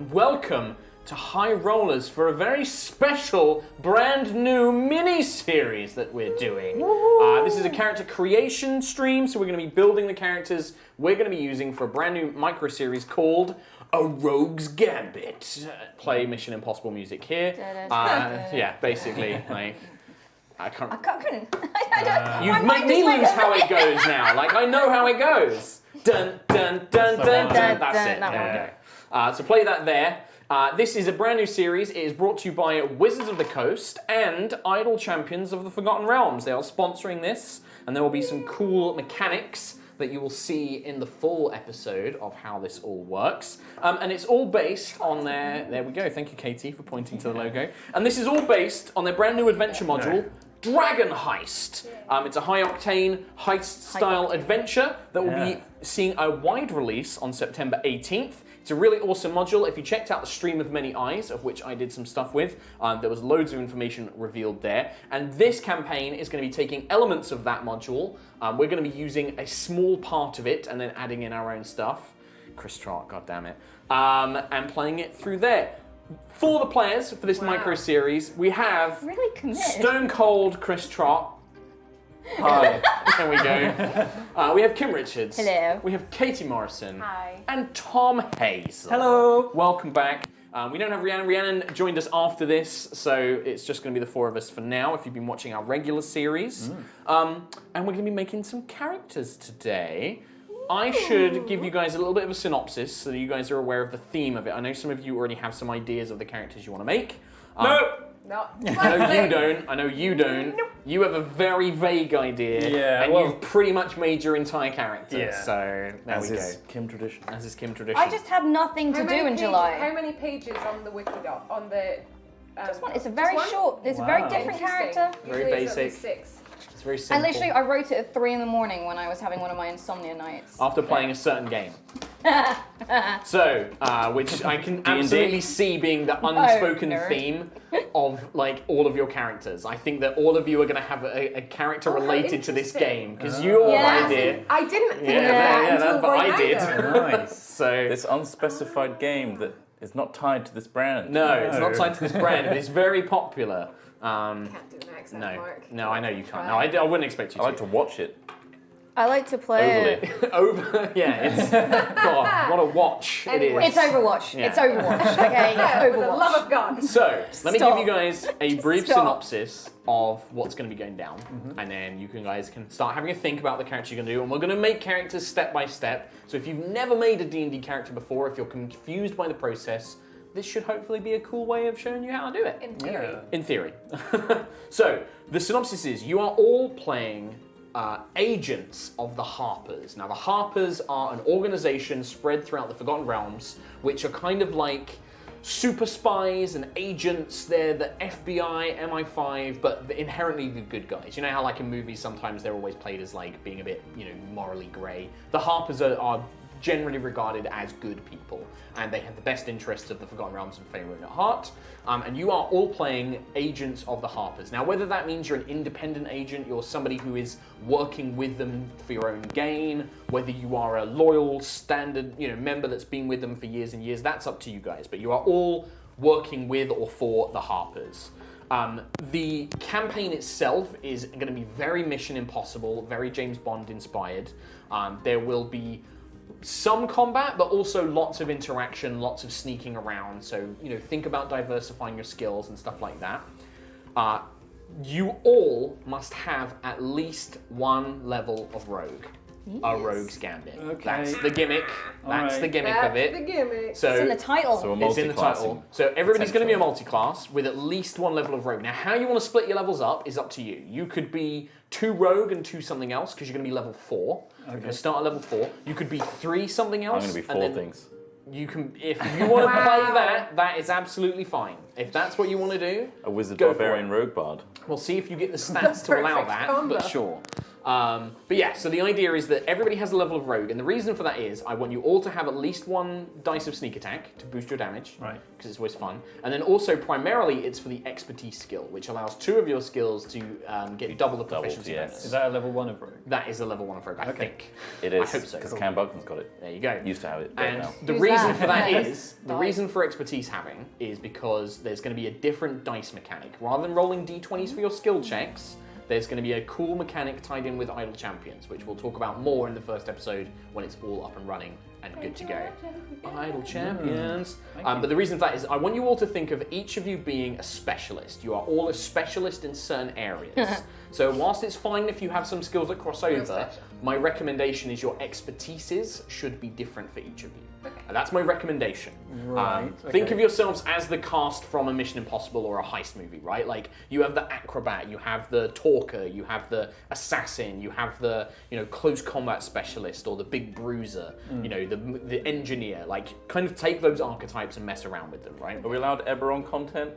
and welcome to High Rollers for a very special, brand new mini-series that we're doing. This is a character creation stream, so we're going to be building the characters we're going to be using for a brand new micro-series called A Rogue's Gambit. Play Mission Impossible music here. Yeah, basically, like... I couldn't. You've made me lose how it goes now. Like, I know how it goes. Dun, dun, dun, dun, dun. That's it. There we go. So play that there. This is a brand new series. It is brought to you by Wizards of the Coast and Idle Champions of the Forgotten Realms. They are sponsoring this, and there will be some cool mechanics that you will see in the full episode of how this all works. And it's all based on their... There we go. Thank you, Katie, for pointing to the logo. And this is all based on their brand new adventure module, Dragon Heist. It's a high-octane heist-style adventure that will be seeing a wide release on September 18th. It's a really awesome module. If you checked out the Stream of Many Eyes, of which I did some stuff with, there was loads of information revealed there. And this campaign is going to be taking elements of that module. We're going to be using a small part of it and then adding in our own stuff. Chris Trott, goddammit. And playing it through there. For the players for this micro series, we have Stone Cold Chris Trott. Hi. There we go. We have Kim Richards. Hello. We have Katie Morrison. Hi. And Tom Hazell. Hello. Welcome back. We don't have Rhiannon. Rhiannon joined us after this, so it's just going to be the four of us for now if you've been watching our regular series. And we're going to be making some characters today. I should give you guys a little bit of a synopsis so that you guys are aware of the theme of it. I know some of you already have some ideas of the characters you want to make. No, I know you don't. I know you don't. Nope. You have a very vague idea, and you've pretty much made your entire character. Yeah. So there we go. As is Kim tradition. As is Kim tradition. I just had nothing to do in July. How many pages on the wiki doc? On the just one. It's a very short. It's a very different character. Very basic. It's 6. It's very simple. And literally, I wrote it at 3 a.m. when I was having one of my insomnia nights. After playing a certain game. So, which I can absolutely see being the unspoken theme of like all of your characters. I think that all of you are going to have a character related to this game because your idea. I didn't think that but I did. Nice. So this unspecified game that is not tied to this brand. No, it's not tied to this brand, but it's very popular. Can't do an accent, Mark. No, I know you can't. No, I wouldn't expect you to. I like to watch it. I like to play it. Yeah, it's God, what a watch it is. It's Overwatch. Yeah. It's Overwatch. Okay, For the love of God. So, let me give you guys a brief synopsis of what's going to be going down, and then you guys can start having a think about the character you're going to do, and we're going to make characters step by step. So if you've never made a D&D character before, if you're confused by the process, this should hopefully be a cool way of showing you how to do it. In theory. Yeah. In theory. So, the synopsis is, you are all playing agents of the Harpers. Now, the Harpers are an organization spread throughout the Forgotten Realms, which are kind of like super spies and agents. They're the FBI, MI5, but inherently the good guys. You know how like in movies sometimes they're always played as like being a bit, morally grey. The Harpers are generally regarded as good people, and they have the best interests of the Forgotten Realms and Faerun at heart. And you are all playing agents of the Harpers. Now, whether that means you're an independent agent, you're somebody who is working with them for your own gain, whether you are a loyal, standard, member that's been with them for years and years, that's up to you guys. But you are all working with or for the Harpers. The campaign itself is going to be very Mission Impossible, very James Bond inspired. There will be some combat, but also lots of interaction, lots of sneaking around. So, think about diversifying your skills and stuff like that. You all must have at least one level of rogue. Yes. A rogue's gambit. Okay. That's the gimmick. That's the gimmick of it. That's the gimmick. So it's in the title. So it's in the title. So everybody's going to be a multi-class with at least one level of rogue. Now, how you want to split your levels up is up to you. You could be 2 rogue and 2 something else because you're going to be level 4. You're going to start at level 4. You could be 3 something else. I'm going to be 4 things. You can, if you want to play that is absolutely fine. If that's what you want to do, a wizard, go barbarian, rogue bard. We'll see if you get the stats to allow that, but sure. But yeah, so the idea is that everybody has a level of rogue, and the reason for that is I want you all to have at least 1 dice of sneak attack to boost your damage, Right. because it's always fun. And then also, primarily, it's for the expertise skill, which allows 2 of your skills to get you double the proficiency yes. bonus. Is that a level 1 of rogue? That is a level 1 of rogue, I Okay. think. It is. I hope so. Because Cam Bugman's got it. There you go. Used to have it. And Now. the Who's reason that? for that Nice. is, the Dice. reason for expertise having is because there's going to be a different dice mechanic. Rather than rolling d20s for your skill checks, there's going to be a cool mechanic tied in with Idle Champions, which we'll talk about more in the first episode when it's all up and running and good to go. Idle Champions. But the reason for that is I want you all to think of each of you being a specialist. You are all a specialist in certain areas. So whilst it's fine if you have some skills that cross over, special. my recommendation is your expertises should be different for each of you. And that's my recommendation. Right, Think okay. of yourselves as the cast from a Mission Impossible or a heist movie, right? Like you have the acrobat, you have the talker, you have the assassin, you have the close combat specialist or the big bruiser, the engineer. Like kind of take those archetypes and mess around with them, right? Are we allowed Eberron content?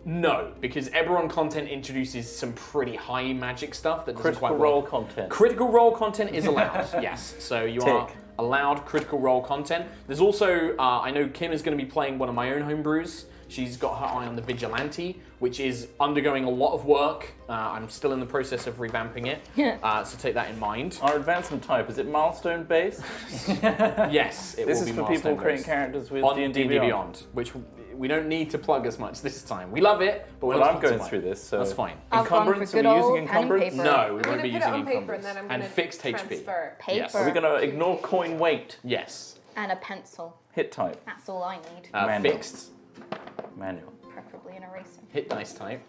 No, because Eberron content introduces some pretty high magic stuff that doesn't Critical quite role work. content. Critical role content is allowed, yes. So you are Tick. allowed critical role content. There's also, I know Kim is going to be playing one of my own homebrews. She's got her eye on the Vigilante, which is undergoing a lot of work. I'm still in the process of revamping it, so take that in mind. Our advancement type, is it milestone based? Yes, it This will is be for people milestone creating based. characters with On D&D D&D Beyond. which we don't need to plug as much this time. We love it, but we're Well, not I'm going sponsored by through it. this, so... That's fine. I've gone for Encumbrance? good Are we old using pen and encumbrance? paper. No, we I'm won't going be to put it using on paper encumbrance. and then I'm And going to fixed HP. transfer. Paper. Yes. Are we going to ignore coin weight? Yes. And a pencil. Hit type. That's all I need. Manual. Fixed. Manual. Preferably an eraser. Hit dice type.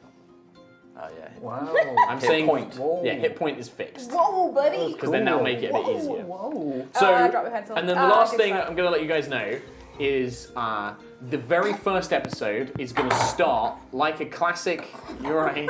Oh, yeah. Wow. I'm Hit saying point. Whoa. Yeah, hit point is fixed. Whoa, buddy! Because then that'll make it a bit easier. Whoa. So, drop my pencil. and then the last good thing try. I'm going to let you guys know is the very first episode is going to start like a classic. You're right.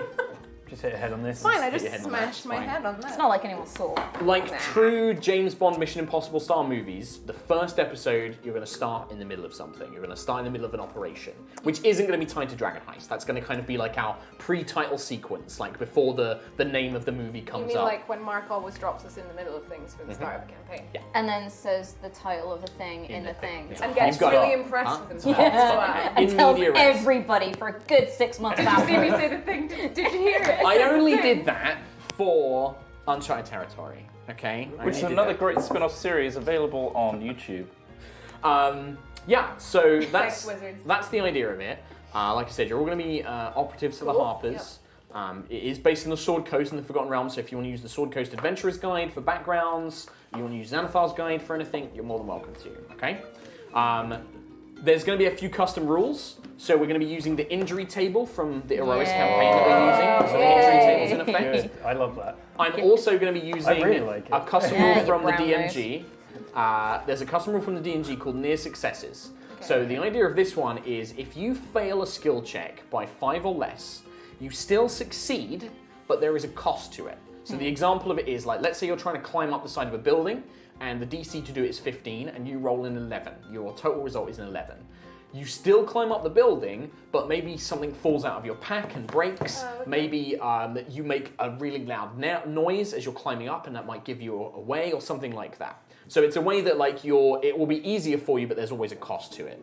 Just hit a head on this. Fine, I Hit just your head on that, smashed it's my fine. head on It's that. not like anyone saw. Like true James Bond Mission Impossible style movies, the first episode you're going to start in the middle of something. You're going to start in the middle of an operation, which isn't going to be tied to Dragon Heist. That's going to kind of be like our pre-title sequence, like before the name of the movie You comes mean up. like when Mark always drops us in the middle of things for the start of a campaign? Yeah. And then says the title of the thing in the thing. Yeah. And gets You've got really it. impressed Huh? with himself. Yeah. In And tells media res. everybody for a good 6 months Did you see me after. say the thing? Did you hear it? I said the only thing. did that for Uncharted Territory, okay? I Which is only did another that. great spin-off series available on YouTube. Yeah, so that's Thanks, Wizards. that's the idea of it. Like I said, you're all going to be operatives for the Cool. Harpers. It is based on the Sword Coast and the Forgotten Realms, so if you want to use the Sword Coast Adventurer's Guide for backgrounds, you want to use Xanathar's Guide for anything, you're more than welcome to, okay? There's going to be a few custom rules, so we're going to be using the injury table from the Erois campaign that we're using, so the injury table's in effect. Good. I love that. I'm also going to be using really like it. a custom Yeah, rule you from the brown DMG. There's a custom rule from the DMG called Near Successes. So the idea of this one is if you fail a skill check by 5 or less, you still succeed, but there is a cost to it. So the example of it is like, let's say you're trying to climb up the side of a building, and the DC to do it is 15, and you roll an 11. Your total result is an 11. You still climb up the building, but maybe something falls out of your pack and breaks. Maybe you make a really loud noise as you're climbing up, and that might give you away or something like that. So it's a way that like it will be easier for you, but there's always a cost to it.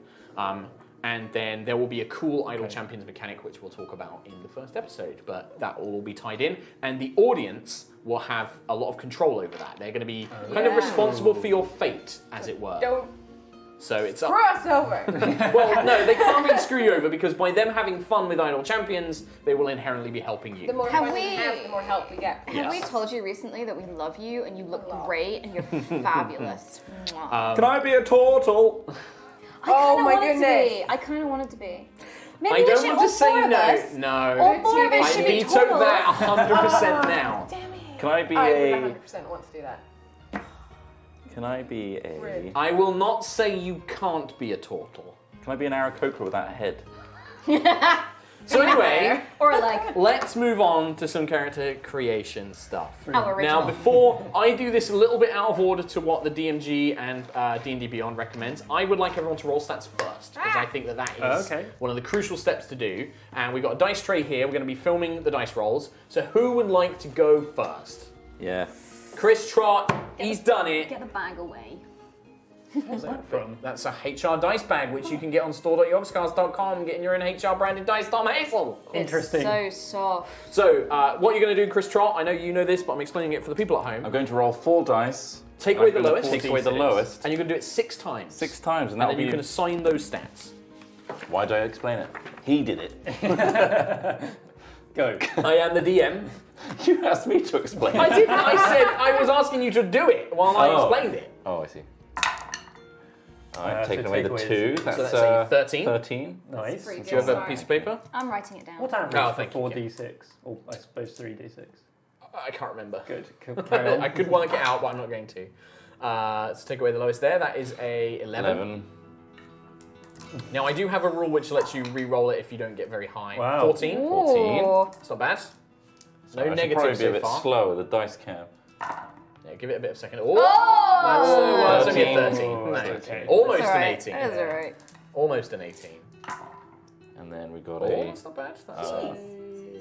And then there will be a cool Idle Champions mechanic, which we'll talk about in the first episode, but that will all be tied in. And the audience will have a lot of control over that. They're going to be kind of responsible for your fate, as it were. Don't So it's up. cross over. Well, no, they can't really screw you over because by them having fun with Idle Champions, they will inherently be helping you. The more Have fun we- we have, the more help we get. Have we told you recently that we love you and you look great and you're fabulous? Mwah. Can I be a turtle? I Oh kinda my want it to goodness. be. I kind of want it to be. Maybe I we don't should want all to say four of no. us. No. All four of us I should be veto turtles. that 100% now. Damn it. Can I be I a... would 100% want to do that. Can I be a... Rude. I will not say you can't be a turtle. Can I be an Aarakocra without a head? So anyway, Or like let's move on to some character creation stuff. how original. Now, before I do this a little bit out of order to what the DMG and D&D Beyond recommends, I would like everyone to roll stats first, because I think that is Okay. one of the crucial steps to do. And we've got a dice tray here. We're going to be filming the dice rolls. So who would like to go first? Yeah. Chris Trott, he's done it. Get the bag away. Where's that from? That's a HR dice bag, which you can get on store.yogscast.com, getting your own HR branded dice, Tom Hazell. Interesting. So soft. So, what you're going to do, Chris Trott, I know you know this, but I'm explaining it for the people at home. I'm going to roll 4 dice. Take away the lowest. Take away the lowest. And you're going to do it 6 times. 6 times, and And that'll then you be. can assign those stats. Why do I explain it? He did it. Go. I am the DM. You asked me to explain it. I didn't. I said I was asking you to do it while I Oh. explained it. Oh, I see. Alright, So taking away the takeaways. 2. That's, that's a 13. 13. Nice. Pretty Do you have a Sorry. piece of paper? I'm writing it down. What average Oh, for thank you, 4d6? Or I suppose 3d6. I can't remember. Good. Carry on. I could work it out, but I'm not going to. Let's take away the lowest there. That is a 11. 11. Now, I do have a rule which lets you re-roll it if you don't get very high. Wow. 14. Ooh. It's not bad. No I should negatives probably be a so bit far. slow with the dice cap. Yeah, give it a bit of a second. Oh! Oh! That's only a 13. 13. Oh, No. okay. Almost That's an alright. 18. That is alright. Almost an 18. And then we got Oh, a. that's not bad. That's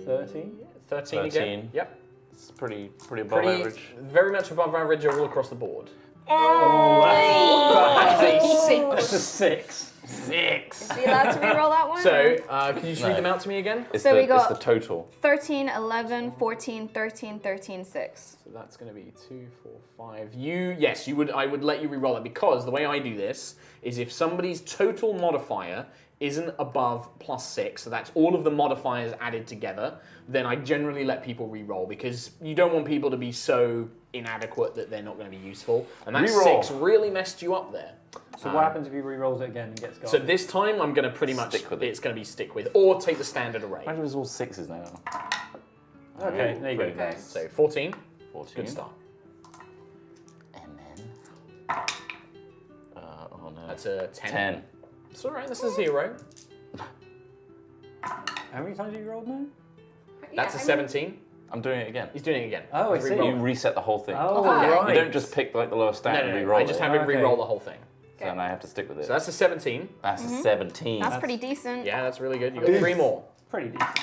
13? 13 again. 13. Yep. It's pretty above average. Very much above average all across the board. Oh, That's a that's a 6. 6. Are you allowed to reroll that one? So, can you just read No. them out to me again? It's, So the, we got- it's the total. 13, 11, 14, 13, 13, 6. So that's going to be 2, 4, 5. Yes, you would. I would let you re-roll it because the way I do this is if somebody's total modifier isn't above +6, so that's all of the modifiers added together, then I generally let people re-roll because you don't want people to be so inadequate that they're not going to be useful. And that Re-roll. 6 really messed you up there. So what happens if he re-rolls it again and gets garbage? So this time I'm going to pretty much Stick with it. It's going to be stick with or take the standard array. Imagine it was all 6s now. Okay, there you go. Pretty nice. So 14, 14. good start. And then. Oh no. That's a 10. 10. It's all right. That's a 0. How many times have you rolled now? That's a 17. I'm doing it again. He's doing it again. Oh, I Re-roll see. You it. reset the whole thing. Oh, Okay. right. You don't just pick like the lowest stat and No, re-roll I just it. have it Okay. re-roll the whole thing. So then I have to stick with it. So that's a 17. That's a 17. That's pretty decent. Yeah, that's really good. You got 3 more. Pretty decent.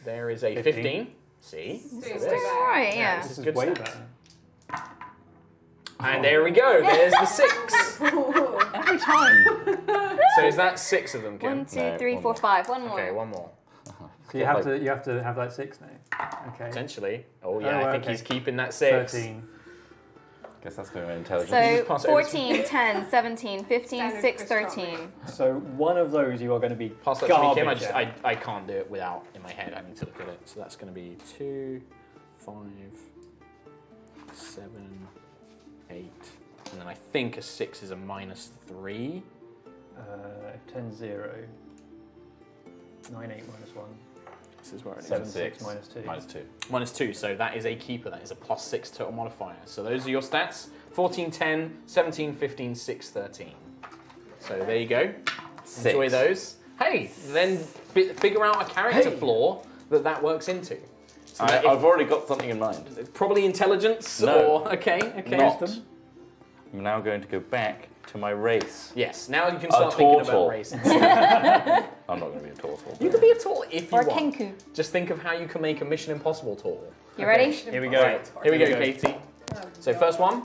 There is a 15. 15. See? This Alright, yeah. This This is is good way stats. better. And there we go. There's the 6. Every time. So is that 6 of them, Kim? 1, 2, No, 3, one 4, more. 5. One more. Okay, one more. So you have to have that 6 now. Okay. Potentially. Oh yeah, Oh, I think okay. he's keeping that 6. 13. Guess that's going to be intelligent. So just pass it over to 14, 10, 17, 15, Standard 6, Chris Trott. 13. So one of those you are going to be Pass that to me, garbage Kim. at. I can't do it without in my head. I need to look at it. So that's going to be 2, 5, 7, 8. And then I think a 6 is a -3. 10, 0. 9, 8, -1. This is where it is. 7, 6 6, -2. -2. -2, so that is a keeper. That is a +6 total modifier. So those are your stats. 14, 10, 17, 15, 6, 13. So there you go. Enjoy those. Hey, then figure out a character flaw that works into. So that if- I've already got something in mind. probably intelligence No. or... Okay. Not. I'm now going to go back to my race. Yes, now you can start thinking about turtle. races. I'm not going to be a turtle. You can be a turtle if you Or a want. kenku. Just think of how you can make a Mission Impossible turtle. You ready? Here we go. Right, here we go, Here we go. Katie. So first one.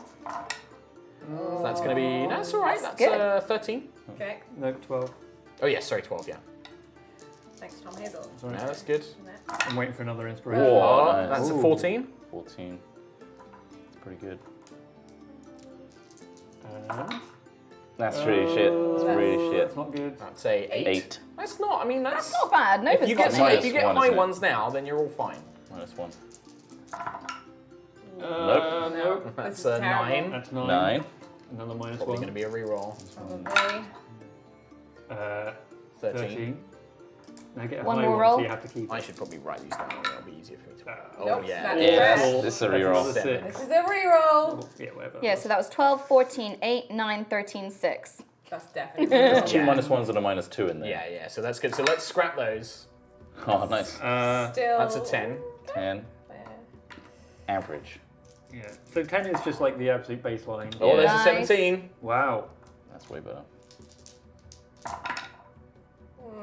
So that's going to be... That's all right. That's good. 13. Okay, No, 12. Oh, yes, sorry, 12, yeah. thanks Tom Hazell. No, that's good. I'm waiting for another inspiration. Whoa. Oh, nice. that's a Ooh. 14. 14. It's pretty good. That's really shit. That's really shit. That's not good. That's a 8. 8. That's not... I mean, that's... Not bad. Nova's If you got get, it. if you get -1, high isn't it? ones now, then you're all fine. -1. Nope. That's is a 9. That's 9. 9. Another Probably -1. going to be a reroll. Probably. 13. Now get a One high more one, roll. so you have to keep I it. should probably write these down. It'll be easier for me to... Nope, yeah. that's Yeah, correct. this is a reroll. That's a six. This is a reroll. Yeah, whatever. Yeah, so that was 12, 14, 8, 9, 13, 6. That's definitely a There's reroll. 2 Yeah. -1s and a -2 in there. Yeah, so that's good. So let's scrap those. Oh, nice. Still. That's a 10. 10. Average. Yeah. So 10 is just like the absolute baseline. Oh, there's a Nice. 17. Wow. That's way better.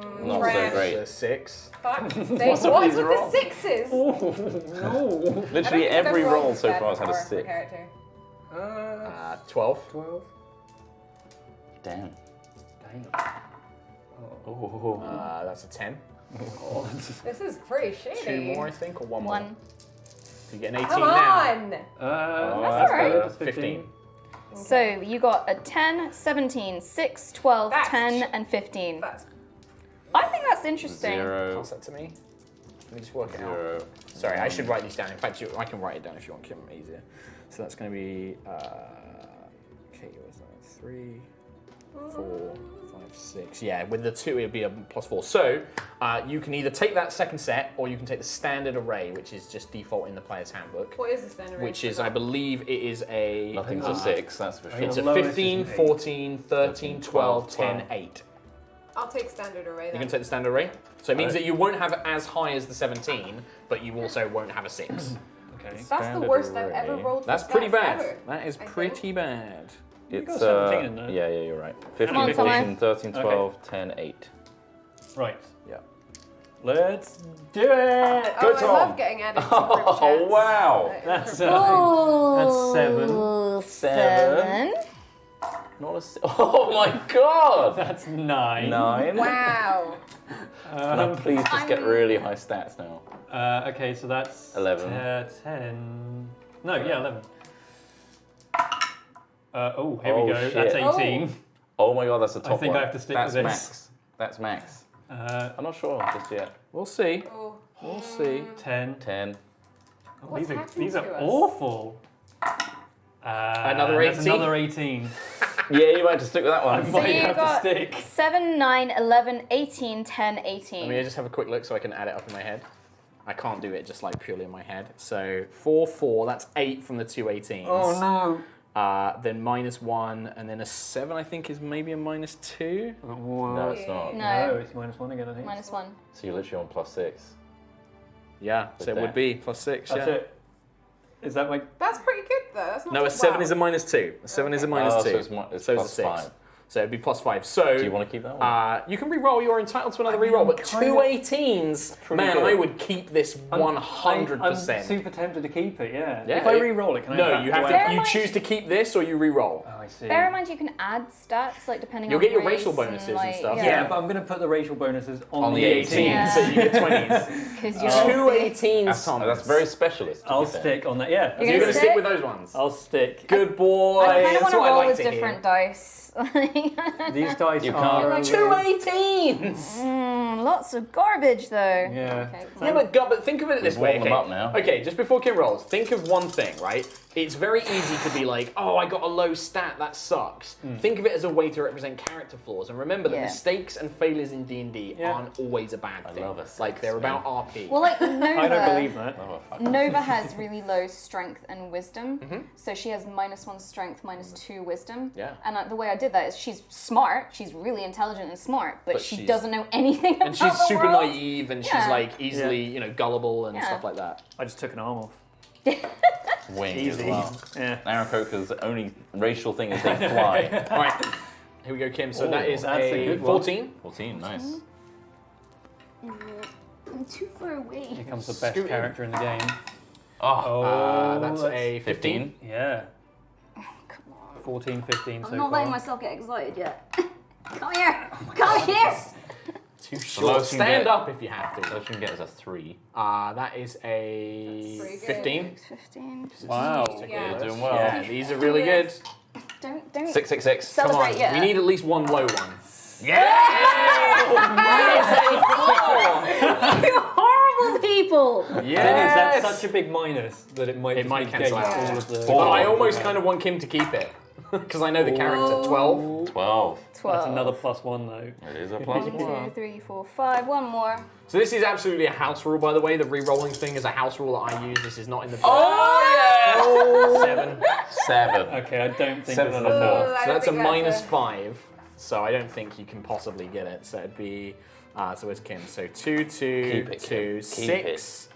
Not so Trash. great. A 6. Fuck's sake. What's up What's with these with rolls? the sixes? No. Literally every roll so far has had a 6. 12. 12. Damn. Dang. Oh. That's a 10. This is pretty shitty. 2 more, I think, or 1 more. 1. You get an 18 Come now. on! That's alright. good. That's 15. So you got a 10, 17, 6, 12, That's 10, and 15. That's I think that's interesting. 0. Pass that to me. Let me just work it out. 0. Sorry, I should write these down. In fact, I can write it down if you want, Kim, easier. So that's going to be, okay, what's that? 3, 4, 5, 6. Yeah, with the 2, it'll be a +4. So you can either take that second set, or you can take the standard array, which is just default in the player's handbook. what is the standard? Which is, I believe, it is a. Nothing's a 6, that's for sure. It's a Lowest is 15, an 8. 14, 13, 12, 10, 8. I'll take standard array You then. can take the standard array. So it means that you won't have it as high as the 17, but you also won't have a 6. Okay. That's the Standard worst I've array. ever rolled for That's pretty stats bad. ever. That is I think. pretty bad. It's got 17 in there. Yeah, you're right. 15, on, 14, 13, Okay. 12, 10, 8. Right. Yeah. Let's do it. Oh, Good, I Tom. love getting added to group chats. Oh, wow. That's Oh, 7. Not a Oh my god! That's 9. 9. Wow. Can I please just get really high stats now? Okay, so that's 11. 10. No, yeah, 11. Here Oh, we go. shit. That's 18. Oh my god, that's the top one. think I have to stick That's with this. max. That's max. I'm not sure just yet. We'll see. Oh. We'll see. 10. 10. Oh, What's happening these are to us? awful. Another that's 18? Another 18. Yeah, you might have to stick with that I one. might you have to got stick. 7, 9, 11, 18, 10, 18. Let me just have a quick look so I can add it up in my head. I can't do it just like purely in my head. So 4, 4, that's 8 from the 2 18s. no. Then -1, and then a 7 I think is maybe a -2. No, it's not. No. No, it's -1 again, I think. -1. So you're literally on +6. Yeah, so it that. would be +6, That's yeah. it. Is that my... That's pretty good though. That's not No, a 7 is a -2. A 7 is a -2. Oh, so it's So it's a plus 6. 5. So it'd be +5. So Do you want to keep that one? you can re-roll. You're entitled to another re-roll, but kind 2 of- 18s, pretty man, good. I would keep this 100%. I'm super tempted to keep it, yeah. Yeah, If I it- re-roll it, can I... No, you have Bear to. in You mind- choose to keep this, or you re-roll. Oh, I see. Bear in mind you can add stats, like depending You'll on get your race racial bonuses and like, stuff. Yeah, but I'm going to put the racial bonuses On the 18s. 18s, Yeah. so you get 20s. Because you're 2 a big- 18s, Tom. That's very specialist. to I'll be fair. stick on that, yeah. You're You're going to stick? stick with those ones. I'll stick. Good boy. I kind of That's want to what I roll like with to different hear. dice. These dice You are... can't. 2 18s. Lots of garbage though. Yeah. Okay, Yeah, but think of it this We've way. warmed them Okay. up now. Okay, just before Kim rolls, think of one thing, right? It's very easy to be like, oh, I got a low stat, that sucks. Think of it as a way to represent character flaws, and remember that Yeah. mistakes and failures in D&D Yeah. aren't always a bad thing. love a Like they're six, about RP. Well, like Nova. I don't believe that. Oh, fuck. Nova has really low strength and wisdom, so she has -1 strength, -2 wisdom. Yeah. And the way I did that is she's smart, she's really intelligent and smart, but she she's- doesn't know anything about and she's the super world. naive, and she's Yeah. like easily, you know, gullible and Yeah. stuff like that. I just took an arm off. Wing as Easy. well. Yeah. Aarakocra's only racial thing is they fly. All right, here we go, Kim. So that Ooh, is that's a a good one. 14. 14, nice. I'm too far away. Here comes the best Scoot in. character in the game. Oh, That's a 15. 15. Yeah. Come on. 14, 15 so I'm not far. letting myself get excited yet. Come here! Come here! Too lowest short. you can Stand get- up if you have to. So she can get us a 3. That is a pretty good. 15. 15. Wow. Yeah. You're doing well. Yeah, these are really good. Don't 666. Come on, celebrate yet. we need at least one low one. You horrible people! Thing is, Yes. that's such a big minus that it might It just might negate cancel out. all of the... But I almost kind of want Kim to keep it because I know the character 12. 12. 12. That's another +1 though. It is a plus 1, 1. 2, 3, 4, 5. One more. So this is absolutely a house rule, by the way. The re-rolling thing is a house rule that I use. This is not in the book. Oh, 7. 7. Okay, I don't think 7 that's and a enough. 4. So that's a -5. So I don't think you can possibly get it. So it'd be so it's Kim. So 2, 2, Keep it, 2, Kim. 6,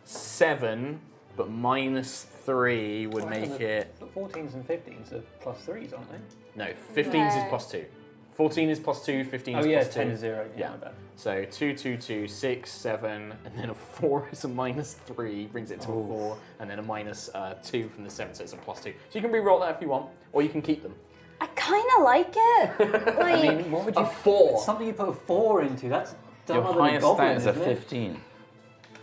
7, but -3 would make it. But 14s and 15s are +3s, aren't they? No, 15s is No. +2. 14 is +2, 15 is Oh yeah, +2. 10 is 0. Yeah. My bad. So 2, 2, 2, 6, 7, and then a 4 is a -3, brings it to a 4, and then a -2 from the 7, so it's a +2. So you can re-roll that if you want, or you can keep them. I kind of like it. Like, I mean, what would you? A 4. Something you put a 4 into. That's Your dumber than a highest goblin, stat is a isn't it? 15.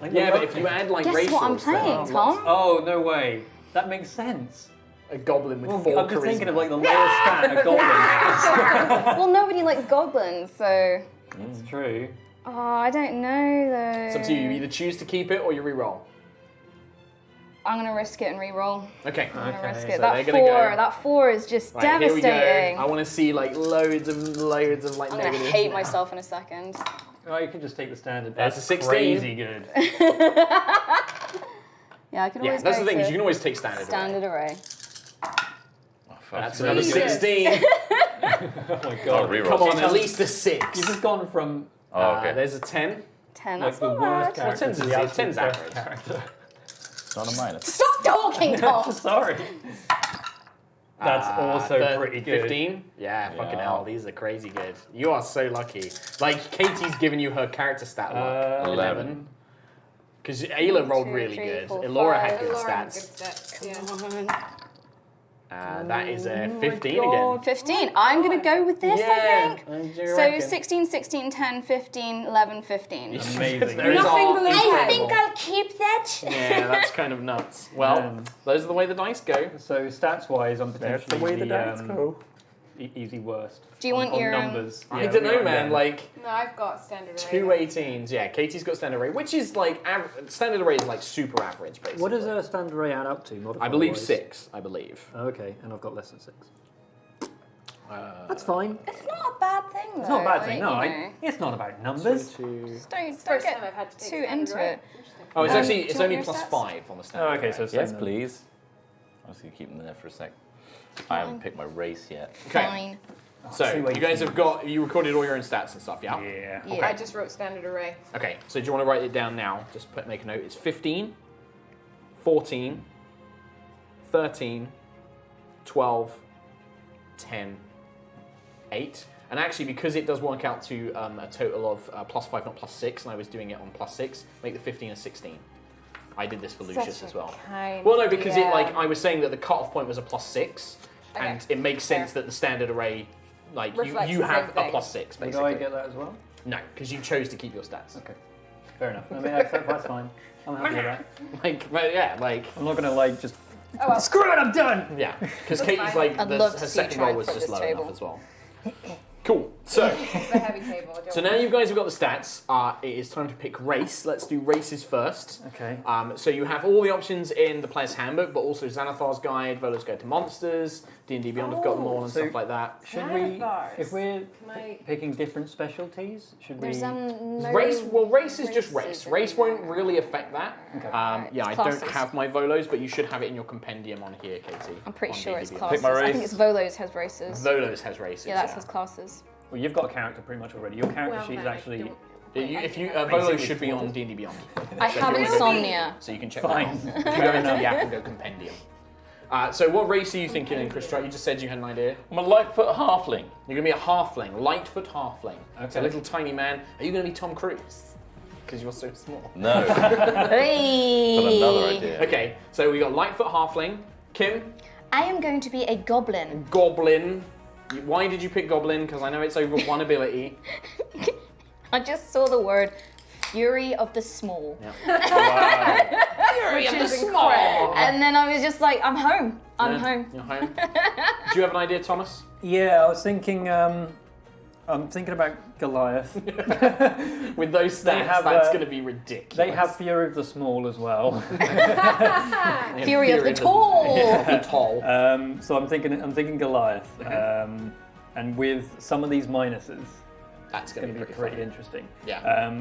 Like, Yeah, you're but if you add like guess racials, what I'm then- playing, Tom? Oh no way! That makes sense. A goblin with Well, 4 I'm just thinking of charisma. like the lowest stat a goblin has. Well, nobody likes goblins, so. It's true. Oh, I don't know though. It's up to you. You either choose to keep it or you re-roll. I'm gonna risk it and re-roll. Okay. I'm gonna risk so it. they're That gonna 4, go. that 4 is just Right, here we devastating. go. I want to see like loads of like I'm gonna negatives. hate myself in a second. Oh, you could just take the standard. That's That's a 16. crazy good. Yeah, I could Yeah, always that's go the thing. Is to you can always take standard. standard array. Oh, fuck. That's another Jesus. 16. Oh my Oh, god! reroll. Come on, at least a 6. You've just gone from Oh, okay. There's a 10. 10. like That's the not worst bad. character ten's to is- the absolute 10's best average. character. It's not a minus. Stop talking, Tom. Sorry. That's also pretty good. 15? Yeah, fucking Yeah. hell. These are crazy good. You are so lucky. Like, Katie's given you her character stat luck. 11. Because Ayla rolled 2, really 3, good. 4, Elora had 5. good Laura had stats. good stats, yeah. That is a Oh 15 again. 15. I'm going to go with this, I think. I do So reckon. 16, 16, 10, 15, 11, 15. Amazing. Those Nothing are below incredible. that. I'll keep that. Yeah, that's kind of nuts. Well, Um, those are the way the dice go. So stats-wise, I'm That's potentially the way the dice go. Easy worst. Do you want on your, numbers? I Yeah, don't we know, got man. them. Like, No, I've got standard array. 2 18s. Yeah, Katie's got standard array, which is like standard array is like super average, basically. What does a standard array add up to? I believe modifier-wise? 6. I believe. Oh, okay, and I've got less than 6. That's fine. It's not a bad thing, though. It's not a bad thing. like, No, you know. it's not about numbers. 22. Don't First time get I've had to take too standard into array. it. Interesting. Oh, it's Do actually you it's want only your plus stats? 5 on the standard. Oh, okay, so array. same Yes, then. please. I was going to keep them there for a sec. I haven't picked my race yet. Okay. Fine. So you guys have got you recorded all your own stats and stuff, yeah? Yeah. Yeah. I just wrote standard array. Okay. So do you want to write it down now? Just make a note. It's 15, 14, 13, 12, 10, 8. And actually, because it does work out to a total of +5, not +6, and I was doing it on +6, make the 15 a 16. I did this for Lucius Such as a well. kind- Well, no, because yeah. I was saying that the cutoff point was a +6, and Okay, it makes sense fair. that the standard array, like Reflects you the have same thing. a +6 Do basically. I get that as well? No, because you chose to keep your stats. Okay. Fair enough. I mean, that's fine. I'm happy with that. But yeah, I'm not gonna like just. Oh, well. Screw it! I'm done. yeah, because That's Katie's fine. like I'd love to her see you second try roll and was flip just this low table. enough as well. Cool. So. It's a heavy table. So now you guys have got the stats. It is time to pick race. Let's do races first. Okay. So you have all the options in the player's handbook, but also Xanathar's Guide, Volo's Guide to Monsters, D&D Beyond have got them all and So- stuff like that. Should we, Xanathars. if we're Can I? picking different specialties, should we? There's no Race is just race. races Race in won't there. really affect that. Okay. Yeah, I Classes. don't have my Volos, but you should have it in your compendium on here, Katie. I'm pretty on sure it's D&D classes. Pick my I think race. it's Volos has races. Volos has races. Yeah, that's his classes. Well, you've got a character pretty much already. Your character Well, sheet is no, I actually don't. If you Basically Volos should be on sorted. D&D Beyond. I So have if you wanna go- insomnia. So you can check Fine. that out. If you go into the app and go compendium. So what race are you thinking in, Chris? You just said you had an idea. I'm a Lightfoot halfling. You're going to be a halfling, Lightfoot halfling. It's a Okay. little tiny man. Are you going to be Tom Cruise? Because you're so small. No. Got Hey! another idea. Okay, so we got Lightfoot halfling. Kim, I am going to be a goblin. Goblin. Why did you pick Goblin? Because I know it's over one ability. I just saw the word Fury of the Small. Fury of the Small. And then I was just like, I'm home. I'm Yeah, home. You're home. Do you have an idea, Thomas? Yeah, I was thinking. I'm thinking about Goliath. With those stats, They have, that's uh, going to be ridiculous. They have Fury of the Small as well. They have Fury of the Tall. The tall. So I'm thinking Goliath. And with some of these minuses, That's it's going going to to be be pretty pretty fun. interesting. Yeah.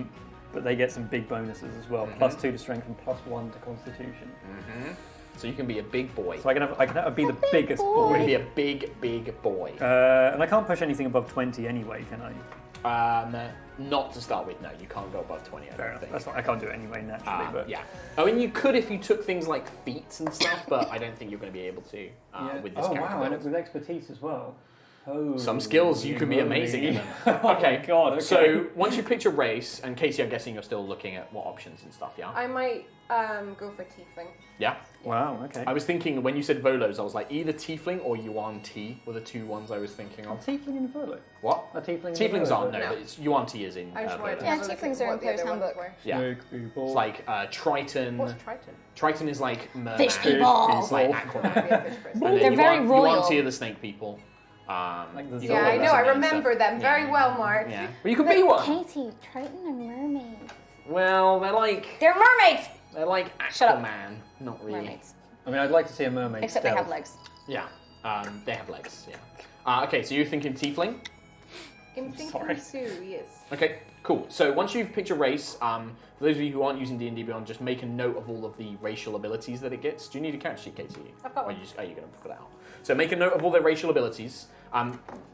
But they get some big bonuses as well. +2 to strength and +1 to constitution. So you can be a big boy. So I can be the biggest You can be boy. a big boy. And I can't push anything above 20 anyway, can I? Not to start with, no. You can't go above 20, I Fair don't enough. think. That's not, I can't do it anyway naturally. But Yeah. I mean, you could if you took things like feats and stuff, but I don't think you're going to be able to with this oh character wow, and build. with expertise as well. Some skills you can be amazing in them. Okay, God, okay. So once you picked your race, and Casey, I'm guessing you're still looking at what options and stuff, yeah? I might go for tiefling. Yeah? Wow, okay. I was thinking, when you said Volos, I was like, either Tiefling or Yuan Ti were the two ones I was thinking A of. tiefling in Volo? What? A tiefling in Tieflings Volo? aren't, no, No. but it's, Yuan Ti is in I just wanted Volos. to Yeah, have a look tieflings at are in what the other Player's ones Handbook. were. Yeah. Snake people. It's like Triton. What's Triton? Triton is like merman. Fish people. It's like Might be Aquaman. a fish person. And then They're very royal. Yuan Ti are the snake people. Like the you Yeah, got I all know. those I and remember stuff. them very well, Mark. Yeah. Well, you could be one. Katie, Triton are mermaids. Well, they're like They're mermaids! Aquaman. Shut up. Not really. Mermaids. I mean, I'd like to see a mermaid Except they stealth. have legs. Yeah. They have legs. Yeah. Okay, so you're thinking Tiefling. I'm thinking Sorry. Sue, yes. Okay, cool. So once you've picked your race, for those of you who aren't using D&D Beyond, just make a note of all of the racial abilities that it gets. Do you need a character sheet, Katie? I've got Or one. are you going to put it out? So make a note of all their racial abilities.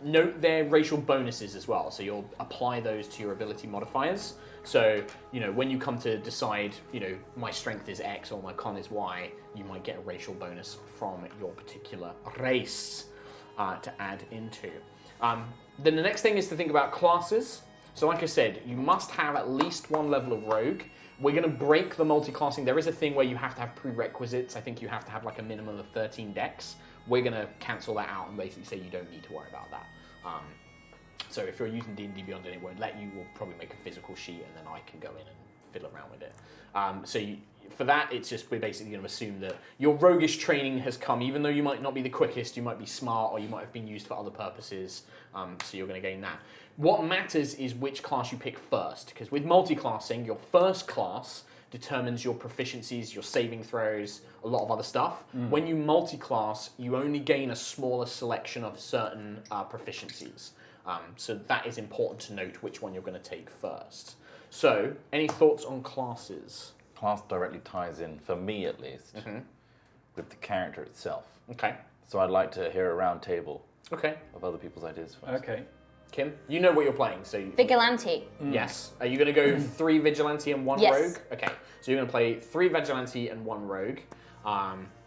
Note their racial bonuses as well. So you'll apply those to your ability modifiers. So, when you come to decide, my strength is X or my con is Y, you might get a racial bonus from your particular race to add into. Then the next thing is to think about classes. So like I said, you must have at least one level of rogue. We're going to break the multi-classing. There is a thing where you have to have prerequisites. I think you have to have like a minimum of 13 decks. We're going to cancel that out and basically say you don't need to worry about that. So if you're using D&D Beyond and it won't let you, we'll probably make a physical sheet and then I can go in and fiddle around with it. For that, it's just we're basically going to assume that your roguish training has come, even though you might not be the quickest, you might be smart, or you might have been used for other purposes, so you're going to gain that. What matters is which class you pick first, because with multi-classing, your first class determines your proficiencies, your saving throws, a lot of other stuff. When you multi-class, you only gain a smaller selection of certain proficiencies. So that is important to note which one you're going to take first. So, any thoughts on classes? Class directly ties in, for me at least, with the character itself. Okay. So I'd like to hear a round table Okay. of other people's ideas first. Okay. Kim, you know what you're playing, so you... Vigilante. Yes. Are you going to go 3 Vigilante and 1 Yes. Rogue? Okay. So you're going to play 3 Vigilante and 1 Rogue.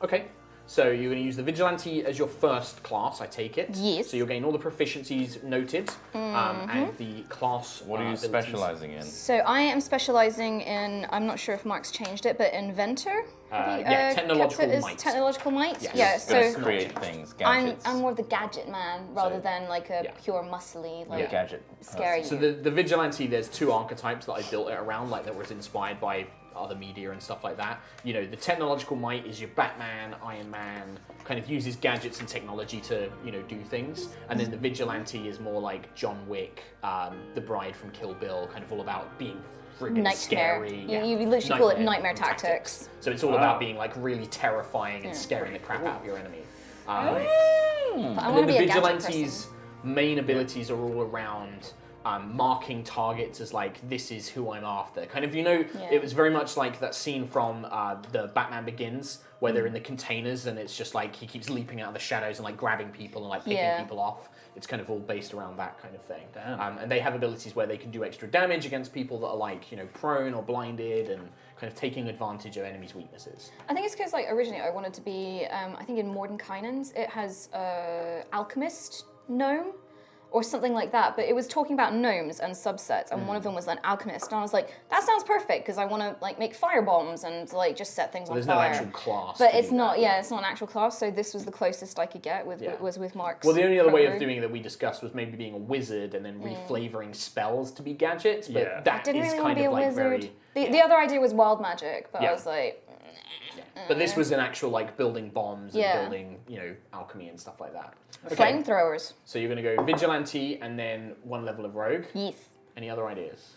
Okay. So you're going to use the Vigilante as your first class, I take it. Yes. So you'll gain all the proficiencies noted, and the class What are you abilities. specializing in? So I am specializing in, I'm not sure if Mark's changed it, but Inventor. Have you, yeah, technological kept it as might. Technological might? Yes. Yeah, Gonna so create things, I'm gadgets. more of the gadget man rather So, than like a yeah. pure muscly, You're a like gadget. scary. So the Vigilante, there's 2 archetypes that I built it around, like that was inspired by other media and stuff like that. The technological might is your Batman, Iron Man, kind of uses gadgets and technology to, do things. And then the Vigilante is more like John Wick, the Bride from Kill Bill, kind of all about being friggin' Nightmare. scary. You literally call it nightmare tactics. So it's all about being like really terrifying and scaring the crap out of your enemy. But I And want then to the be a gadget Vigilante's person. main abilities are all around marking targets as like, this is who I'm after. Kind of, it was very much like that scene from the Batman Begins, where they're in the containers and it's just like he keeps leaping out of the shadows and like grabbing people and like picking Yeah. people off. It's kind of all based around that kind of thing. Damn. And they have abilities where they can do extra damage against people that are like, prone or blinded and kind of taking advantage of enemies' weaknesses. I think it's because like originally I wanted to be, I think in Mordenkainen's it has alchemist gnome or something like that, but it was talking about gnomes and subsets, and one of them was an alchemist, and I was like, that sounds perfect because I want to like make fire bombs and like just set things on There's fire. no actual class. But to it's do not, that. it's not an actual class, so this was the closest I could get with Yeah. was with Mark's. Well, the only other way of program. doing it that we discussed was maybe being a wizard and then reflavoring spells to be gadgets, but Yeah. that Didn't is really want kind to be of a like wizard. very... The other idea was wild magic, but Yeah. I was like, But this was an actual like building bombs and Yeah. building, alchemy and stuff like that. flamethrowers. So you're going to go Vigilante and then 1 level of Rogue. Yes. Any other ideas?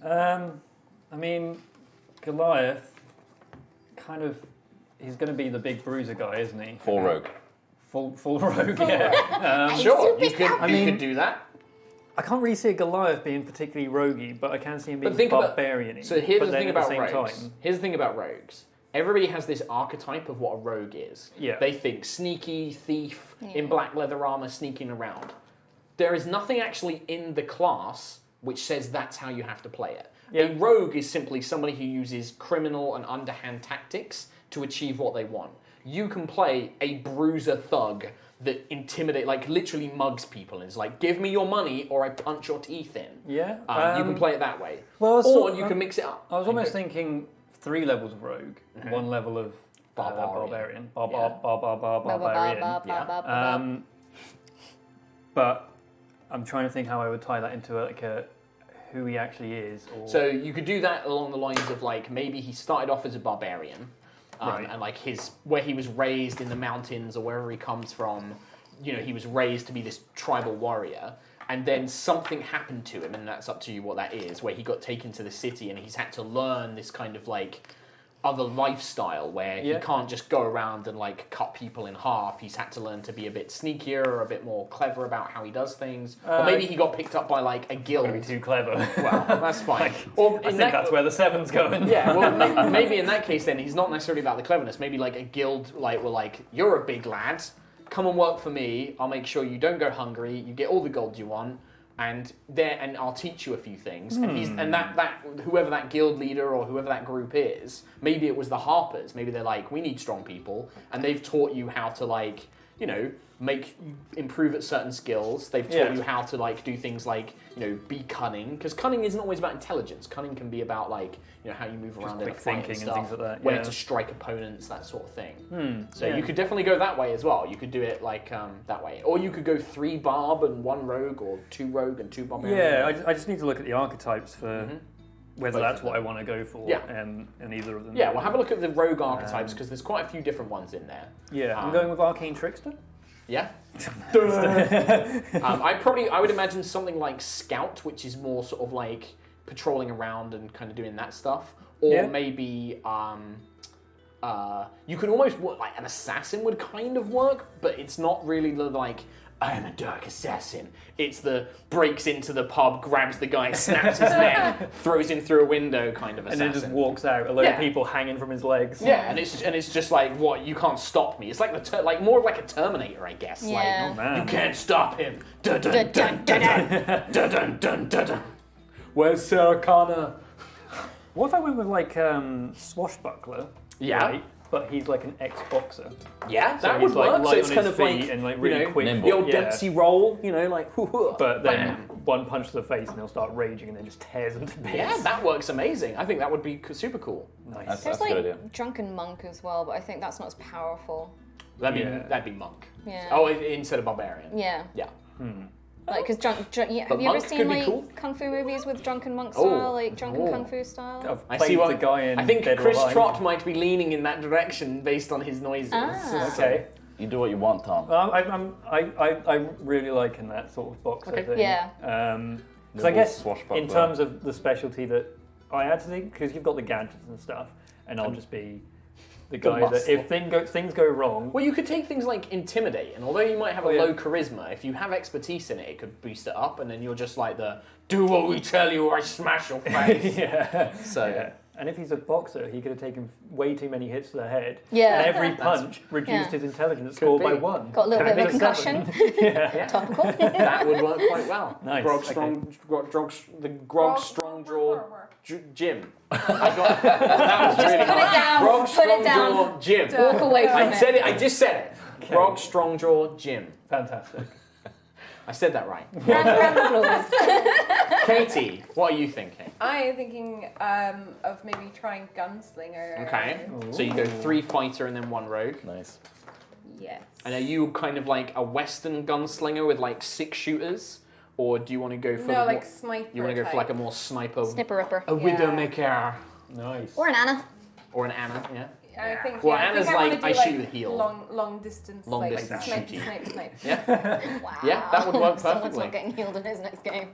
I mean, Goliath, kind of, he's going to be the big bruiser guy, isn't he? 4 rogue. Full rogue, yeah. Sure, you mean- could do that. I can't really see Goliath being particularly roguey, but I can see him being But think about- barbarian-y. So here's but the then thing at the about same rogues. time- Here's the thing about rogues. Everybody has this archetype of what a rogue is. Yeah. They think sneaky, thief, in black leather armor, sneaking around. There is nothing actually in the class which says that's how you have to play it. Yeah. A rogue is simply somebody who uses criminal and underhand tactics to achieve what they want. You can play a bruiser thug that intimidate, like literally mugs people and is like, give me your money or I punch your teeth in. Yeah. You can play it that way. Well, or you can mix it up. I was almost thinking 3 levels of rogue, 1 level of Barbarian. Barbarian. But I'm trying to think how I would tie that into who he actually is. Or... So you could do that along the lines of like maybe he started off as a barbarian, and like where he was raised in the mountains or wherever he comes from, you know, he was raised to be this tribal warrior, and then something happened to him, and that's up to you what that is, where he got taken to the city and he's had to learn this kind of like other lifestyle where he can't just go around and like cut people in half. He's had to learn to be a bit sneakier or a bit more clever about how he does things. Or maybe he got picked up by like a guild. Maybe too clever. Well, that's fine. Or I think that's where the 7's going. Yeah, well, maybe in that case then he's not necessarily about the cleverness. Maybe like a guild like were like, you're a big lad, come and work for me. I'll make sure you don't go hungry. You get all the gold you want. And I'll teach you a few things. And that whoever that guild leader or whoever that group is, maybe it was the Harpers. Maybe they're like, we need strong people, and they've taught you how to like, you know, improve at certain skills. They've taught you how to like do things like, you know, be cunning, because cunning isn't always about intelligence. Cunning can be about like, you know, how you move around in a fight and stuff, things like that. where to strike opponents, that sort of thing. So you could definitely go that way as well. You could do it like that way, or you could go 3 barb and 1 rogue, or 2 rogue and 2 barbarian. Yeah, I just need to look at the archetypes for whether that's what I want to go for. Yeah. And either of them. Yeah, well, have a look at the rogue archetypes, because there's quite a few different ones in there. Yeah, I'm going with Arcane Trickster. Yeah. I would imagine something like Scout, which is more sort of like patrolling around and kind of doing that stuff. Or maybe you can almost work like an assassin would kind of work, but it's not really the like, I am a dark assassin. It's the breaks into the pub, grabs the guy, snaps his neck, throws him through a window kind of assassin. And then just walks out, a load of people hanging from his legs. Yeah, and it's just like, what, you can't stop me. It's like like more of like a Terminator, I guess. Yeah. Like, you can't stop him. Dun dun dun dun dun dun dun dun dun dun. Where's Sarah Connor? What if I went with like Swashbuckler? Yeah. Right? But he's like an ex-boxer. Yeah, So that he's would like work. So light it's on kind his of like, feet and like really you know, quick. the old Dempsey roll, you know, like But then bam. one punch to the face and he'll start raging and then just tears him to bits. Yeah, that works amazing. I think that would be super cool. Nice. There's That's a good idea. like Drunken Monk as well, but I think that's not as powerful. That'd be monk. Yeah. Oh, instead of barbarian. Yeah. Yeah. Like, because have you ever monk seen could be like cool. kung fu movies with drunken monk style, like drunken Oh. kung fu style? I've I played see what the guy in I think Dead or Chris Alive. Trott might be leaning in that direction based on his noises. Ah. Okay. You do what you want, Tom. Well, I'm really liking that sort of boxer Okay. thing. Yeah. Because I guess Swashbuckler. in terms of the specialty that I had to think, because you've got the gadgets and stuff, and I'll just be the guy that muscle. if things go wrong. Well, you could take things like Intimidate, and although you might have a yeah. low charisma, if you have expertise in it, it could boost it up, and then you're just like do what we tell you or I smash your face. Yeah. So, Yeah. And if he's a boxer, he could have taken way too many hits to the head. Yeah. And every punch reduced his intelligence score by be. 1. Got a little bit of a Could have been a concussion. Yeah. Topical. that would work quite well. Nice, Grog okay. Grog Strongjaw Jim. I got that was really Put it hard. down. Grog Put it down. Strongjaw Jim. Walk away from I it. said it. I just said it. Grog Strongjaw Jim. Fantastic. I said that right. Round of applause. Katie, what are you thinking? I am thinking of maybe trying Gunslinger. Okay. So you go 3 fighter and then 1 rogue. Nice. Yes. And are you kind of like a Western gunslinger with like 6 shooters? Or do you want to go for No, like more, sniper. you want to go for like a type. more sniper, Snipper Ripper. a Widowmaker, Nice. Or an Anna. or an Anna? Yeah. I think. Well, yeah, Anna's I think like, wanna do, I shoot with heel. Long distance. Long like, distance snipe, shooting. snipe. Yeah. Wow. Yeah, that would work Someone's perfectly. not getting healed in his next game.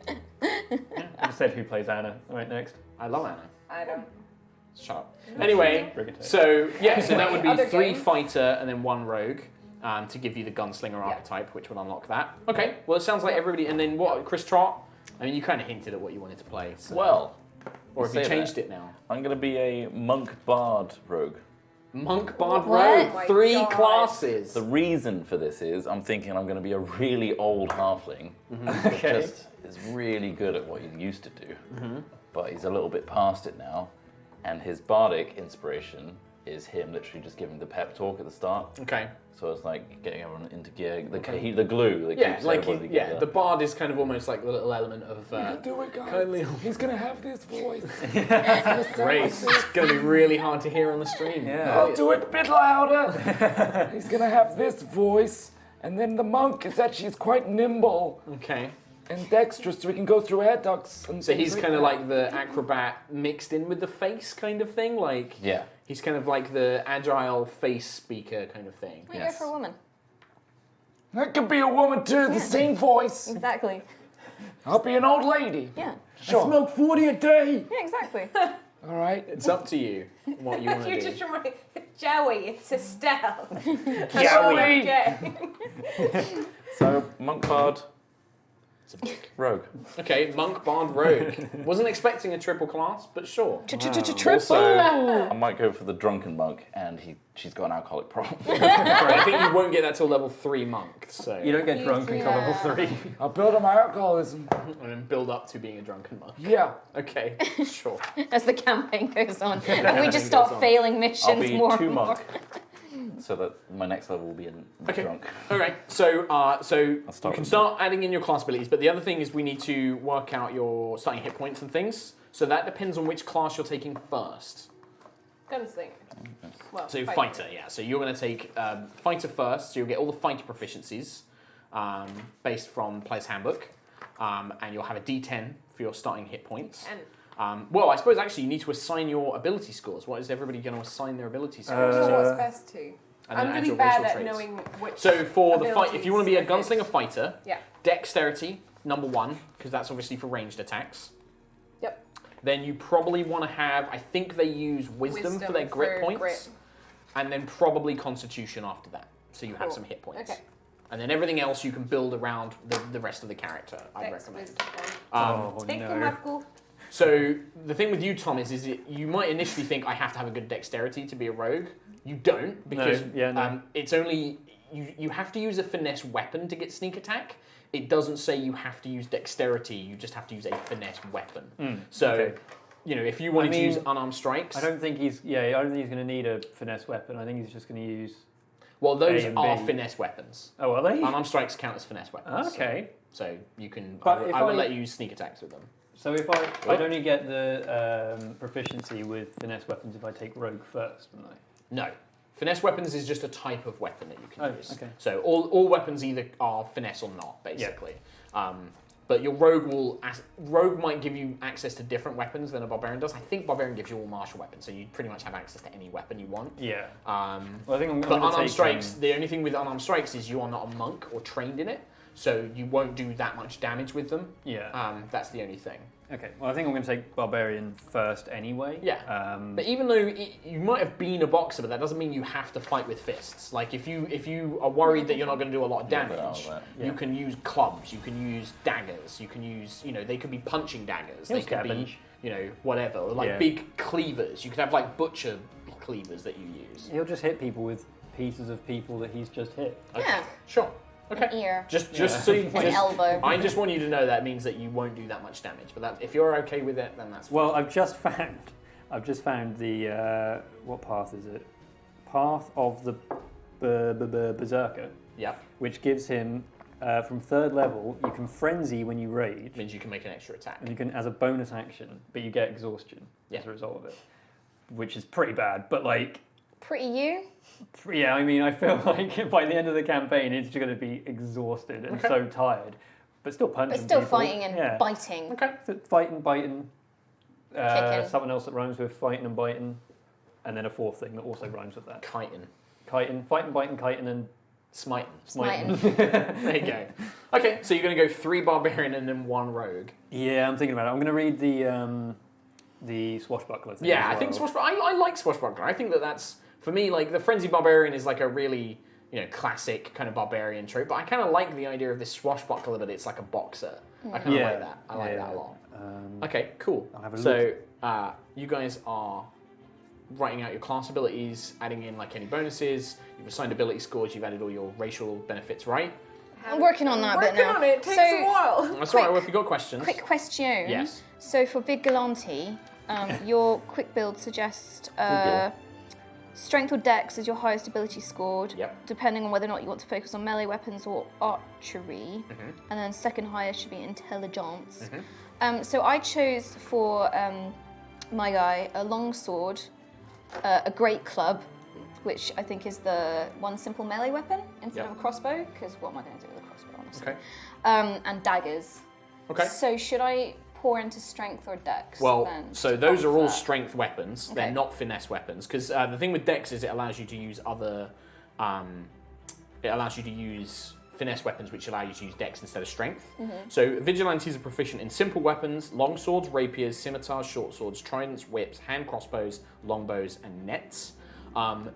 I said who plays Anna. All right, next. I love Anna. I don't. Shut up. Anyway, Brigadier. so that would be Other 3 game. fighter and then 1 rogue. To give you the gunslinger archetype, which would unlock that. Okay, well it sounds like everybody. And then what? Chris Trott. I mean, you kind of hinted at what you wanted to play. So. Well, or have you say changed that. it now? I'm going to be a monk bard rogue. Monk Bard What? Rogue, Oh my 3 God. classes. The reason for this is I'm thinking I'm going to be a really old halfling that Okay. just is really good at what he used to do, but he's a little bit past it now, and his bardic inspiration is him literally just giving the pep talk at the start. Okay. So it's like getting everyone into gear, the glue that Yeah, keeps like everybody together. the bard is kind of almost like the little element of. Do it, guys. kindly- He's gonna have this voice. Great. It's going to be really hard to hear on the stream. Yeah. I'll do it a bit louder. He's gonna have this voice, and then the monk is actually quite nimble Okay. and dexterous, so he can go through air ducts. And So things he's kind of that. like the acrobat mixed in with the face kind of thing, like Yeah. he's kind of like the agile face speaker kind of thing. Might go for a woman. That could be a woman too. The same voice. Exactly. I'll be an old lady. Yeah. Sure. Smoke 40 a day. Yeah, exactly. All right. It's up to you what you want to You do. just remind Joey, it's Estelle. Joey. Okay. So monk bard, rogue. Okay, monk, bard, rogue. Wasn't expecting a triple class, but sure. Also, I might go for the drunken monk, and she's got an alcoholic problem. I think you won't get that till level 3 monk, so You don't get drunk until level 3. I'll build on my alcoholism. and then build up to being a drunken monk. Yeah. Okay, sure. As the campaign goes on, and we just start goes on. failing I'll missions be more 2 and more. monk, so that my next level will be Okay. drunk. All right. So you start can with- start adding in your class abilities, but the other thing is we need to work out your starting hit points and things. So that depends on which class you're taking first. Gunslinger. Well, So fighter, yeah. So you're going to take fighter first. So you'll get all the fighter proficiencies based from Player's Handbook, and you'll have a D10 for your starting hit points. And Well, I suppose actually you need to assign your ability scores. What is everybody going to assign their ability scores so to? what's best to? And I'm then add really your bad racial at traits. knowing which. So for the fight, if you want to be a abilities are gunslinger fighter, Yeah. dexterity number 1 because that's obviously for ranged attacks. Yep. Then you probably want to have. I think they use wisdom for their grit points, grit. and then probably constitution after that. So you have Cool. some hit points. Okay. And then everything else you can build around the rest of the character. I'd Dex recommend. wisdom. Oh, Take no. them, Marco. So the thing with you, Tom, is you might initially think I have to have a good dexterity to be a rogue. You don't because no. it's only you have to use a finesse weapon to get sneak attack. It doesn't say you have to use dexterity. You just have to use a finesse weapon. So okay. if you wanted to mean, use unarmed strikes, I don't think he's going to need a finesse weapon. I think he's just going to use... well, those A and are B. finesse weapons. Oh, are they? Unarmed strikes count as finesse weapons. Okay. So you can. But I if will I- let you use sneak attacks with them. So if I'd only get the proficiency with finesse weapons if I take rogue first, wouldn't I? No. Finesse weapons is just a type of weapon that you can Oh, use. okay. So all weapons either are finesse or not, basically. But your rogue might give you access to different weapons than a barbarian does. I think barbarian gives you all martial weapons, so you pretty much have access to any weapon you want. Yeah. Well, Well, I think I'm but going to unarmed take... strikes, the only thing with unarmed strikes is you are not a monk or trained in it, so you won't do that much damage with them. Yeah. That's the only thing. Okay. Well, I think I'm going to take barbarian first anyway. Yeah. But even though you might have been a boxer, but that doesn't mean you have to fight with fists. Like if you are worried that you're not going to do a lot of Yeah, but damage, I'll, you can use clubs, you can use daggers, you can use they could be punching daggers, He'll they could scavenge. be whatever, or like Yeah. big cleavers. You could have like butcher cleavers that you use. He'll just hit people with pieces of people that he's just hit. Yeah. Sure. Okay. An ear. Just Yeah. so you, An elbow. I just want you to know that means that you won't do that much damage. But that, if you're okay with it, then that's fine. Well, I've just found the what path is it? Path of the berserker, Yeah. which gives him from 3rd level. You can frenzy when you rage, Means you can make an extra attack. and you can as a bonus action, but you get exhaustion as a result of it, which is pretty bad. But like, Pretty you? yeah, I mean, I feel like by the end of the campaign, it's going to be exhausted and so tired, but still punching. But still people. fighting and Yeah. biting. Okay. Fighting, biting. Kicking. Something else that rhymes with fighting and biting, and then a 4th thing that also rhymes with that. Chitin. Kiting, fighting, biting, kiting, and Smiting. Smiting. There you go. Okay, so you're going to go 3 barbarian and then 1 rogue. yeah, I'm thinking about it. I'm going to read the swashbuckler thing. Yeah, as I think well. swashbuckler. I like swashbuckler. I think that's for me like the frenzy barbarian is like a really classic kind of barbarian trope. But I kind of like the idea of this swashbuckler, but it's like a boxer. I kind of Yeah. like that. I like that a lot. Um, Okay, cool. I'll have a So you guys are writing out your class abilities, adding in like any bonuses. You've assigned ability scores. You've added all your racial benefits, right? I'm working on that a bit Working now. on it. It takes So- a while. That's all right. Well, if you've got questions. Quick question. Yes. So for Vigilante, your quick build suggests Strength or Dex is your highest ability scored, Yep. depending on whether or not you want to focus on melee weapons or archery. And then second highest should be intelligence. So I chose for my guy a longsword, a great club, which I think is the one simple melee weapon instead Yep. of a crossbow, because what am I going to do with a crossbow, honestly? Okay. And daggers. Okay. So should I pour into strength or dex? Well, then so to those are all combat? strength weapons. They're Okay. not finesse weapons because the thing with Dex is it allows you to use other. It allows you to use finesse weapons, which allow you to use Dex instead of strength. So vigilantes are proficient in simple weapons: long swords, rapiers, scimitars, short swords, tridents, whips, hand crossbows, longbows, and nets.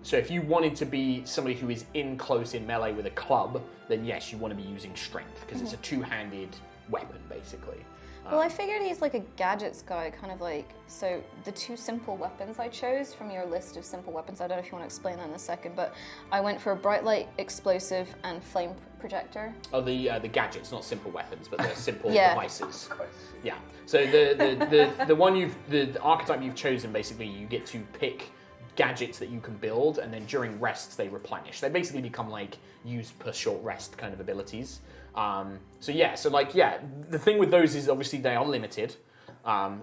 So if you wanted to be somebody who is in close in melee with a club, then yes, you want to be using strength because it's a two-handed weapon, basically. Well, I figured he's like a gadgets guy, kind of like, so the two simple weapons I chose from your list of simple weapons, I don't know if you want to explain that in a second, but I went for a bright light explosive and flame projector. Oh, the gadgets, not simple weapons, but they're simple Yeah. devices. Yeah. So the archetype you've chosen, basically, you get to pick gadgets that you can build, and then during rests they replenish. They basically become like used per short rest kind of abilities. The thing with those is obviously they are limited.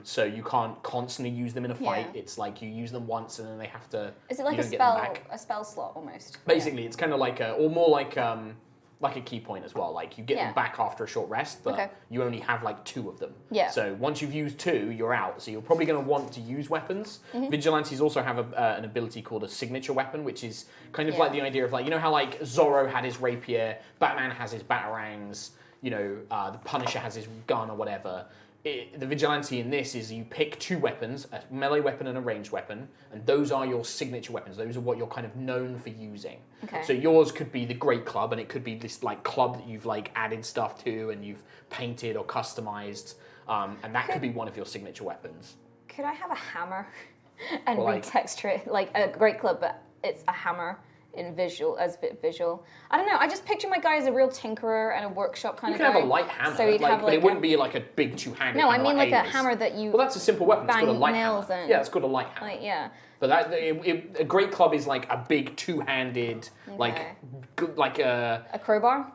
So you can't constantly use them in a fight. Yeah. It's like you use them once and then they have to. Is it like you a don't get them spell, back. a spell slot almost? Basically, it's kind of like like a key point as well. Like you get Yeah. them back after a short rest, but Okay. you only have like 2 of them. Yeah. So once you've used 2, you're out. So you're probably going to want to use weapons. Vigilantes also have an ability called a signature weapon, which is kind of Yeah. like the idea of like, you know how like Zorro had his rapier, Batman has his batarangs, the Punisher has his gun or whatever. The Vigilante in this is you pick 2 weapons, a melee weapon and a ranged weapon, and those are your signature weapons. Those are what you're kind of known for using. Okay. So yours could be the Great Club, and it could be this like club that you've like added stuff to and you've painted or customized, and that could be one of your signature weapons. Could I have a hammer and Well, like- retexture it like a great club, but it's a hammer in visual as visual? I don't know. I just picture my guy as a real tinkerer and a workshop kind You of can guy. have a light hammer, So he'd have but it like wouldn't be like a big two-handed No, I hammer mean like a Ava's. hammer that you Well, that's a simple weapon. It's called a bang light nails hammer. in. Yeah, it's called a light hammer. like yeah. But a great club is like a big two-handed, like a A crowbar?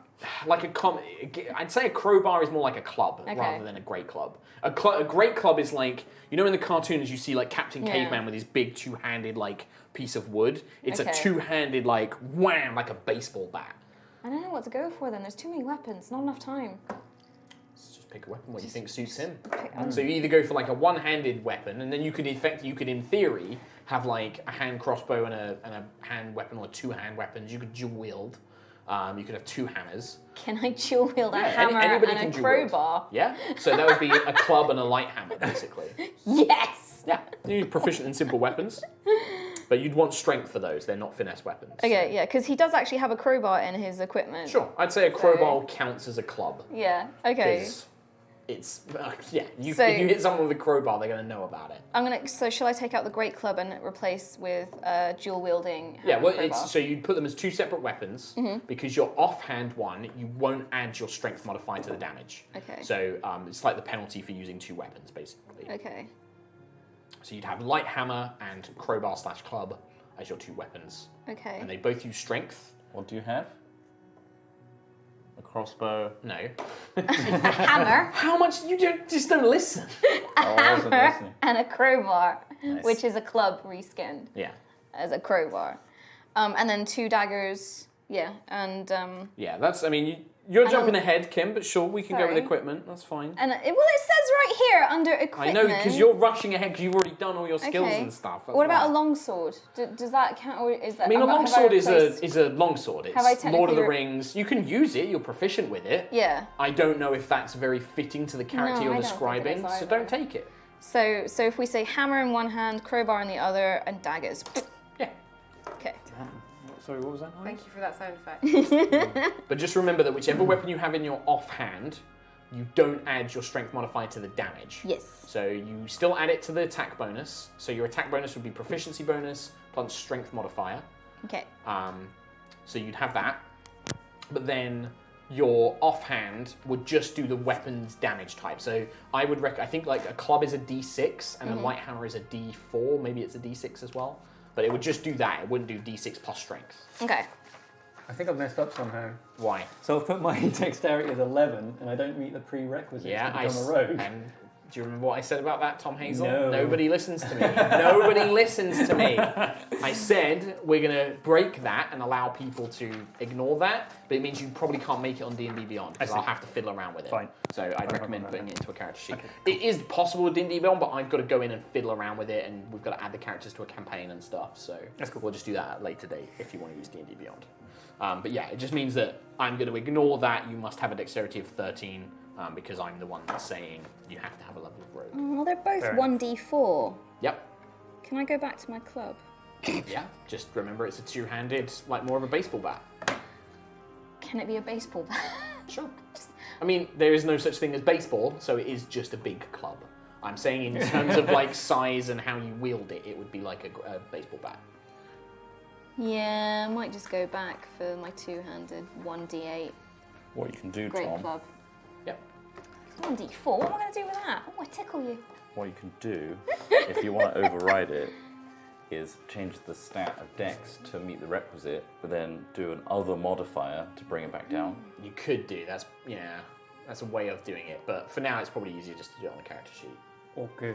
I'd say a crowbar is more like a club Okay. rather than a great club. A great club is like, you know in the cartoons you see like Captain Yeah. Caveman with his big two-handed like piece of wood. It's Okay. a two-handed like wham, like a baseball bat. I don't know what to go for then. There's too many weapons. Not enough time. Just pick a weapon what you think suits him. pick- So you either go for like a one-handed weapon, and then you could in theory have like a hand crossbow and a hand weapon, or 2 hand weapons. You could dual wield. You could have 2 hammers. Can I dual wield a Yeah, hammer anybody can and a dual wield. crowbar? Yeah. So that would be a club and a light hammer, basically. Yes! Yeah. You're proficient in simple weapons, but you'd want strength for those. They're not finesse weapons. Okay, yeah, because he does actually have a crowbar in his equipment. Sure. I'd say a crowbar counts as a club. Yeah, okay. 'Cause it's So- if you hit someone with a crowbar, they're going to know about it. So shall I take out the great club and replace with dual wielding Yeah, well, crowbar? so you'd put them as 2 separate weapons because your offhand one, you won't add your strength modifier to the damage. Okay. So it's like the penalty for using 2 weapons, basically. Okay. So you'd have light hammer and crowbar/club as your 2 weapons, Okay. and they both use strength. What do you have? A crossbow. No. A hammer, How much you just don't listen? I wasn't hammer, listening. and a crowbar, Nice. which is a club reskinned Yeah. as a crowbar. And then 2 daggers, yeah, and Yeah, that's. I mean, you're jumping I'll- ahead, Kim, but sure, we can go with Sorry. equipment. That's fine. it says right here under I equipment. know because you're rushing ahead because you've already done all your skills Okay. and stuff. That's What about why. a longsword? Does that count, or is that? I mean, a have I longsword replaced- is a longsword. Have I It's Lord of the technically Rings. You can use it. You're proficient with it. Yeah. I don't know if that's very fitting to the character No, you're I don't think it describing, is so either. don't take it. So if we say hammer in one hand, crowbar in the other, and daggers. Yeah. Okay. Sorry, what was that? Thank you for that sound effect. But just remember that whichever weapon you have in your offhand, you don't add your strength modifier to the damage. Yes. So you still add it to the attack bonus. So your attack bonus would be proficiency bonus plus strength modifier. Okay. So you'd have that. But then your offhand would just do the weapons damage type. So I would I think like a club is a D6 and a light hammer is a D4. Maybe it's a D6 as well. But it would just do that. It wouldn't do D6 plus strength. Okay. I think I've messed up somehow. Why? So I've put my dexterity as 11, and I don't meet the prerequisites to become a rogue. And do you remember what I said about that, Tom Hazell? No. Nobody listens to me. Nobody listens to me. I said we're going to break that and allow people to ignore that, but it means you probably can't make it on D&D Beyond, because I'll have to fiddle around with it. Fine. So I'd recommend putting it into a character sheet. Okay. It is possible with D&D Beyond, but I've got to go in and fiddle around with it, and we've got to add the characters to a campaign and stuff. So That's cool. we'll just do that at a later date if you want to use D&D Beyond. But yeah, it just means that I'm going to ignore that. You must have a dexterity of 13 because I'm the one that's saying you have to have a level of rogue. Well, they're both Fair 1d4. Yep. Can I go back to my club? Yeah. Just remember it's a two-handed, like more of a baseball bat. Can it be a baseball bat? Sure. I mean, there is no such thing as baseball, so it is just a big club. I'm saying in terms of like size and how you wield it, it would be like a baseball bat. Yeah, I might just go back for my two-handed 1d8 What you can do, great Tom, club. Yep. 1d4? What am I going to do with that? Oh, I tickle you. what you can do, if you want to override it, is change the stat of Dex to meet the requisite, but then do an other modifier to bring it back down. You could do that's a way of doing it, but for now it's probably easier just to do it on the character sheet. Okay.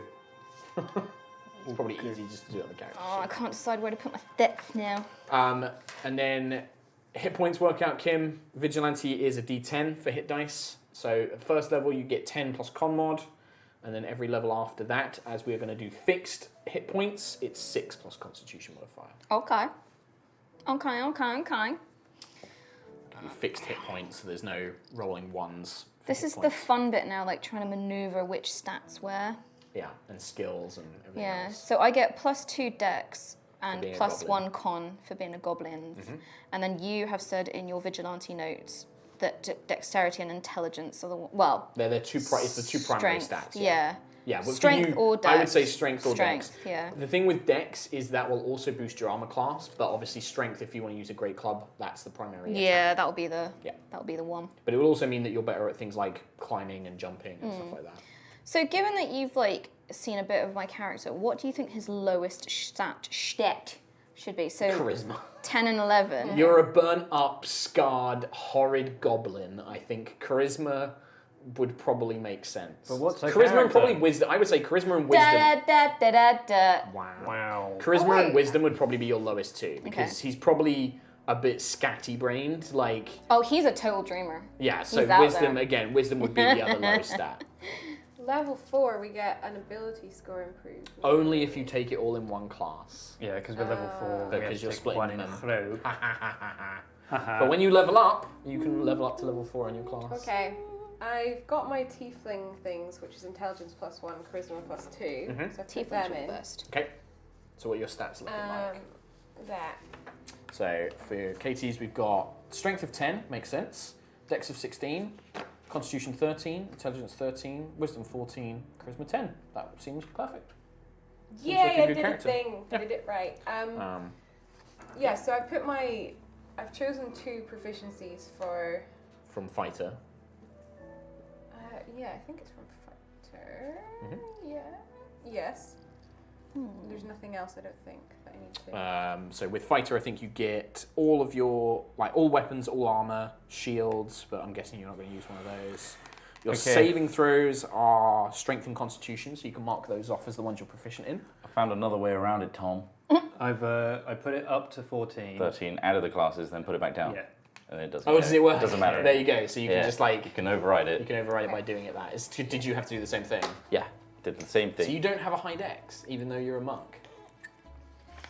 It's probably easier just to do it on the character Oh, I sheet. can't decide where to put my depth now. And then hit points workout, Kim. Vigilante is a D10 for hit dice. So at first level you get 10 plus con mod, and then every level after that, as we're going to do fixed hit points, it's 6 plus constitution modifier. Okay. Okay. Fixed hit points, so there's no rolling ones. for This hit is the points. fun bit now, like trying to maneuver which stats where. Yeah, and skills and everything Yeah, else. so I get +2 dex and being a plus goblin. 1 con for being a goblin. And then you have said in your vigilante notes that dexterity and intelligence are the well. They're it's the two primary Strength, stats. yeah. Yeah, but for Strength you, or dex. I would say strength or dex. Strength, yeah. The thing with dex is that will also boost your armor class, but obviously strength, if you want to use a great club, that's the primary attack. Yeah, that'll be the Yeah. one. But it will also mean that you're better at things like climbing and jumping and stuff like that. So given that you've like seen a bit of my character, what do you think his lowest stat should be? So Charisma. 10 and 11. You're a burnt up, scarred, horrid goblin. I think charisma would probably make sense. But what's a charisma and character? probably wisdom? I would say charisma and wisdom. Da. Wow. Wow. Charisma wait. and wisdom would probably be your lowest too, because he's probably a bit scatty-brained. Like, Oh, he's a total dreamer. yeah. So He's out wisdom there. again. Wisdom would be the other lowest stat. Level 4, we get an ability score improved. Only if you take it all in one class. Yeah, because we're level 4. we Because have to you're take splitting one in them. rogue. But when you level up, you can level up to level 4 in your class. Okay, I've got my tiefling things, which is intelligence +1, charisma +2. So I put Tieflings them are in. the best. Okay. So what are your stats looking like? That. So for KTs, we've got strength of 10, makes sense. Dex of 16, Constitution 13, Intelligence 13, Wisdom 14, Charisma 10. That seems perfect. Yay, like a I good did character. a thing. Yeah. I did it right. Um, Yeah, so I've chosen 2 proficiencies for, from Fighter. yeah, I think it's from Fighter. Mhm. Yeah. Yes. There's nothing else I don't think that I need to. So with Fighter, I think you get all of your, like all weapons, all armor, shields, but I'm guessing you're not going to use one of those. Your Okay. saving throws are Strength and Constitution, so you can mark those off as the ones you're proficient in. I found another way around it, Tom. I put it up to 14. 13, added the classes, then put it back down. Yeah. And it doesn't Oh, does it work? It doesn't matter. There you go. So you can just You like, can override you it. can override it by doing it that. Did you have to do the same thing? Yeah, did the same So thing. you don't have a high dex, even though you're a monk.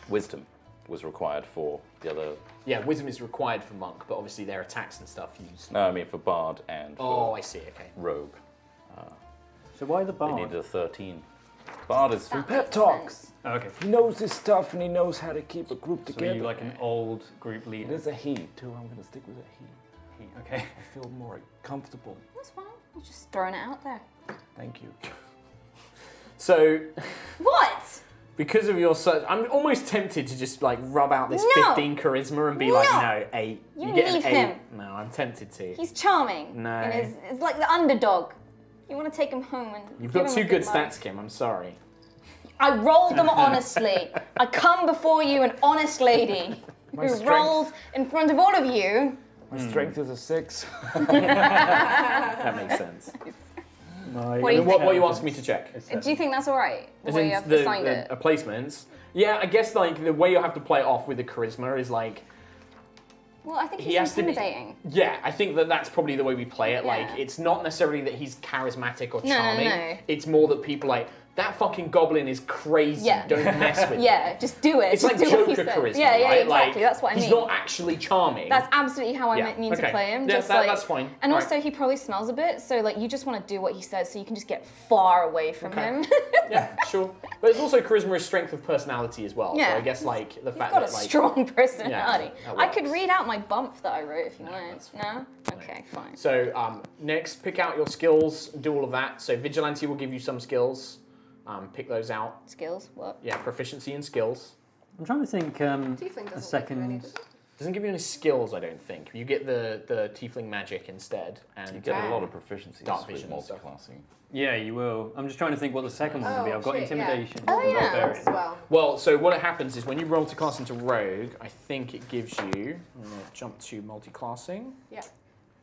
Wisdom was required for the other. Yeah, wisdom is required for monk, but obviously their attacks and stuff use. No, I mean for bard and Oh, for I see. Okay. rogue. So why the They bard? needed a 13. Bard is That Pep makes talks. sense. Oh, okay. He knows his stuff and he knows how to keep a group So together. are you like an old group It leader? is a he too. I'm gonna stick with a he. Okay. I feel more comfortable. That's fine. I'm just throwing it out there. Thank you. So, What? because of your such, I'm almost tempted to just like rub out this No. 15 charisma and be like, No. no, 8. You get leave an 8. him. No, I'm tempted to. He's charming. No. And is like the underdog. You want to take him home and You've give got him 2 a good life. stats, Kim. I'm sorry. I rolled them honestly. I come before you, an honest lady My who strength. rolled in front of all of you. My strength is a 6. That makes sense. My What do you What think? are you asking me to check? Do you think that's all right? The As way in you have the assigned it? placements. Yeah, I guess like the way you have to play it off with the charisma is like, Well, I think he he's has to be- intimidating. yeah, I think that's probably the way we play it. Like, Yeah. it's not necessarily that he's charismatic or No, no, charming. no. It's more that people like, that fucking goblin is crazy. Yeah. Don't mess with him. Yeah, just do it. It's just like do what he Joker says. charisma, Yeah, yeah, right? exactly. Like, That's what I mean. He's not actually charming. That's absolutely how I Yeah, mean to okay. play him. Yeah, Just that's fine. And All also, right. he probably smells a bit, so like you just want to do what he says, so you can just get far away from Okay. him. Yeah, sure. But it's also charisma is strength of personality as well. Yeah. So I guess like the You've fact got a that like strong personality. that I could works. read out my bump that I wrote if you No, want. that's No? Okay, fine. So next, pick out your skills, do all of that. So Vigilante will give you some skills. Pick those out. Skills? What? Yeah, proficiency in skills. I'm trying to think. Tiefling A doesn't give you any, second. does it? Doesn't give you any skills, I don't think. You get the tiefling magic instead, and You get a lot of proficiencies Dark with vision and stuff. multiclassing. Yeah, you will. I'm just trying to think what the second one would be. Oh, I've got shit, yeah. intimidation. Oh, and yeah. barbarian. As well. Well, so what happens is when you roll to class into rogue, I think it gives you. I'm gonna jump to multi-classing. Yeah.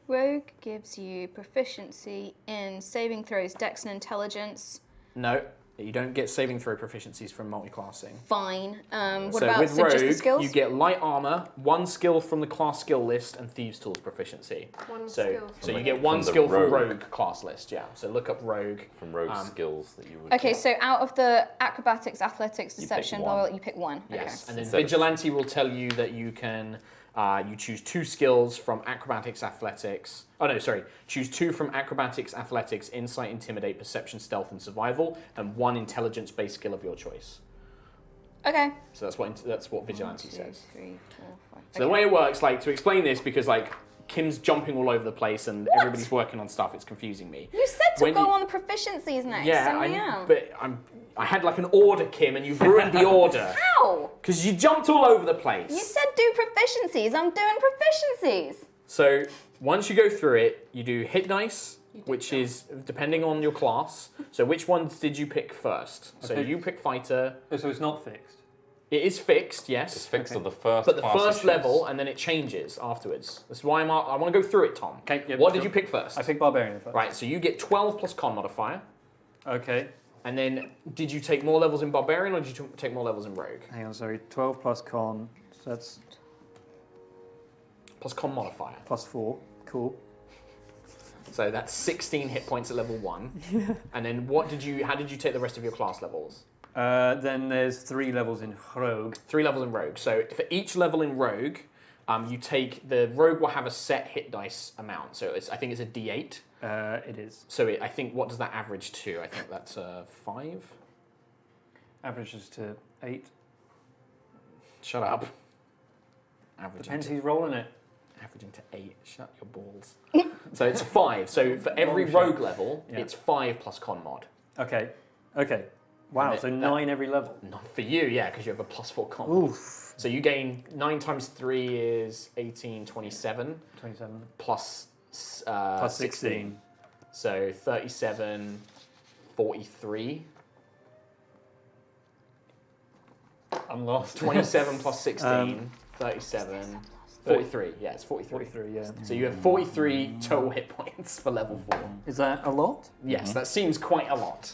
Rogue gives you proficiency in saving throws, dex, and intelligence. No, you don't get saving throw proficiencies from multi-classing. Fine. What So about with so just the rogue, skills? you get light armor, one skill from the class skill list, and thieves tools proficiency. One So, skill so from you the- get one From the skill from rogue. rogue class list. Yeah. So look up rogue. From rogue skills that you would Okay, get. so out of the acrobatics, athletics, pick deception, blah, one. blah, blah, you pick one. Yes, Okay. and then Instead of- vigilante will tell you that you can. You choose 2 skills from acrobatics, athletics. Oh no, sorry. Choose 2 from acrobatics, athletics, insight, intimidate, perception, stealth, and survival, and 1 intelligence-based skill of your choice. Okay. So that's what vigilante 1, 2, says. 3, 4, 5. So the way it works, like to explain this, because like Kim's jumping all over the place and everybody's working on stuff, it's confusing me. You said to When go you- on the proficiencies next. Yeah, so yeah. but I had like an order, Kim, and you've ruined the order How? because you jumped all over the place. You said do proficiencies. I'm doing proficiencies. So once you go through it, you do hit dice, You did which that. is depending on your class. So which ones did you pick first? So Okay. you pick fighter. Oh, so it's not fixed. It is fixed, yes. It's fixed Okay. at the first But the class you first choose. level, and then it changes afterwards. That's why I want to go through it, Tom. Okay, yep, what did sure. you pick first? I picked barbarian first. Right, so you get 12 plus con modifier. Okay. And then did you take more levels in barbarian or did you take more levels in rogue? Hang on, sorry. 12 plus con. So that's Plus con modifier. plus 4. Cool. So that's 16 hit points at level 1. And then how did you take the rest of your class levels? Then there's 3 levels in rogue. 3 levels in rogue. So for each level in rogue, the rogue will have a set hit dice amount. So I think it's a d8. It is. So I think, what does that average to? I think that's 5. Averages to 8. Shut up. Averaging Depends to, who's rolling it. averaging to 8. Shut your balls. So it's 5. So for every Long rogue shot. level, Yeah. it's 5 plus con mod. Okay. Okay. Wow, And so that- 9 every level. Not for you, yeah, because you have a plus 4 con. Oof. So you gain 9 times 3 is 18, 27, 27. plus, Plus 16. So 37, 43. I'm lost. 27 plus 16, 37, 43. Yeah, it's 43. 43, yeah. So you have 43 total hit points for level 4. Is that a lot? Yes, that seems quite a lot.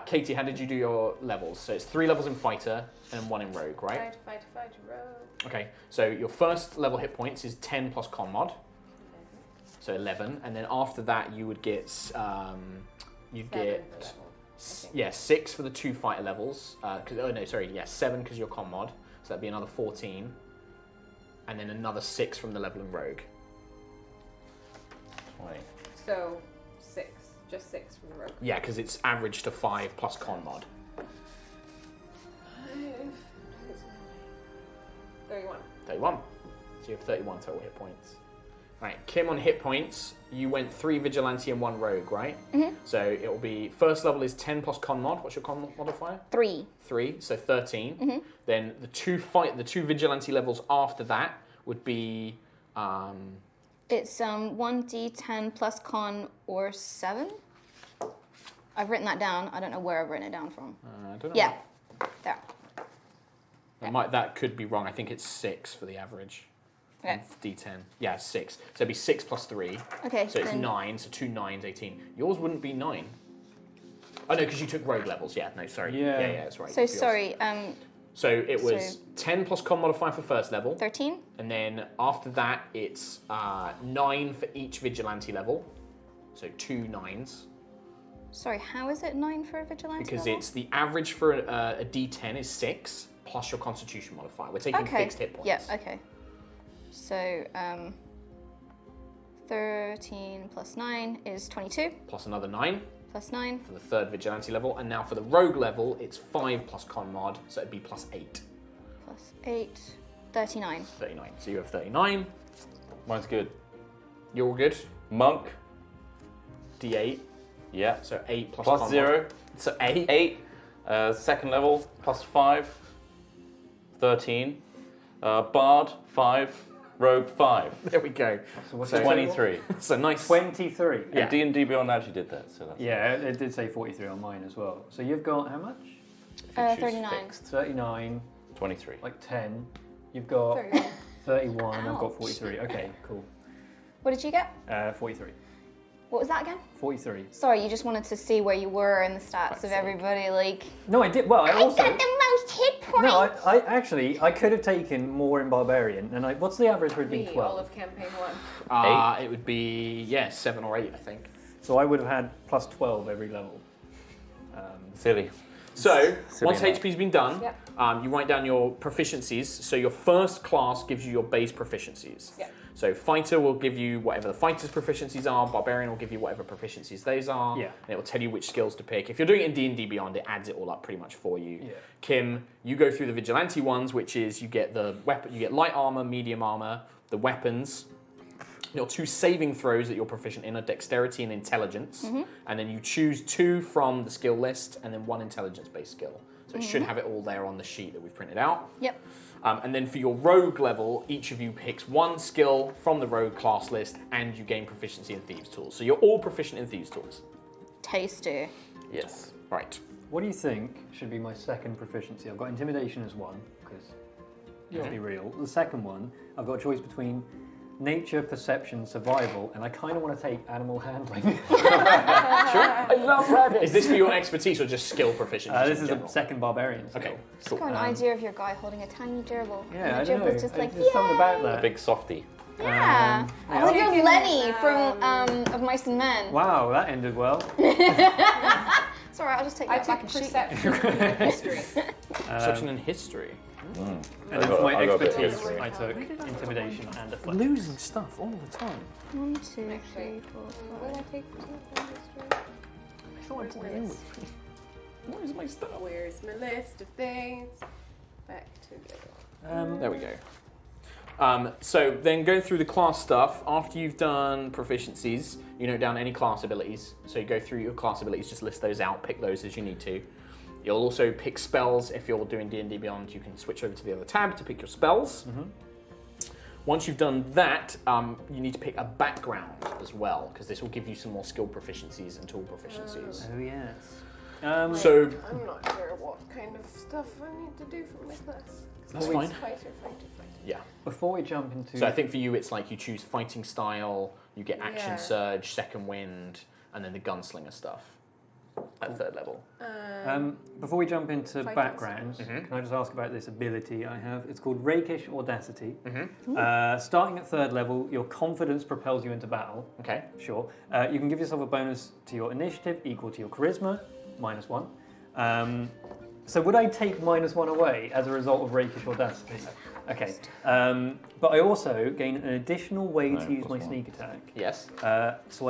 Katie, how did you do your levels? So it's 3 levels in fighter and 1 in rogue, right? Fight, rogue. Okay, so your first level hit points is 10 plus con mod, so 11, and then after that you would get you'd Seven get for level, I think. 6 for the 2 fighter levels. 7 because you're con mod, so that'd be another 14, and then another 6 from the level in rogue. 20. So 6. Just 6 from the rogue. Yeah, because it's averaged to 5 plus con mod. 31. 31. So you have 31 total hit points. Right, Kim, on hit points, you went 3 vigilante and 1 rogue, right? Mm-hmm. So it will be, first level is 10 plus con mod. What's your con modifier? 3. 3, so 13. Mm-hmm. Then the two vigilante levels after that would be It's 1d10 plus con or 7. I've written that down. I don't know where I've written it down from. I don't know. Yeah, there. That could be wrong. I think it's 6 for the average. Okay. D10. Yeah, 6. So it'd be 6 plus 3. Okay. So it's then 9. So 2 9s, 18. Yours wouldn't be 9. Oh no, because you took rogue levels. Yeah, no, sorry. Yeah. That's right. So Yours. sorry. So it was So- 10 plus con modifier for first level. 13. And then after that, it's 9 for each vigilante level. So 2 9s. Sorry, how is it 9 for a vigilante? Because level? it's the average for a D10 is 6 plus your constitution modifier. We're taking okay. fixed hit points. Yeah. Okay. So 13 plus 9 is 22. Plus another 9 Plus 9. for the third vigilante level. And now for the rogue level, it's 5 plus con mod. So it'd be plus 8. Plus 8. 39. 39. So you have 39. Mine's good. You're all good. Monk. D8. Yeah. So 8 plus Plus con 0. mod. So 8. 8. Second level. Plus 5. 13. Bard. 5. Rogue. 5. There we go. So what's So the 23. So nice. 23. Yeah. And D&D Beyond actually did that. So that's Yeah, it did say 43 on mine as well. So you've got how much? If you choose 39. fixed. 39, 23. like 10. You've got 31. 31. I've got Ouch. 43. Okay, cool. What did you get? 43. What was that again? 43. Sorry, you just wanted to see where you were in the stats of everybody. Like, No, I did. Well, I also. got the most hit points. No, I actually I could have taken more in Barbarian. And what's the average for it being 3, 12? all of campaign 1. It would be, 7 or 8, I think. So I would have had plus 12 every level. Silly. So, once amount. HP's been done, Yep. you write down your proficiencies. So your first class gives you your base proficiencies. Yep. So fighter will give you whatever the fighter's proficiencies are, barbarian will give you whatever proficiencies those are, Yeah. and it will tell you which skills to pick. If you're doing it in D&D Beyond, it adds it all up pretty much for you. Yeah. Kim, you go through the vigilante ones, which is you get the weapon, you get light armor, medium armor, the weapons. Your 2 saving throws that you're proficient in are dexterity and intelligence, and then you choose 2 from the skill list, and then 1 intelligence-based skill. So it should have it all there on the sheet that we've printed out. Yep. And then for your rogue level, each of you picks 1 skill from the rogue class list, and you gain proficiency in Thieves Tools. So you're all proficient in Thieves Tools. Tasty. Yes. Right. What do you think should be my second proficiency? I've got Intimidation as 1, because let's be real. The second one, I've got a choice between Nature, Perception, Survival, and I kind of want to take Animal Handling. I love rabbits. Is this for your expertise or just skill proficiency? This in is general? a second Barbarian skill. Okay. I've got an idea of your guy holding a tiny gerbil. Yeah, and I the don't know. gerbil's just like, There's something about "Yay!" that. A big softie. Yeah. yeah. Like you're Lenny from Of Mice and Men. Wow, that ended well. It's alright, I'll just take I that back took and shoot. perception and history. Perception and history. And I then got- for my I got a bit of expertise, history. I took Intimidation and Athletics. Losing stuff all the time. 1, 2, 3, 4, Will 5. I take history? I thought I brought it in with me. Where's my stuff? Where's my list of things? Back together. There we go. So then go through the class stuff. After you've done proficiencies, you note down any class abilities. So you go through your class abilities, just list those out, pick those as you need to. You'll also pick spells. If you're doing D&D Beyond, you can switch over to the other tab to pick your spells. Once you've done that, you need to pick a background as well, because this will give you some more skill proficiencies and tool proficiencies. Oh, yes. So I'm not sure what kind of stuff I need to do for my class. that's Always fine. Fighter. Yeah. Before we jump into... So I think for you, it's like you choose fighting style, you get action Yeah. surge, second wind, and then the gunslinger stuff at third level. Before we jump into Fighting backgrounds, styles. can I just ask about this ability I have? It's called Rakish Audacity. Mm-hmm. Starting at third level, your confidence propels you into battle. Okay. Sure. You can give yourself a bonus to your initiative equal to your charisma, -1. So would I take -1 away as a result of Rakish Audacity? Okay. But I also gain an additional way No, to use my +1. sneak attack. Yes. So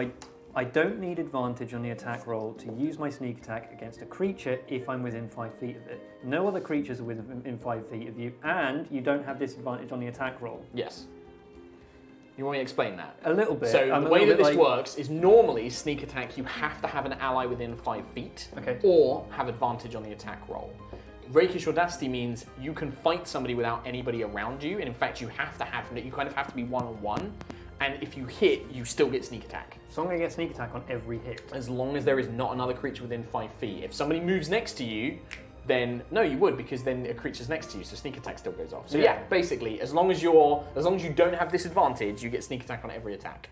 I don't need advantage on the attack roll to use my sneak attack against a creature if I'm within 5 feet of it. No other creatures are within 5 feet of you, and you don't have disadvantage on the attack roll. Yes. You want me to explain that? A little bit. So I'm the a way little that bit this works is normally sneak attack, you have to have an ally within 5 feet, Okay. or have advantage on the attack roll. Rakish Audacity means you can fight somebody without anybody around you, and in fact, you kind of have to be one-on-one, And if you hit, you still get sneak attack. So I'm going to get sneak attack on every hit. As long as there is not another creature within 5 feet. If somebody moves next to you, then no, you would, because then a creature's next to you, so sneak attack still goes off. So yeah, basically, as long as you don't have disadvantage, you get sneak attack on every attack.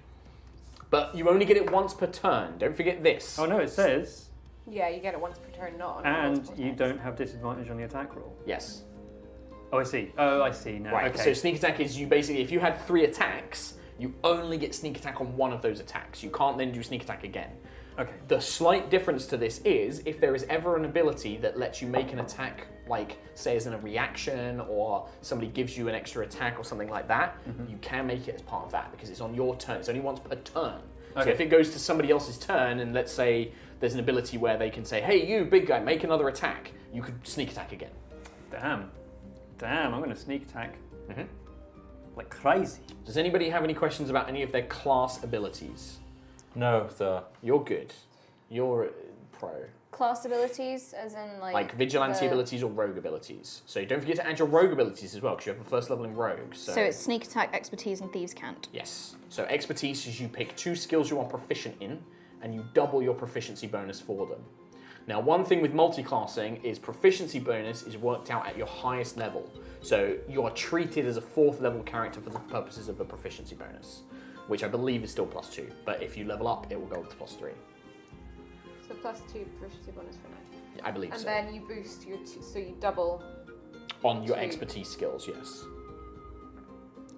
But you only get it once per turn. Don't forget this. Oh no, it says. Yeah, you get it once per turn, not on And multiple you attacks. don't have disadvantage on the attack roll. Yes. Oh, I see. Oh, I see now. Right. Okay. So sneak attack is you basically, if you had 3 attacks, you only get sneak attack on one of those attacks. You can't then do sneak attack again. Okay. The slight difference to this is if there is ever an ability that lets you make an attack, like say as in a reaction, or somebody gives you an extra attack or something like that, you can make it as part of that because it's on your turn. It's only once per turn. So Okay. if it goes to somebody else's turn, and let's say there's an ability where they can say, "Hey, you big guy, make another attack," you could sneak attack again. Damn, I'm going to sneak attack Mhm. like crazy. Does anybody have any questions about any of their class abilities? No, sir. You're good. You're pro. Class abilities, as in Like vigilante the- abilities or rogue abilities. So don't forget to add your rogue abilities as well, because you have a first level in rogue. So So it's sneak attack, expertise, and thieves' cant. yes. So expertise is you pick 2 skills you are proficient in, and you double your proficiency bonus for them. Now, one thing with multi-classing is proficiency bonus is worked out at your highest level. So you are treated as a 4th level character for the purposes of a proficiency bonus, which I believe is still +2. But if you level up, it will go up to +3. So +2 proficiency bonus for now. I believe And so. then you boost your so you double. On your 2. expertise skills, yes.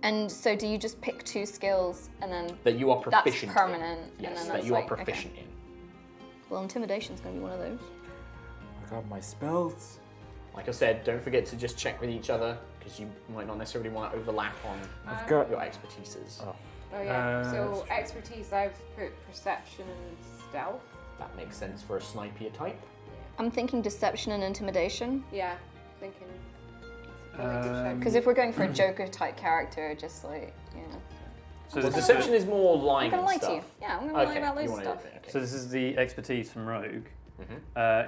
And so do you just pick 2 skills and then That you are that's proficient permanent? in. and Yes, then that that's you are like, okay. proficient in. Well, intimidation's going to be one of those. I got my spells. Like I said, don't forget to just check with each other, because you might not necessarily want to overlap on I've got. your expertises. Oh yeah. So that's true. expertise, I've put perception and stealth. That makes sense for a sniper type. I'm thinking deception and intimidation. Yeah, thinking. It's a really good shout. Because if we're going for a Joker type character, just like, you know. So Well, this is deception is more I'm lying going to and lie to you. stuff. Yeah, I'm going to lie about you loads of wanna stuff. do it, okay. So this is the expertise from Rogue.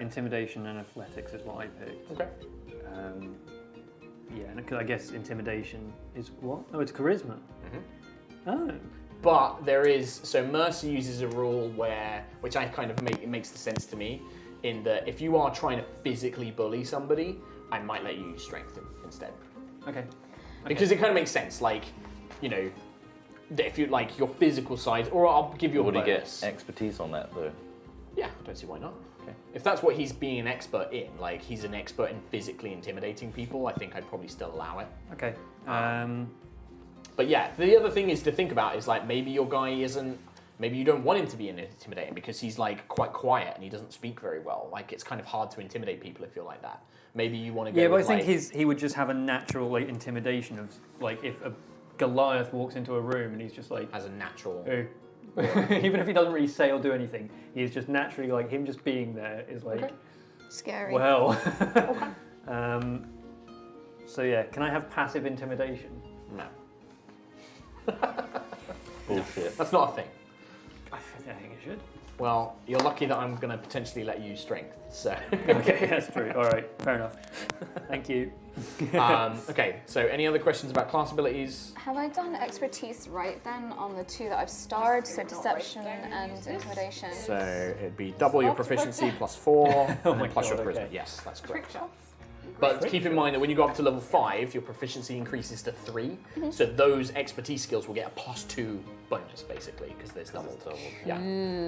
Intimidation and athletics is what I picked. Okay. Yeah, and I guess intimidation is what? Oh, it's charisma. Oh. But there is, so Mercy uses a rule where, which I kind of it makes sense to me, in that if you are trying to physically bully somebody, I might let you use strength instead. Okay. Because it kind of makes sense, like, you know, if you like your physical side, or I'll give you a Would he get bonus. expertise on that though? Yeah, I don't see why not. Okay. If that's what he's being an expert in, like he's an expert in physically intimidating people, I think I'd probably still allow it. Okay. But yeah, the other thing is to think about is like maybe your guy isn't, maybe you don't want him to be intimidating because he's like quite quiet and he doesn't speak very well. Like it's kind of hard to intimidate people if you're like that. Maybe you want to go Yeah, but I with, think like, he would just have a natural like intimidation of like if a Goliath walks into a room and he's just like, as a natural. oh. Even if he doesn't really say or do anything, he's just naturally like him just being there is like, Okay. Scary. well. So yeah, can I have passive intimidation? No, Bullshit. that's not a thing. I think I should. Well, you're lucky that I'm going to potentially let you use strength. So. Okay, that's true. All right, fair enough. Thank you. Okay, so any other questions about class abilities? Have I done expertise right then on the 2 that I've starred? So deception and intimidation. So it'd be double your proficiency plus 4 and my then plus your God, charisma. okay. Yes, that's Trick correct. shots. But keep in mind that when you go up to level 5, your proficiency increases to 3. So those expertise skills will get a +2 bonus, basically, because there's double. Yeah.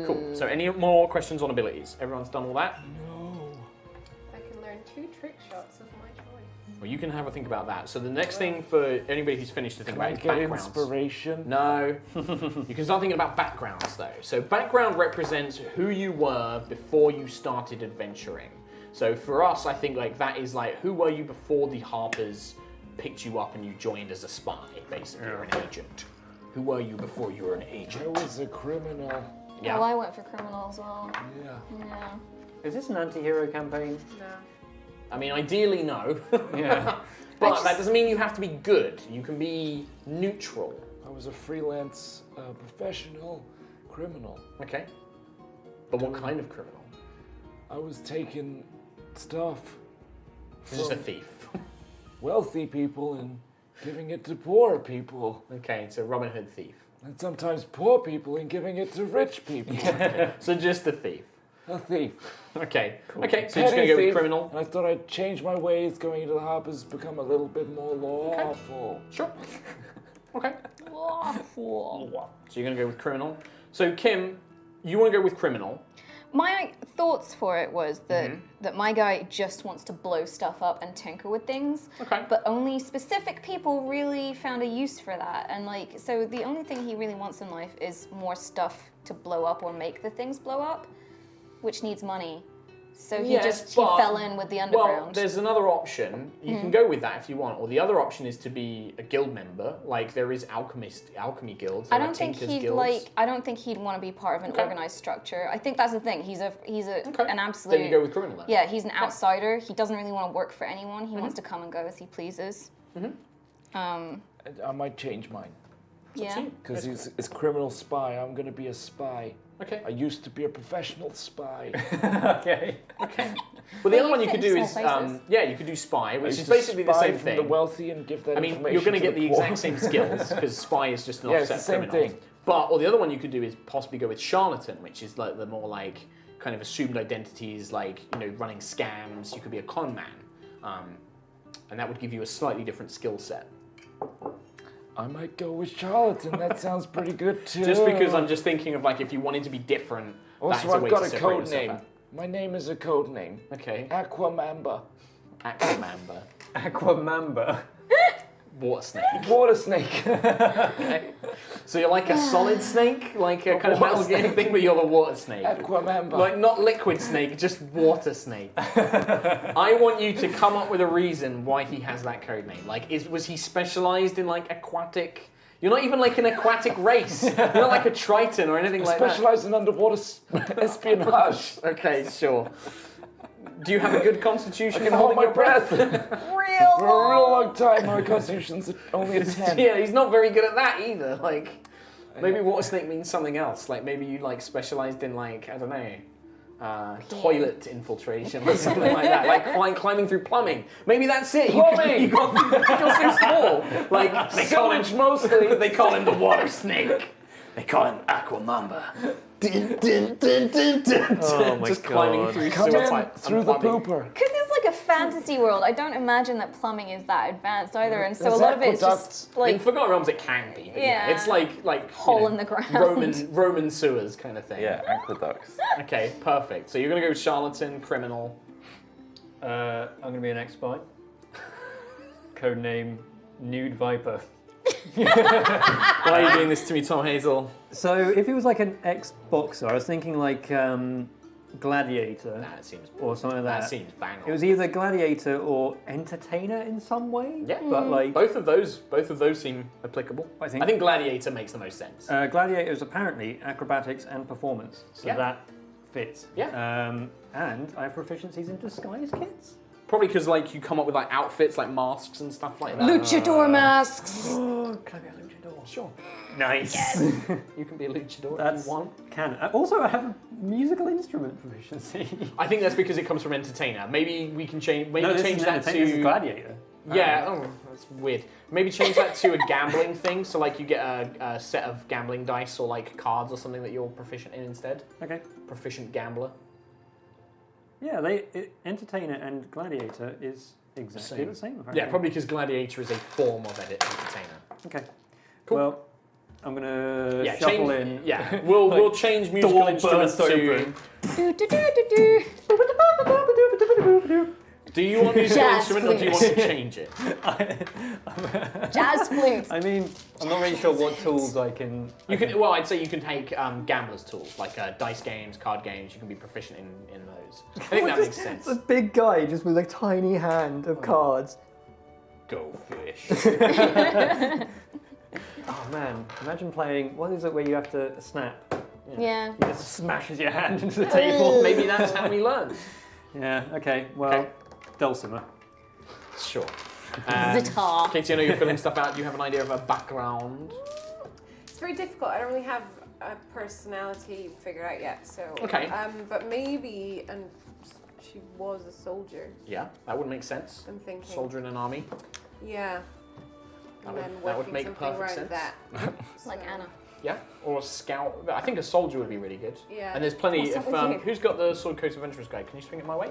Cool. So any more questions on abilities? Everyone's done all that? No. I can learn 2 trick shots of my choice. Well, you can have a think about that. So the next thing for anybody who's finished to think Can I about is get backgrounds. inspiration? No. You can start thinking about backgrounds, though. So background represents who you were before you started adventuring. So for us, I think like that is like, who were you before the Harpers picked you up and you joined as a spy, basically, or an agent? Who were you before you were an I agent? was a criminal. Yeah. Well, I went for criminal as well. Yeah. Yeah. Is this an anti-hero campaign? No. I mean, ideally, no. Yeah. But that doesn't mean you have to be good. You can be neutral. I was a freelance professional criminal. Okay. But what kind of criminal? I was taking stuff Just a from thief. wealthy people and giving it to poor people. Okay, so Robin Hood thief. And sometimes poor people and giving it to rich people. So just a thief. A thief. Okay. Okay, so you're just going to go with Thief. criminal? And I thought I'd change my ways going into the Harpers, become a little bit more lawful. Sure. Okay. Awful. So you're going to go with criminal. So Kim, you want to go with criminal. My thoughts for it was that that my guy just wants to blow stuff up and tinker with things. Okay. But only specific people really found a use for that. And so the only thing he really wants in life is more stuff to blow up or make the things blow up, which needs money. So he fell in with the underground. Well, there's another option. You can go with that if you want. Or the other option is to be a guild member. Like there is alchemy guilds. I don't think he'd want to be part of an organized structure. I think that's the thing. He's an absolute. Then you go with criminal then. Yeah, he's an outsider. He doesn't really want to work for anyone. He wants to come and go as he pleases. I might change mine. Yeah. Because he's criminal spy. I'm going to be a spy. Okay. I used to be a professional spy. Okay. Well, the other one you fit could in do small is, places. you could do spy, I which used is to basically the spy same from thing. the wealthy and give that I mean, information you're going to to get the poor. exact same skills because spy is just an Yeah, it's offset the same criminal. thing. Or the other one you could do is possibly go with charlatan, which is like the more like kind of assumed identities, like running scams. You could be a con man, and that would give you a slightly different skill set. I might go with charlatan. That sounds pretty good too. Just because I'm just thinking of like if you wanted to be different. That's Also, a way I've got to a separate code yourself name. out. My name is a code name. Okay. Aquamamba. Aquamamba. Aquamamba. Water snake. Water snake. Okay. So you're like a solid snake, like a kind of water Metal Gear snake. thing, but you're the water snake. Aquamamba. Like not liquid snake, just water snake. I want you to come up with a reason why he has that code name. Like, was he specialized in like aquatic? You're not even like an aquatic race. You're not like a Triton or anything like that. Specialized in underwater espionage. Okay, sure. Do you have a good constitution? I can hold my your breath. For Real. a real long time, my constitution's only a 10. Yeah, he's not very good at that either. Like, maybe water snake means something else. Like maybe you like specialized in like I don't know, toilet infiltration or something like that. Like climbing through plumbing. Maybe that's it. Plumbing! You're so small. Like they call him Sewage mostly. They call him the water snake. They call him Aquamamba. Dun, dun, dun, dun, dun, Oh my just God. climbing through Come sewer in pipe through and the plumbing. pooper. Because it's like a fantasy world. I don't imagine that plumbing is that advanced either, and so There's a lot of it's aqueducts. just In like Forgotten Realms, it can be. But Yeah. it's like hole in the ground. Roman sewers kind of thing. Yeah, aqueducts. Okay, perfect. So you're gonna go with charlatan, criminal. I'm going to be an ex-spy. Codename Nude Viper. Why are you doing this to me, Tom Hazell? So if it was like an ex-boxer, I was thinking like gladiator Nah, it seems or something like that that. seems bang on. It was either gladiator or entertainer in some way. Yeah. But like both of those seem applicable. I think- gladiator makes the most sense. gladiator is apparently acrobatics and performance, so Yeah. that fits. Yeah. And I have proficiencies in disguise kits. Probably because like you come up with like outfits, like masks and stuff like that. luchador masks. Oh, can I be a luchador? Sure. Nice. You can be a luchador That's if you want. Can. Also, I have a musical instrument proficiency. I think that's because it comes from entertainer. Maybe we can change. Maybe this change is that entertainer, this is to. gladiator. Yeah. Oh, that's weird. Maybe change that to a gambling thing. So like you get a set of gambling dice or like cards or something that you're proficient in instead. Okay. Proficient gambler. Yeah, entertainer and gladiator is exactly the same. Apparently. Yeah, probably because gladiator is a form of entertainer. Okay. Cool. Well, I'm gonna Yeah, shuffle change, in. Yeah, we'll change musical door instruments burst to. open. Do, do, do, do, do. Do you want musical Jazz instrument or do you want to change it? Jazz flute. I mean, I'm not really sure what tools I can. You can. Well, I'd say you can take gamblers' tools like dice games, card games. You can be proficient in those. I think that makes sense. A big guy just with a tiny hand of cards. Go fish. Oh man, imagine playing. What is it where you have to snap? Yeah. He just smashes your hand into the table. Maybe that's how we learn. Yeah. Okay. Well, Okay. dulcimer. Sure. Zitar. Katie, I know you're filling stuff out. Do you have an idea of a background? It's very difficult. I don't really have a personality figured out yet. So. Okay. But maybe, and she was a soldier. Yeah, that would make sense. I'm thinking. Soldier in an army. Yeah. That And would- then that would working make something perfect around sense. that. Like Anna. Yeah, or a scout. I think a soldier would be really good. Yeah. And there's plenty. What's If up with you? who's got the Sword Coast Adventurers guide? Can you swing it my way?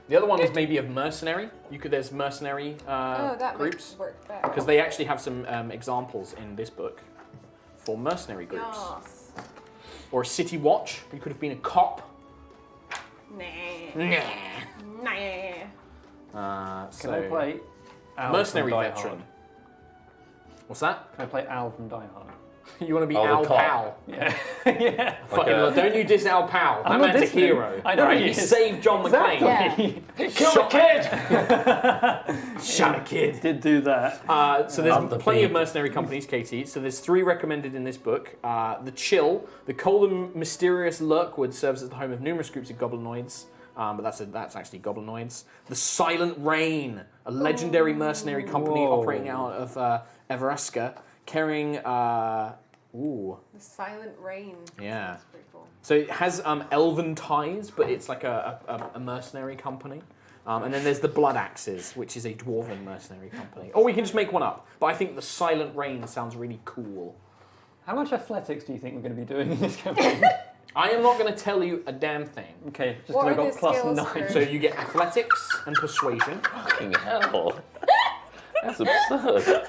The other one is maybe of mercenary. There's mercenary that groups makes work better. because they actually have some examples in this book for mercenary groups. Yes. Or a city watch. You could have been a cop. Nah. Nah. Nah. Can I play Al mercenary from Die veteran. Hard? What's that? Can I play Al from Die Hard? You want to be Oh, the Al cop. Pal? Yeah. yeah. Fucking a- hell, don't you diss Al Pal? That I'm not man's a dissing him. hero. I know right? he He is. saved John McClane. Yeah. He killed a kid! Shot a kid. Did do that. So there's Love the plenty of beat. mercenary companies, Katie. So there's 3 recommended in this book. The Chill, the cold and mysterious Lurkwood serves as the home of numerous groups of goblinoids. But that's actually goblinoids. The Silent Rain, a legendary mercenary company Whoa. operating out of Evereska, carrying. The Silent Rain. Yeah. That's pretty cool. So it has elven ties, but it's like a mercenary company. And then there's the Blood Axes, which is a dwarven mercenary company. Or we can just make one up. But I think the Silent Rain sounds really cool. How much athletics do you think we're going to be doing in this campaign? I am not going to tell you a damn thing. Okay, just What because I are got the plus skills 9. for- So you get athletics and persuasion. Fucking hell. That's absurd.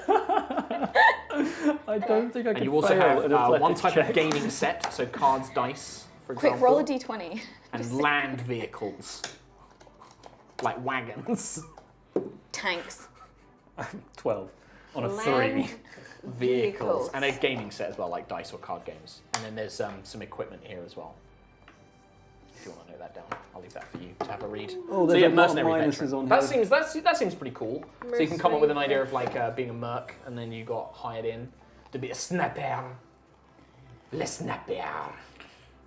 I don't think I And can you also fail have an athletics one type check. of gaming set, so cards, dice, for Quick, example. roll a d20. And land vehicles. Like wagons. Tanks. 12 on a Land 3. Vehicles. And a gaming set as well, like dice or card games. And then there's some equipment here as well. If you want to note that down, I'll leave that for you to have a read. Oh, So there's yeah, a lot of mercenary minuses veteran. on That here. that seems pretty cool. So you can come up with an idea of Mercenary like being a merc, and then you got hired in to be a sniper. Le sniper.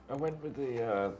I went with the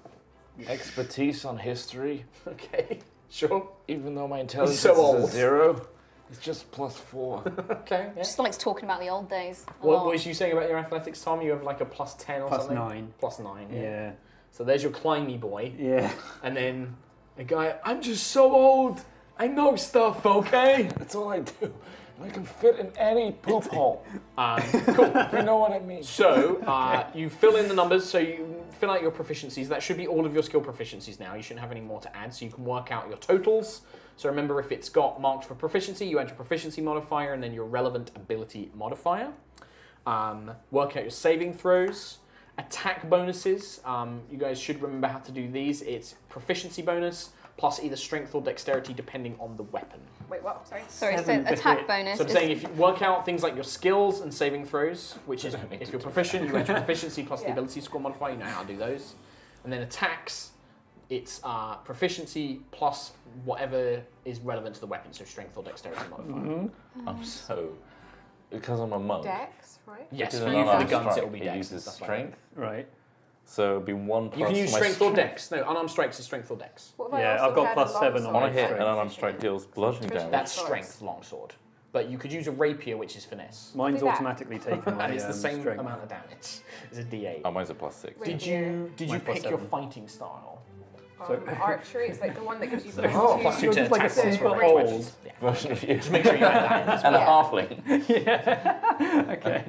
expertise on history, Okay, sure. even though my intelligence so is old. a 0. It's just +4. Okay. Yeah. Just likes talking about the old days. a What lot. was you saying about your athletics, Tom? You have like a +10 or Plus something? 9. +9. Yeah. Yeah. So there's your climby boy, Yeah. and then a guy. I'm just so old. I know stuff. Okay. That's all I do. And I can fit in any poop hole, Cool. if you know what I mean. So you fill in the numbers. So you fill out your proficiencies. That should be all of your skill proficiencies now. You shouldn't have any more to add. So you can work out your totals. So remember, if it's got marked for proficiency, you enter proficiency modifier and then your relevant ability modifier. Work out your saving throws. Attack bonuses. You guys should remember how to do these. It's proficiency bonus plus either strength or dexterity depending on the weapon. Wait, what? Sorry. Sorry, so 7 to attack hit. bonus. So I'm is- saying if you work out things like your skills and saving throws, which is Don't need if to you're do proficient, you enter proficiency plus the Yeah. ability score modifier, you know how to do those. And then attacks, it's proficiency plus whatever is relevant to the weapon, so strength or dexterity modifier. I'm so... Because I'm a monk. Dex, right? Yes, Because for an you for the unarmed guns, strike, it will be it dex and uses stuff like strength. Right. So it'd be 1 plus that. You can use my strength or dex. No, unarmed strikes is strength or dex. What if I Yeah, also I've got had plus a 7 on On a longsword? hit, strength. an unarmed strike deals bludgeoning damage. That's Swords. strength longsword. But you could use a rapier, which is finesse. Mine's Do that. automatically taken my And it's the same strength. amount of damage. It's a d8. Oh, mine's a +6. Wait. Did you Mine's plus pick your 7. fighting style? Archery is like the one that gives you Oh, plus two You're to just like a attack rolls for super range old. weapons. Yeah. Version of you. Just make sure you add that in as And well. a halfling. Okay.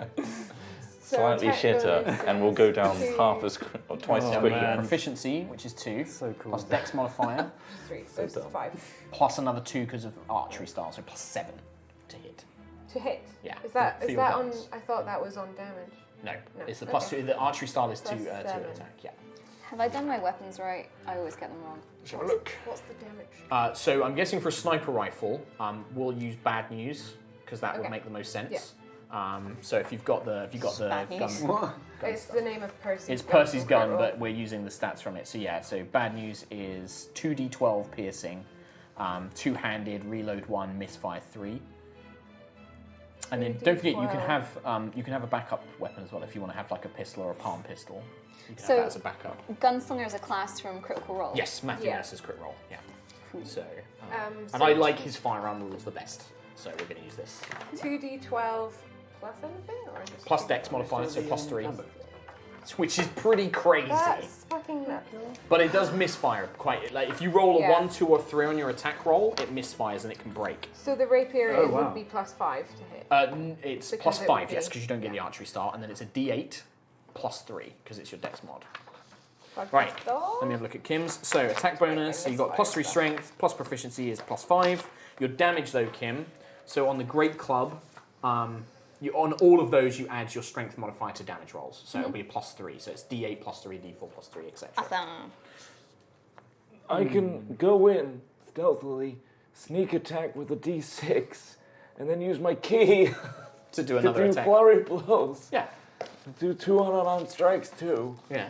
So Slightly attack shitter, bonus and we'll go down is half as or twice as Oh, quickly. man. Proficiency, which is 2, So cool. plus dex modifier, 3, so it's dumb. 5. plus another 2 because of archery style, so plus 7 to hit. To hit. Yeah. Is that for is your that on? guns. I thought that was on damage. No, No, it's the plus okay. 2. The archery style is Plus 2 7. attack. Yeah. Have I done my weapons right? I always get them wrong. Let's have a look. What's the damage? So I'm guessing for a sniper rifle, we'll use bad news because that would Okay. make the most sense. Yeah. So if you've got the Bad gun, news. What? It's the name of Percy's it's gun Percy's from gun, Crit but we're using the stats from it. So yeah, so bad news is 2d12 piercing, two-handed, reload 1, misfire 3. And then don't forget you can 2d12. have a backup weapon as well if you want to have like a pistol or a palm pistol. You can So- have that as a backup. Gunslinger is a class from Critical Role. Yes, Matthew Yeah. Ness's crit roll. Yeah. So, so and I like his firearm rules the best, so we're going to use this. 2d12 plus anything, or just Plus dex modifier, so plus 3. which is pretty crazy. That's fucking nuts. But it does misfire quite. Like if you roll a Yeah. 1, 2, or 3 on your attack roll, it misfires and it can break. So the rapier Oh, it wow. would be +5 to hit. It's Because plus it 5, would yes, be- because you don't get the archery start, and then it's a D8 plus 3 because it's your Dex mod. Five Right. plus Let me have a look at Kim's. So attack bonus. So you've got plus 3 strength, plus proficiency is plus 5. Your damage though, Kim. So on the Great Club, on all of those you add your strength modifier to damage rolls. So it'll be a plus 3. So it's D8 plus 3, D4 plus 3, etc. Awesome. I can go in stealthily, sneak attack with a D6, and then use my key To do to another do attack. flurry blows. Yeah. Do 2 unarmed strikes too. Yeah.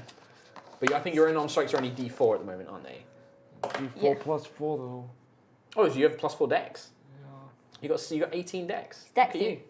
But I think your unarmed strikes are only D4 at the moment, aren't they? D4 Yeah. +4 though. Oh, so you have plus 4 Dex. You got 18 Dex. Look at Dexy. you.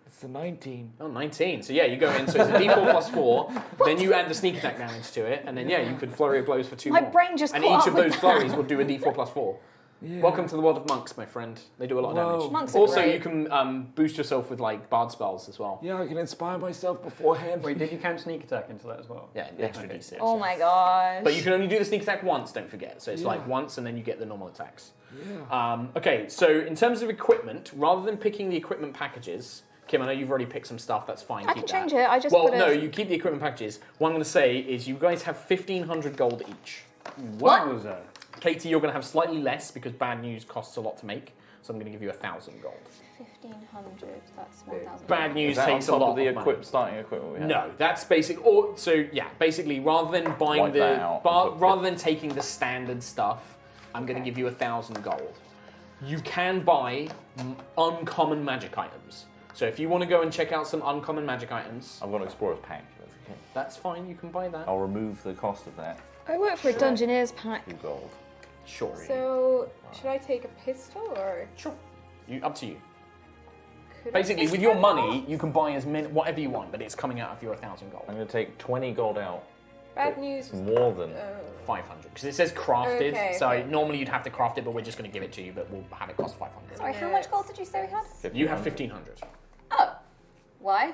It's a 19. Oh, 19. So yeah, you go in. So it's a D4 plus 4. Then you add the sneak attack damage to it, and then yeah, you could flurry of blows for 2 My more. brain just And caught each up of with those that. flurries will do a D4 plus 4. Yeah. Welcome to the world of monks, my friend. They do a lot of Whoa. damage. Monks are Also, great. you can boost yourself with like bard spells as well. Yeah, I can inspire myself beforehand. Wait, did you count sneak attack into that as well? Yeah, the extra Okay. D6. Oh my gosh. But you can only do the sneak attack once, don't forget. So it's Yeah. like once, and then you get the normal attacks. Yeah. Okay, so in terms of equipment, rather than picking the equipment packages, Kim, I know you've already picked some stuff. That's fine. I keep can that. change it, I just well, put a- no, you keep the equipment packages. What I'm going to say is you guys have 1,500 gold each. Wowza. Katie, you're going to have slightly less because bad news costs a lot to make. So I'm going to give you 1,000 gold. 1,500, that's 1,000. Bad news Is that on takes a top lot of the money. starting equipment we have? No, that's basic. Or so yeah, basically, rather than buying Wipe that out and put rather than taking the standard stuff, I'm going to give you 1,000 gold. You can buy uncommon magic items. So if you want to go and check out some uncommon magic items, I'm going to explore a pack. That's okay. that's fine. You can buy that. I'll remove the cost of that. I work for a Dungeoneer's pack. 2 gold. Sure. So should I take a pistol or Sure. Up to you. could Basically, I with your money, you can buy as many whatever you want, but it's coming out of your 1,000 gold. I'm going to take 20 gold out. Bad news. It's more than. 500 because it says crafted. Okay, so okay. normally you'd have to craft it, but we're just going to give it to you. But we'll have it cost 500. Sorry, how much gold did you say we had? You have 1,500 Oh. Why?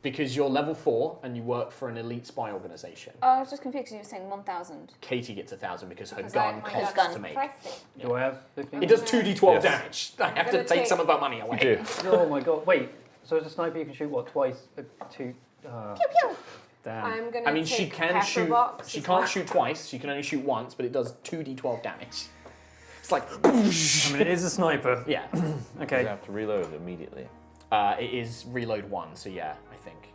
because you're level 4 and you work for an elite spy organization. Oh, I was just confused because you were saying 1,000. Katie gets 1,000 because her Because gun my costs gun. to make. Pressing. Do I have 15? It does 2d12 Yes. damage. I have to gonna take take- some of our money away. You do. Oh my god. Wait, so as a sniper you can shoot what, twice? Two? Pew pew! Damn. I'm gonna I mean, take she can pepper shoot. box She as can't well. shoot twice. She can only shoot once, but it does 2d12 damage. It's like, I mean, it is a sniper. yeah. You Okay. have to reload immediately. It is reload 1, so yeah, I think.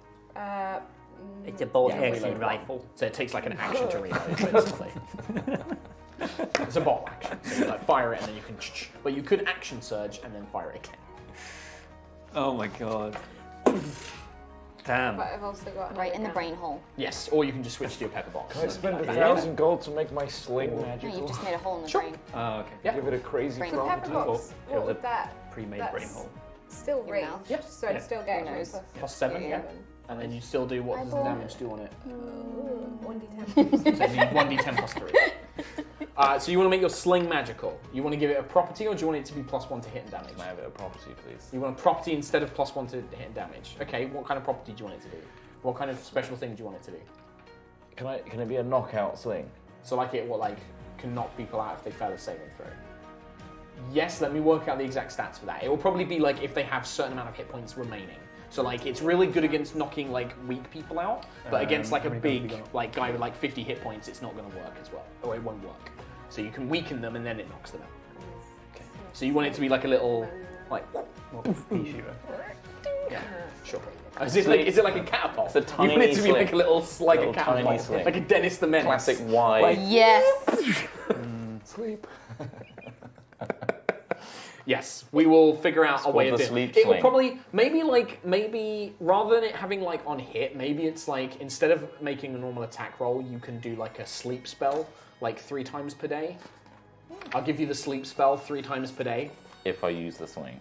It's a bolt Yeah, reload one. So it takes like an action to reload, basically. It's a bolt action. So you like fire it and then you can. But you could action surge and then fire it again. Oh my god. Damn. But I've also got Right in the another brain hole. Yes, or you can just switch to your pepper box. Can I spend Like that. 1,000 gold to make my sling No, magical? you just made a hole in the Sure. brain. Oh, okay. Yeah. Give it a crazy Brain gun. So hole. pepper box. It What was would a that? Pre-made That's brain hole. Still Your range. mouth? Yeah. So I'd still get Who knows? Plus 7, yeah. And then you still do, what does the Eyeball. damage do on it? 1d10. So it'd be 1d10 plus 3. So you want to make your sling magical. You want to give it a property, or do you want it to be +1 to hit and damage? Can I have it a property, please? You want a property instead of +1 to hit and damage. Okay, what kind of property do you want it to do? What kind of special thing do you want it to do? Can it be a knockout sling? So like it, can knock people out if they fail a saving throw? Yes, let me work out the exact stats for that. It will probably be like if they have a certain amount of hit points remaining. So like it's really good against knocking like weak people out, but against like a how many times big have you got? like guy with like 50 hit points, it's not going to work as well, or it won't work. So you can weaken them and then it knocks them out. Okay. So you want it to be like a little like What, pea shooter? yeah, sure. Is it like a catapult? It's a You want it tiny to be sling. like a little Little tiny catapult, sling. like a Dennis the Menace. Classic Y. Like- Yes! Sleep. Yes, we will figure out a way called of the doing sleep it. It will sling. probably maybe rather than it having like on hit, maybe it's like instead of making a normal attack roll, you can do like a sleep spell like 3 times per day. I'll give you the sleep spell 3 times per day. If I use the sling.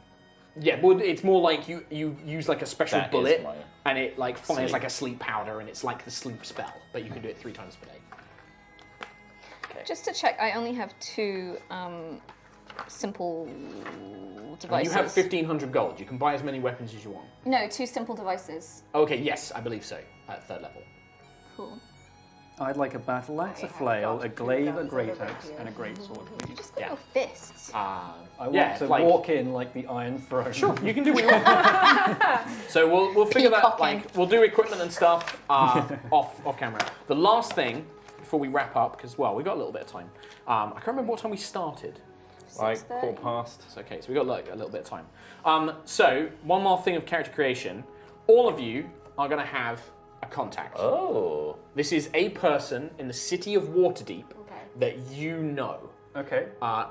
Yeah, but it's more like you use like a special That is bullet my and it like fires sleep. like a sleep powder and it's like the sleep spell, but you can do it 3 times per day. Just to check, I only have 2 simple And devices. you have 1,500 gold. You can buy as many weapons as you want. No, 2 simple devices. Okay, yes, I believe so at 3rd level. Cool. I'd like a battle axe, a flail, a glaive, a great axe, and a great sword, please. Just got Yeah. your fists. I want Yeah, to like- walk in like the Iron Throne. Sure, you can do what you want. So we'll figure that, Peacocking. we'll do equipment and stuff off camera. The last thing, before we wrap up, because, well, we've got a little bit of time. I can't remember what time we started. Like 6:30. quarter past. It's okay, so we've got like a little bit of time. So, one more thing of character creation. All of you are going to have a contact. Oh. This is a person in the city of Waterdeep Okay. that you know. Okay.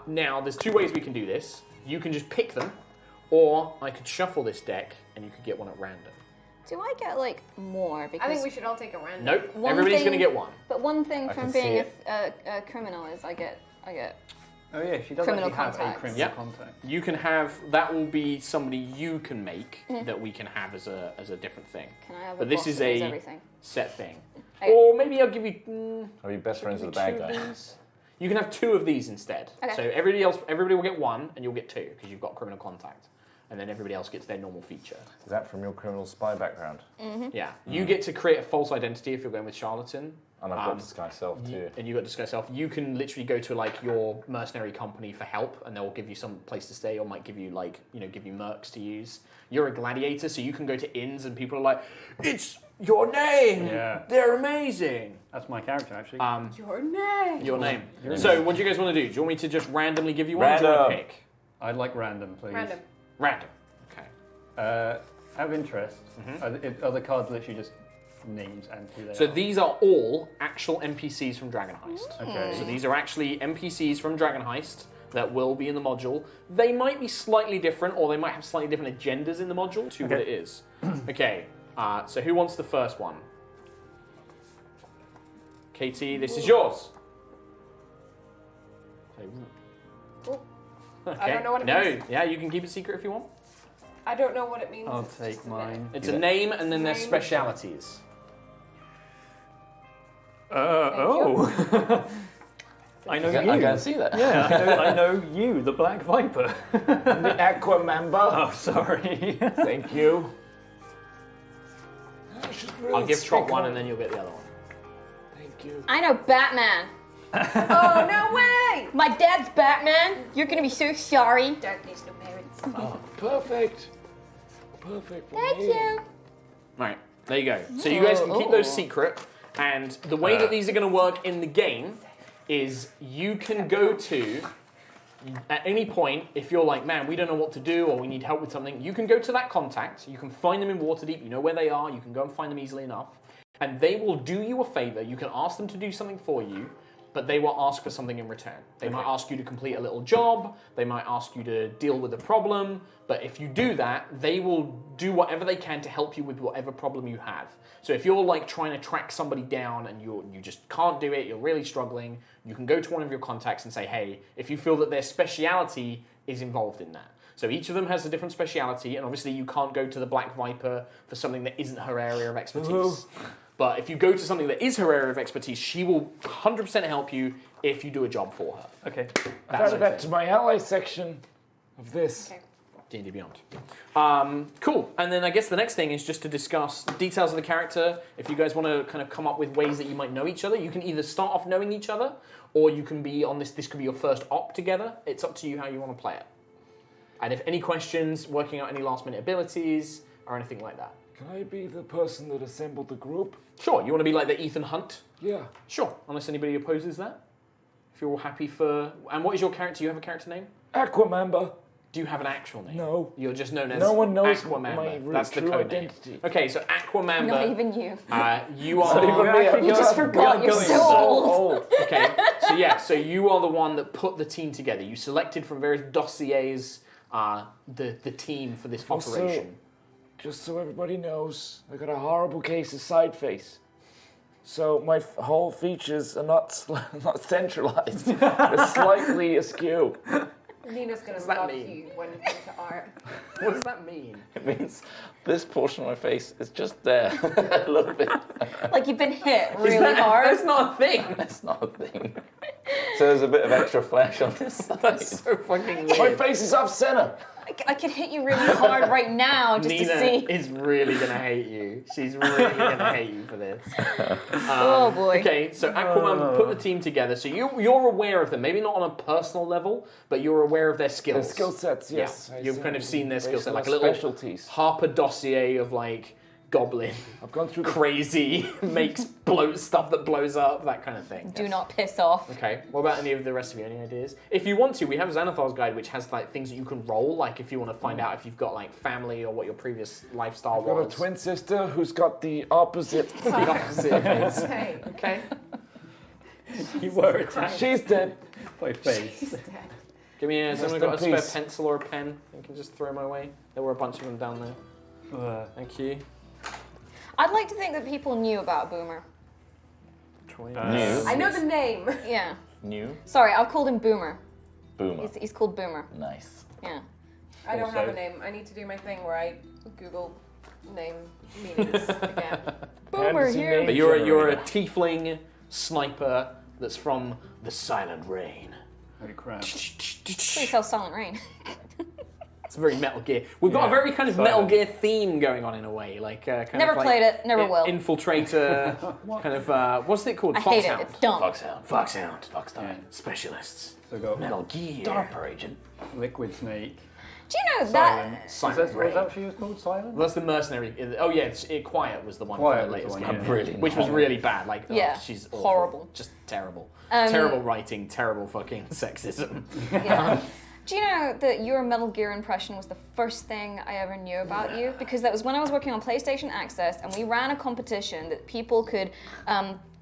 Now, there's two ways we can do this. You can just pick them, or I could shuffle this deck and you could get one at random. Do I get like more? Because I think we should all take a random. Nope, One everybody's thing- going to get one. But one thing I from can see being it. a criminal is I get. Oh yeah, she does Criminal actually have a contacts. criminal Yep. contact. You can have, that will be somebody you can make that we can have as a different thing. Can I have a But this boss is that knows a everything? set thing. Okay. Or maybe I'll give you... Are you best friends give with you the two bad of guy? these. You can have two of these instead. Okay. So everybody will get one, and you'll get two, because you've got criminal contact. And then everybody else gets their normal feature. Is that from your criminal spy background? Yeah. You get to create a false identity if you're going with charlatan. And I've got disguise self too. And you got disguise self. You can literally go to like your mercenary company for help, and they'll give you some place to stay, or might give you like give you mercs to use. You're a gladiator, so you can go to inns, and people are like, "It's your name. Yeah. They're amazing." That's my character actually. Your name. Your name. So, what do you guys want to do? Do you want me to just randomly give you one? Or do you want to Random. pick? I'd like random, please. Random. Random. Okay. Out of interest, are the cards literally just names and who they So are? these are all actual NPCs from Dragon Heist. Okay. So these are actually NPCs from Dragon Heist that will be in the module. They might be slightly different, or they might have slightly different agendas in the module to what Okay. it is. Okay, so who wants the first one? Katie, this is yours. Ooh. Okay. I don't know what it no, means. yeah, you can keep it secret if you want. I don't know what it means. I'll It's take just a mine. minute. It's a name, and then there's Name. specialities. Oh. I know you. I can see that. Yeah, I know you, the Black Viper. The Aqua member. Oh, sorry. Thank you. I'll give Trott one, and then you'll get the other one. Thank you. I know Batman. Oh, no way! My dad's Batman. You're gonna be so sorry. Darkness no merits. Oh, perfect. Perfect for Thank me. you. Right, there you go. So you guys can keep those Ooh. secret, and the way that these are going to work in the game is you can go to, at any point, if you're like, man, we don't know what to do, or we need help with something, you can go to that contact, you can find them in Waterdeep, you know where they are, you can go and find them easily enough, and they will do you a favor. You can ask them to do something for you, but they will ask for something in return. They might ask you to complete a little job, they might ask you to deal with a problem, but if you do that, they will do whatever they can to help you with whatever problem you have. So if you're like trying to track somebody down and you just can't do it, you're really struggling, you can go to one of your contacts and say, hey, if you feel that their speciality is involved in that. So each of them has a different speciality, and obviously you can't go to the Black Viper for something that isn't her area of expertise. But if you go to something that is her area of expertise, she will 100% help you if you do a job for her. Okay. I've added that to my ally section of this. Okay. D&D Beyond. Cool. And then I guess the next thing is just to discuss details of the character. If you guys want to kind of come up with ways that you might know each other, you can either start off knowing each other, or you can be on this. This could be your first op together. It's up to you how you want to play it. And if any questions, working out any last-minute abilities, or anything like that. Can I be the person that assembled the group? Sure. You want to be like the Ethan Hunt? Yeah. Sure. Unless anybody opposes that. If you're all happy for. And what is your character? Do you have a character name? Aqua member. Do you have an actual name? No. You're just known as No one knows Aquamamba. my That's the true code name. identity. Okay, so Aquamamba. Not even you. You are. You just forgot. You're so old. Okay, so yeah, so you are the one that put the team together. You selected from various dossiers the team for this Also, operation. Just so everybody knows, I got a horrible case of side face. So my whole features are not centralized. They're slightly askew. Nina's gonna that love mean? you when it comes to art. What does that mean? It means this portion of my face is just there a little bit. Like you've been hit Is really that- hard. That's not a thing. That's not a thing. So there's a bit of extra flesh on this side. That's so fucking My weird. face is off center. I could hit you really hard right now just Nina to see. is really going to hate you. She's really going to hate you for this. Oh boy. Okay, so Aquaman put the team together. So you're aware of them, maybe not on a personal level, but you're aware of their skills. Their skill sets, yes. Yeah, you've kind of seen their skill based set, on like a their little specialties. Harper dossier of like goblin, I've gone through the crazy, makes stuff that blows up, that kind of thing. Do not piss off. Okay, what about any of the rest of you? Any ideas? If you want to, we have Xanathar's guide, which has like things that you can roll, like if you want to find out if you've got like family or what your previous lifestyle I've got was. a twin sister who's got the opposite. The opposite of his. Okay. Okay. You were attacked She's dead. by face. Give me Rest someone in got a spare peace. pencil or a pen you can just throw my way? There were a bunch of them down there. Thank you. I'd like to think that people knew about Boomer. New. I know the name. Yeah. New. Sorry, I've called him Boomer. Boomer. He's called Boomer. Nice. Yeah. I don't have Also- a name. I need to do my thing where I Google name meanings again. Boomer Fantasy here. name. But you're a tiefling sniper that's from the Silent Rain. Holy crap. Please tell Silent Rain. It's very Metal Gear. We've got a Yeah, very kind of Silent. Metal Gear theme going on in a way, like kind Never of like played it, never will. Infiltrator, kind of what's it called? I hate it. Foxhound. It's dumb. Foxhound. Foxhound. Foxhound. Specialists. So we've got Metal Gear. DARPA agent. Liquid Snake. Do you know Silent. that? Silent Was Rain. that what she was called? Silent? Well, that's the mercenary. Oh yeah, Quiet was the one Quiet from the was the latest one, game, yeah. Really which was not. really bad. Like, Yeah, she's awful. horrible. Just terrible. Terrible writing, terrible fucking sexism. Yeah. Do you know that your Metal Gear impression was the first thing I ever knew about you? Because that was when I was working on PlayStation Access, and we ran a competition that people could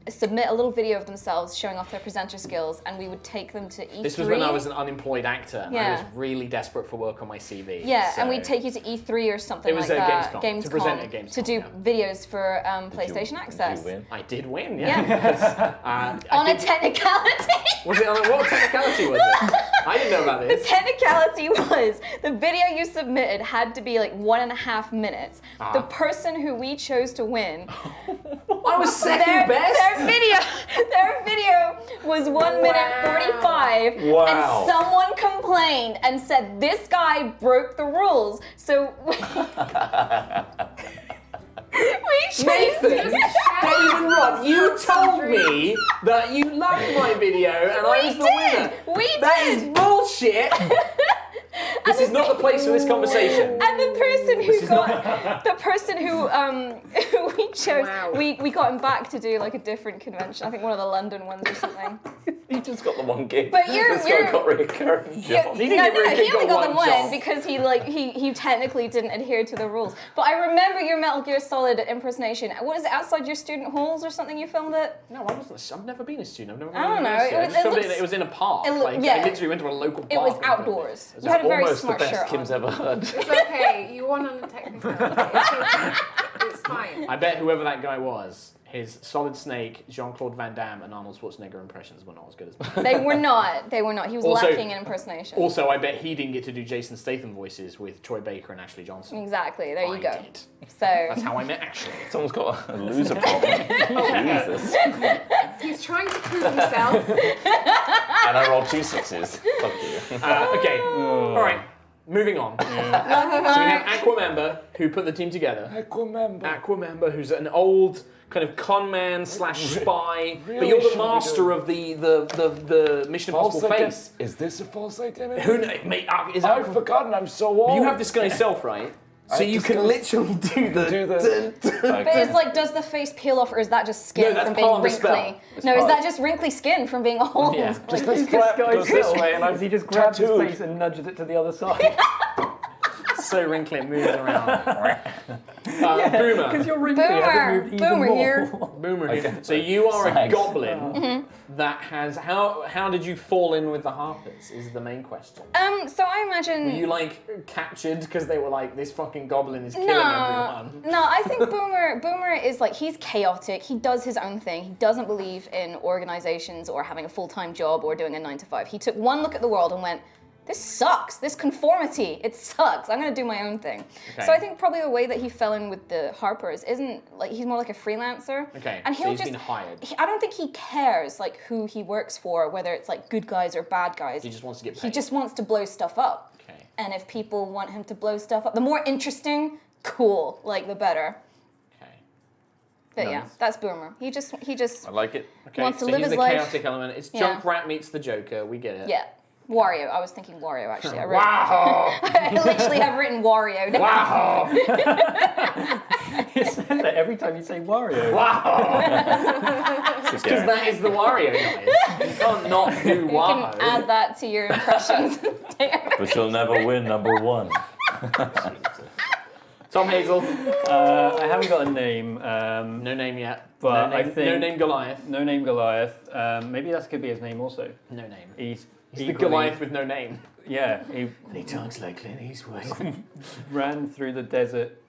submit a little video of themselves showing off their presenter skills, and we would take them to E3. This was when I was an unemployed actor, and I Yeah. was really desperate for work on my CV. Yeah, so- and we'd take you to E3 or something It was like that. Gamescom, to present at Gamescom, to do yeah. videos for PlayStation Access. Did you win? I did win, yeah. I On a think- technicality. Was it on what technicality was it? I didn't know about The this. technicality was the video you submitted had to be like 1.5 minutes. The person who we chose to win, I was second best. their video was 1 minute 45, Wow. and someone complained and said this guy broke the rules. So we changed Nathan, it. Dave and Rob, you told me that you loved my video and I We was the did. winner. We That did. is bullshit. This is not the place for this conversation. And the person who is got the person who who we chose, Wow. we got him back to do like a different convention. I think one of the London ones or something. He just got the one gig. But you're- This guy you're- got recurring Yeah, job. He didn't get very he good, only got got the one one job. because he technically didn't adhere to the rules. But I remember your Metal Gear Solid impersonation. What is it, outside your student halls or something? You filmed it. No, I wasn't. I've never been a student. I've never been I don't to know, university. it I was- just it filmed looks- it was in a park. it look- Like, yeah. I literally went to a local park. It was and filmed outdoors. It. You had a very Almost the smart best shirt Kim's on. ever heard. It's okay. You won on the technicality. It's fine. I bet whoever that guy was, his Solid Snake, Jean-Claude Van Damme, and Arnold Schwarzenegger impressions were not as good as mine. They were not. They were not. He was Also- lacking in impersonation. Also, I bet he didn't get to do Jason Statham voices with Troy Baker and Ashley Johnson. Exactly. There you I go. did. So That's how I met Ashley. Someone's got a loser problem. Jesus. He's trying to prove himself. And I rolled 2 6s. Fuck you. Okay, all right, moving on. So we have Aquamember, who put the team together. Aquamember. Aquamember, who's an old kind of con man slash spy, but really you're the should be master doing- of the Mission Impossible face. Is this a false identity? Who mate? Is I've forgotten. I'm so old. you have disguised self, right? So I you can disguised- literally do the. Do the- But it's like, does the face peel off, or is that just skin No, that's from being part of the wrinkly? spell. No, is part that of- just wrinkly skin from being old? Yeah. Like, This flap goes this way, and Does he just grab his tattooed. face and nudges it to the other side? So wrinkly it moves around. Boomer. Because you're wrinkly, it hasn't moved even Boomer more. here. Boomer. Okay. So you are a Thanks. goblin that has. How did you fall in with the Harpers? Is the main question. So I imagine. Were you like captured because they were like, this fucking goblin is killing No, everyone? no. I think Boomer is like, he's chaotic. He does his own thing. He doesn't believe in organizations or having a full-time job or doing a 9 to 5. He took one look at the world and went, this sucks. This conformity, it sucks. I'm gonna do my own thing. Okay. So I think probably the way that he fell in with the Harpers isn't like he's more like a freelancer. Okay, And so he'll he's just been hired. I don't think he cares like who he works for, whether it's like good guys or bad guys. He just wants to get paid. He just wants to blow stuff up. Okay. And if people want him to blow stuff up, the more interesting, cool, like the better. Okay. But yeah, that's Boomer. He just I like it. Okay, wants to so live he's his the life. chaotic element. It's Yeah. Junkrat meets the Joker. We get it. yeah. Wario. I was thinking Wario actually. Wow! I literally have written Wario down. Wow! You say that every time you say Wario. Wow! Because Because that is the Wario noise. You can't not do You can wow. add that to your impressions. But you'll never win number one. Tom Hazell. I haven't got a name. No name yet. But no name, I think- no name Goliath. No name Goliath. Maybe that could be his name also. No name. He's He's the equally- Goliath with no name. Yeah, he He talks like Clint Eastwood. ran through the desert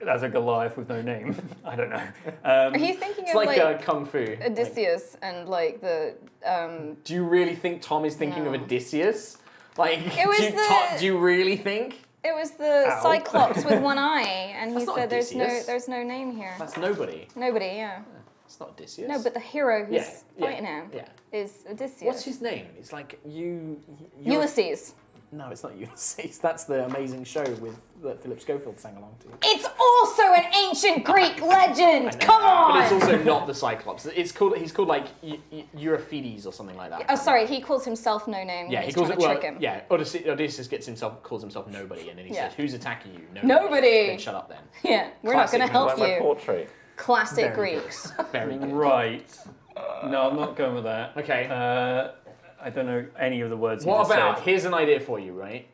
as a Goliath with no name. I don't know. Are you thinking It's of like Kung Fu. Odysseus and like the Do you really think Tom is thinking of No. Odysseus? Like, It was do you really think? it was the Ow. Cyclops with one eye, and he That's not said Odysseus. there's no name here. That's nobody. Nobody, yeah. It's not Odysseus. No, but the hero who's Yeah, fighting him Yeah. is Odysseus. What's his name? It's like you're- Ulysses. No, it's not Ulysses. That's the amazing show that Philip Schofield sang along to. It's also an ancient Greek legend. Come on. But it's also not the Cyclops. He's called like Euripides or something like that. Oh, sorry. He calls himself no name. Yeah, He's he calls trying it. to Well, trick him. yeah, Odysseus calls himself nobody, and then he Yeah. says, "Who's attacking you? Nobody. Then shut up then. Yeah, we're not Classic going to help Like my you. portrait. Classic Very good. Greeks. Very good. Right. No, I'm not going with that. Okay. I don't know any of the words you What just about? said. Here's an idea for you, right?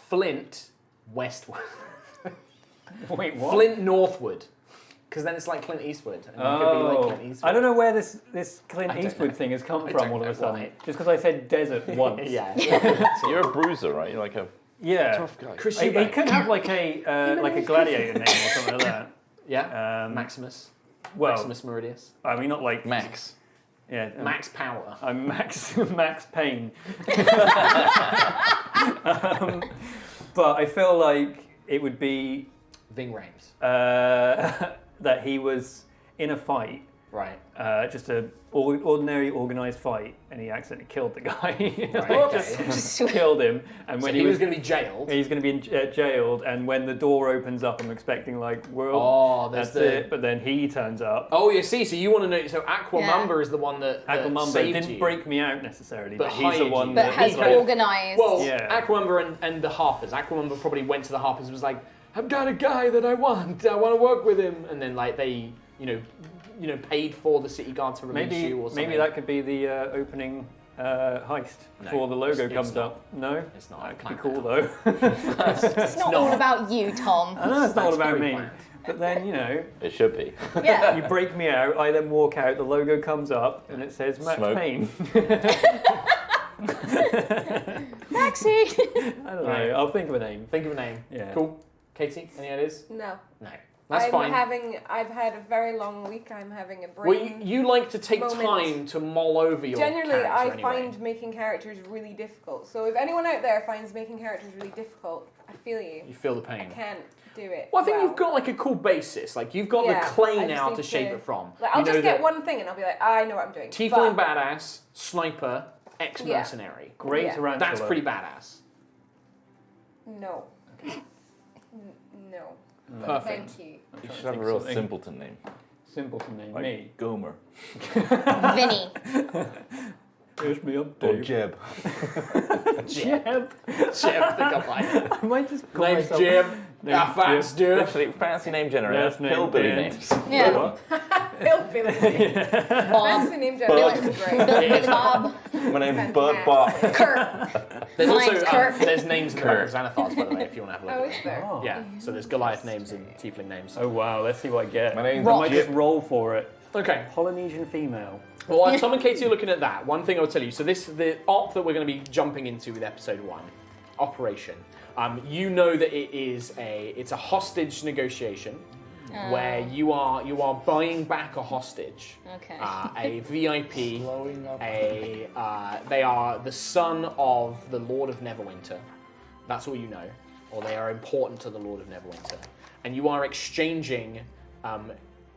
Flint westward. Wait, what? Flint northward. Because then it's like Clint Eastwood. And it could be like Clint Eastwood. I don't know where this Clint don't Eastwood know. thing has come I from don't all of a know sudden. why. Just because I said desert once. Yeah. So you're a bruiser, right? You're like a Yeah. Tough guy. Chris He Eubank. could have like a gladiator name or something like that. Yeah. Maximus. Well, Maximus Meridius. I mean, not like Max. Yeah, Max Power. I'm Max Payne. But I feel like it would be Ving Rhames. that he was in a fight, Right. just a ordinary organised fight, and he accidentally killed the guy. Right, Just okay. killed him, and So when he was going to be jailed. he's going to be jailed, and when the door opens up, I'm expecting like, well, Oh, there's that's the- it. But then he turns up. Oh, you see. So you want to know. So Aquamumba is the one that Aquamumba saved didn't you. break me out necessarily, But but he's the hired one you. But that has He kind of- organized. Well, Yeah. Aquamumba and the Harpers. Aquamumba probably went to the Harpers and was like, "I've got a guy that I want to work with him." And then like they, paid for the city guard to release maybe you or something. maybe that could be the opening heist before the logo it's comes not. up. No, It's not. that could be Plan cool now. though. it's not all about you, Tom. I know it's not all That's about very me, planned. but then It should be. Yeah. you break me out. I then walk out. The logo comes up and it says Max Smoke. Payne. Maxie. I don't know. Right. I'll think of a name. Think of a name. Yeah. Cool. Katie, any ideas? No. No. That's fine. I've had a very long week. I'm having a Well, brain. you like to take moment. time to mull over your Generally, character I anyway. find making characters really difficult. So if anyone out there finds making characters really difficult, I feel you. You feel the pain. I can't do it. Well, I think you've got like a cool basis. Like you've got Yeah, the clay I just now need to shape to- it from. Like, I'll You know just get that one thing and I'll be like, I know what I'm doing. Tiefling But- badass, sniper, ex-mercenary. Great Yeah. tarantula. That's pretty badass. No. No. Perfect. Thank you. You should have a real simpleton name. Simpleton name. Like Me. Gomer. Vinny. Here's me up, Or Dave. Jeb. Jeb. Jeb, think I like it. I might just call Name's myself. Jeb. Name's Ah, fats, dude. Literally, fancy name generator. Last name, Hillbilly Dan. names. Yeah. Hillbilly. Bob. Fancy name generator is great. Billy Bob. My name's Bert Bot. Kurt. There's Mine's also Kurt. there's names in the Kurt. Book of Xanathars, by the way, if you want to have a Oh, look is at there? Oh. it. Yeah, so there's Goliath names and Tiefling names. Oh wow, let's see what I get. My name's I might Jib. just roll for it. Okay. Polynesian female. Well, while Tom and Katie are looking at that, one thing I'll tell you. So the op that we're going to be jumping into with episode 1, Operation. You know that it's a hostage negotiation. where you are buying back a hostage. Okay. A VIP. Blowing up. They are the son of the Lord of Neverwinter. That's all you know. Or they are important to the Lord of Neverwinter. And you are exchanging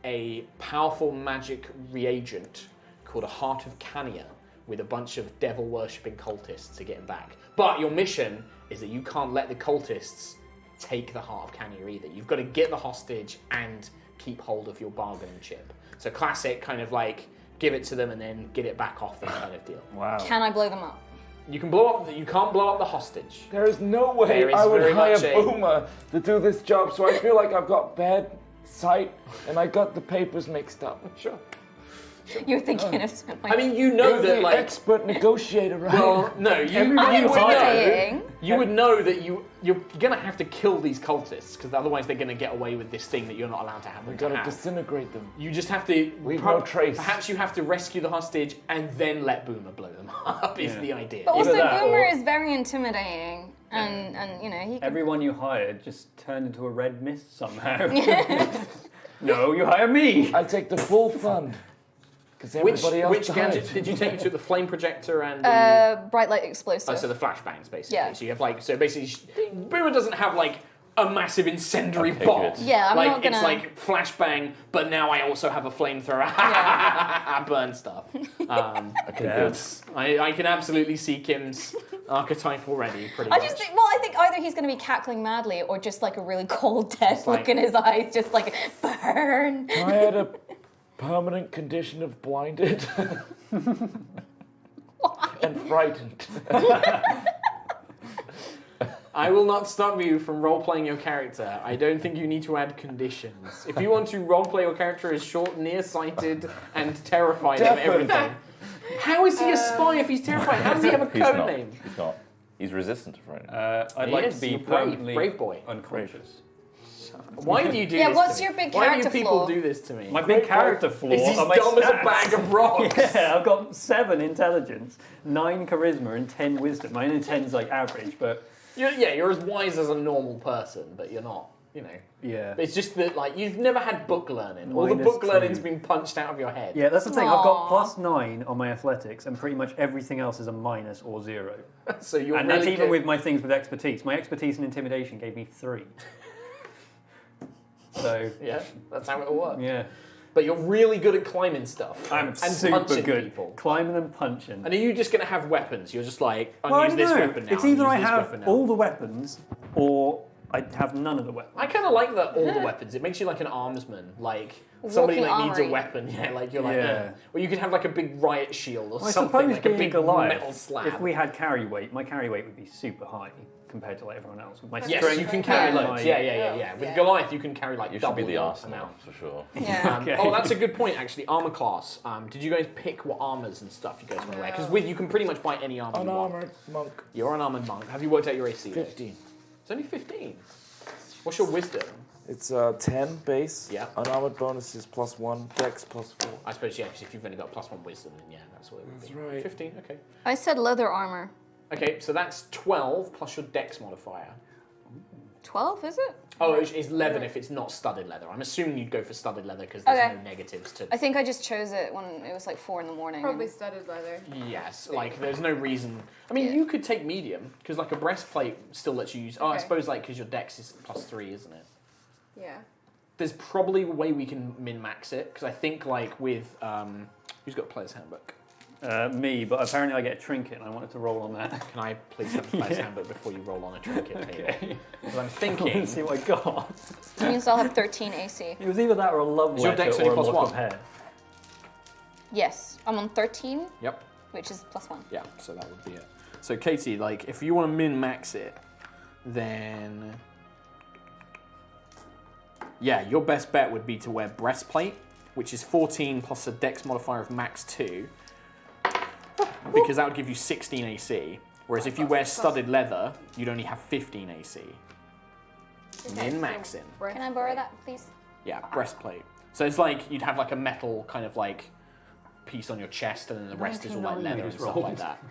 a powerful magic reagent called a Heart of Cania with a bunch of devil-worshipping cultists to get him back. But your mission is that you can't let the cultists take the Heart of Cania either. You've got to get the hostage and keep hold of your bargaining chip. So classic kind of like give it to them and then get it back off them kind of deal. Wow. Can I blow them up? You can blow up. You can't blow up the hostage. There is no way There is I would very hire much a- Boomer to do this job, so I feel like I've got bad sight and I got the papers mixed up. Sure. You're thinking of something. I mean, you know You're that the like. expert negotiator, right? Well, no, you I'm would know. intimidating. You would know that you're gonna have to kill these cultists because otherwise they're gonna get away with this thing that you're not allowed to have. We them gotta have. disintegrate them. You just have to Leave no trace. Perhaps you have to rescue the hostage and then let Boomer blow them up. Is the idea? But also, Either that Boomer or- is very intimidating, and you know he. Could... Everyone you hired just turned into a red mist somehow. No, you hire me. I take the full fund. Because everybody else Which died. gadgets did you take? You took the flame projector and the bright light explosive. so the flashbangs basically. Yeah. So you have like basically Boomer doesn't have like a massive incendiary Okay, bomb. good. Yeah, I'm like not gonna- it's like flashbang, but now I also have a flamethrower. Burn stuff. Okay, Yeah. good. I can absolutely see Kim's archetype already. Pretty I much. just think, well, I think either he's going to be cackling madly or just like a really cold, dead like- look in his eyes, just like burn. I had a permanent condition of blinded and frightened. I will not stop you from role-playing your character. I don't think you need to add conditions. If you want to role-play your character as short, nearsighted, and terrified of Definitely. everything, how is he a spy if he's terrified? How does he have a He's code not. name? He's not. He's resistant to frightening. I'd He like is, to be you're brave, permanently brave boy. unconscious. Why do you do Yeah, this what's to me? your big Why do character people flaw? do this to me? My big character flaw is he's are my dumb as a stats. bag of rocks. Yeah, I've got 7 intelligence, 9 charisma, and 10 wisdom. My only 10's like average, but You're as wise as a normal person, but you're not, you know. yeah. It's just that, like, you've never had book learning. All the Minus book learning's 2. been punched out of your head. Yeah, that's the thing. I've got Aw. +9 on my athletics, and pretty much everything else is a minus or 0. So you're And really that's even good. with my things with expertise. My expertise and intimidation gave me 3. So Yeah, that's how it'll work. yeah, But you're really good at climbing stuff. I'm and super punching good. people. Climbing and punching. And are you just going to have weapons? You're just like, I'm Well, going to use this no. weapon now. It's either I'm I use this have weapon now. all the weapons, or I have none of the weapons. I kind of like that all the weapons. It makes you like an armsman. Like somebody Walking like needs a armory. weapon. Yeah, like you're like, Yeah. Or you could have like a big riot shield or Well, I something, suppose like a being big Goliath, metal slab. if we had carry weight, my carry weight would be super high compared to like everyone else. With my Yes, strength, you can carry and loads. my- Yeah. With Goliath, you can carry like You should double be the your Arsenal amount. for sure. Yeah. Okay. Oh, that's a good point, actually. Armor class. Did you guys pick what armors and stuff you guys want to wear? Because with you can pretty much buy any armor you want. Unarmored monk. You're an armored monk. Have you worked out your AC? yet? 15. It's only 15. What's your wisdom? It's 10 base. Yeah. Unarmored bonus is +1. Dex +4. I suppose, yeah, because if you've only got +1 wisdom, then yeah, that's what it would That's be. right. 15, okay. I said leather armor. Okay, so that's 12 plus your dex modifier. 12, is it? Oh, it's 11 if it's not studded leather. I'm assuming you'd go for studded leather because there's Okay. no negatives to... I think I just chose it when it was like 4 in the morning. Probably studded leather. Yes, like there's no reason. I mean, you could take medium because like a breastplate still lets you use. Oh, I Okay. suppose like because your dex is +3, isn't it? Yeah. There's probably a way we can min max it because I think like with who's got a player's handbook? Me, but apparently I get a trinket, and I wanted to roll on that. Can I please have a player's handbook before you roll on a trinket table? Okay. Because I'm Let's thinking. see what I got. It means I'll have 13 AC. It was either that or a love Is your letter dex or only a plus lock one? of hair. Yes, I'm on 13, Yep. which is +1. Yeah. So that would be it. So Katie, like if you want to min max it, then yeah, your best bet would be to wear breastplate, which is 14 plus a dex modifier of max 2, because that would give you 16 AC. Whereas if you wear studded leather, you'd only have 15 AC. Min maxing. Can I borrow that, please? Yeah, breastplate. So it's like you'd have like a metal kind of like piece on your chest, and then the rest is all like leather and stuff like that.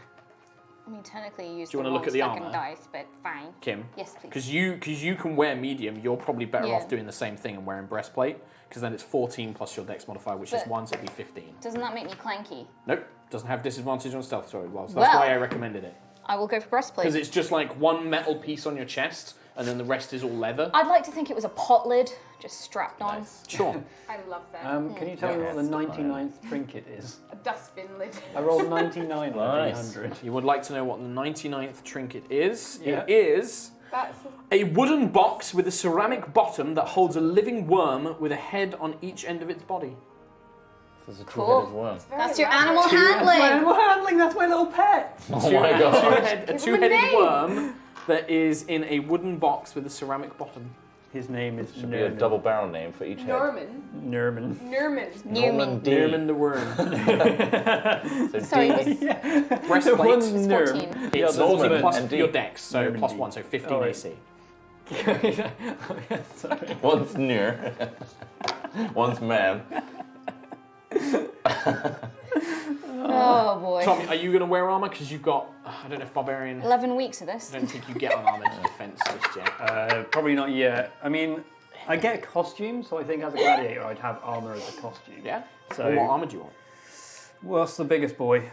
I mean, technically you used Do you the wanna look at the second armor? dice, but fine. Kim? Yes, please. Because you can wear medium, you're probably better Yeah. off doing the same thing and wearing breastplate, because then it's 14 plus your dex modifier, which is But- 1, so it'd be 15. Doesn't that make me clanky? Nope, doesn't have disadvantage on stealth sorry. Well, so that's Well. why I recommended it. I will go for breastplate. Because it's just like one metal piece on your chest, and then the rest is all leather. I'd like to think it was a pot lid, just strapped on. Nice. Sure. I love that. Can you tell me what the Yes, 99th trinket is? A dustbin lid. I rolled 99 on a Nice. D100. You would like to know what the 99th trinket is? Yeah. It is That's a wooden box with a ceramic bottom that holds a living worm with a head on each end of its body. There's a Cool. two-headed worm. That's your elaborate. animal handling. Animal handling, that's my little pet! Oh my god. A Give him a two-headed name. worm that is in a wooden box with a ceramic bottom. His name is Should be a double barrel name for each head. Norman. Nerman. Nerman. Norman D. Nerman the worm. So Sorry, D. what's Breastplate. One's it's Nerm. 14? Yeah, It's the 14 Norman plus and D. your dex, so Norman plus D. 1, so 15 Oh, right. AC. Sorry. One's near. One's man. Oh boy. Tom, are you going to wear armor? Because you've got, I don't know if Barbarian, 11 weeks of this. I don't think you get unarmored defense just yet. Probably not yet. I mean, I get a costume, so I think as a gladiator I'd have armour as a costume. Yeah? So- Well, what armor do you want? What's the biggest boy?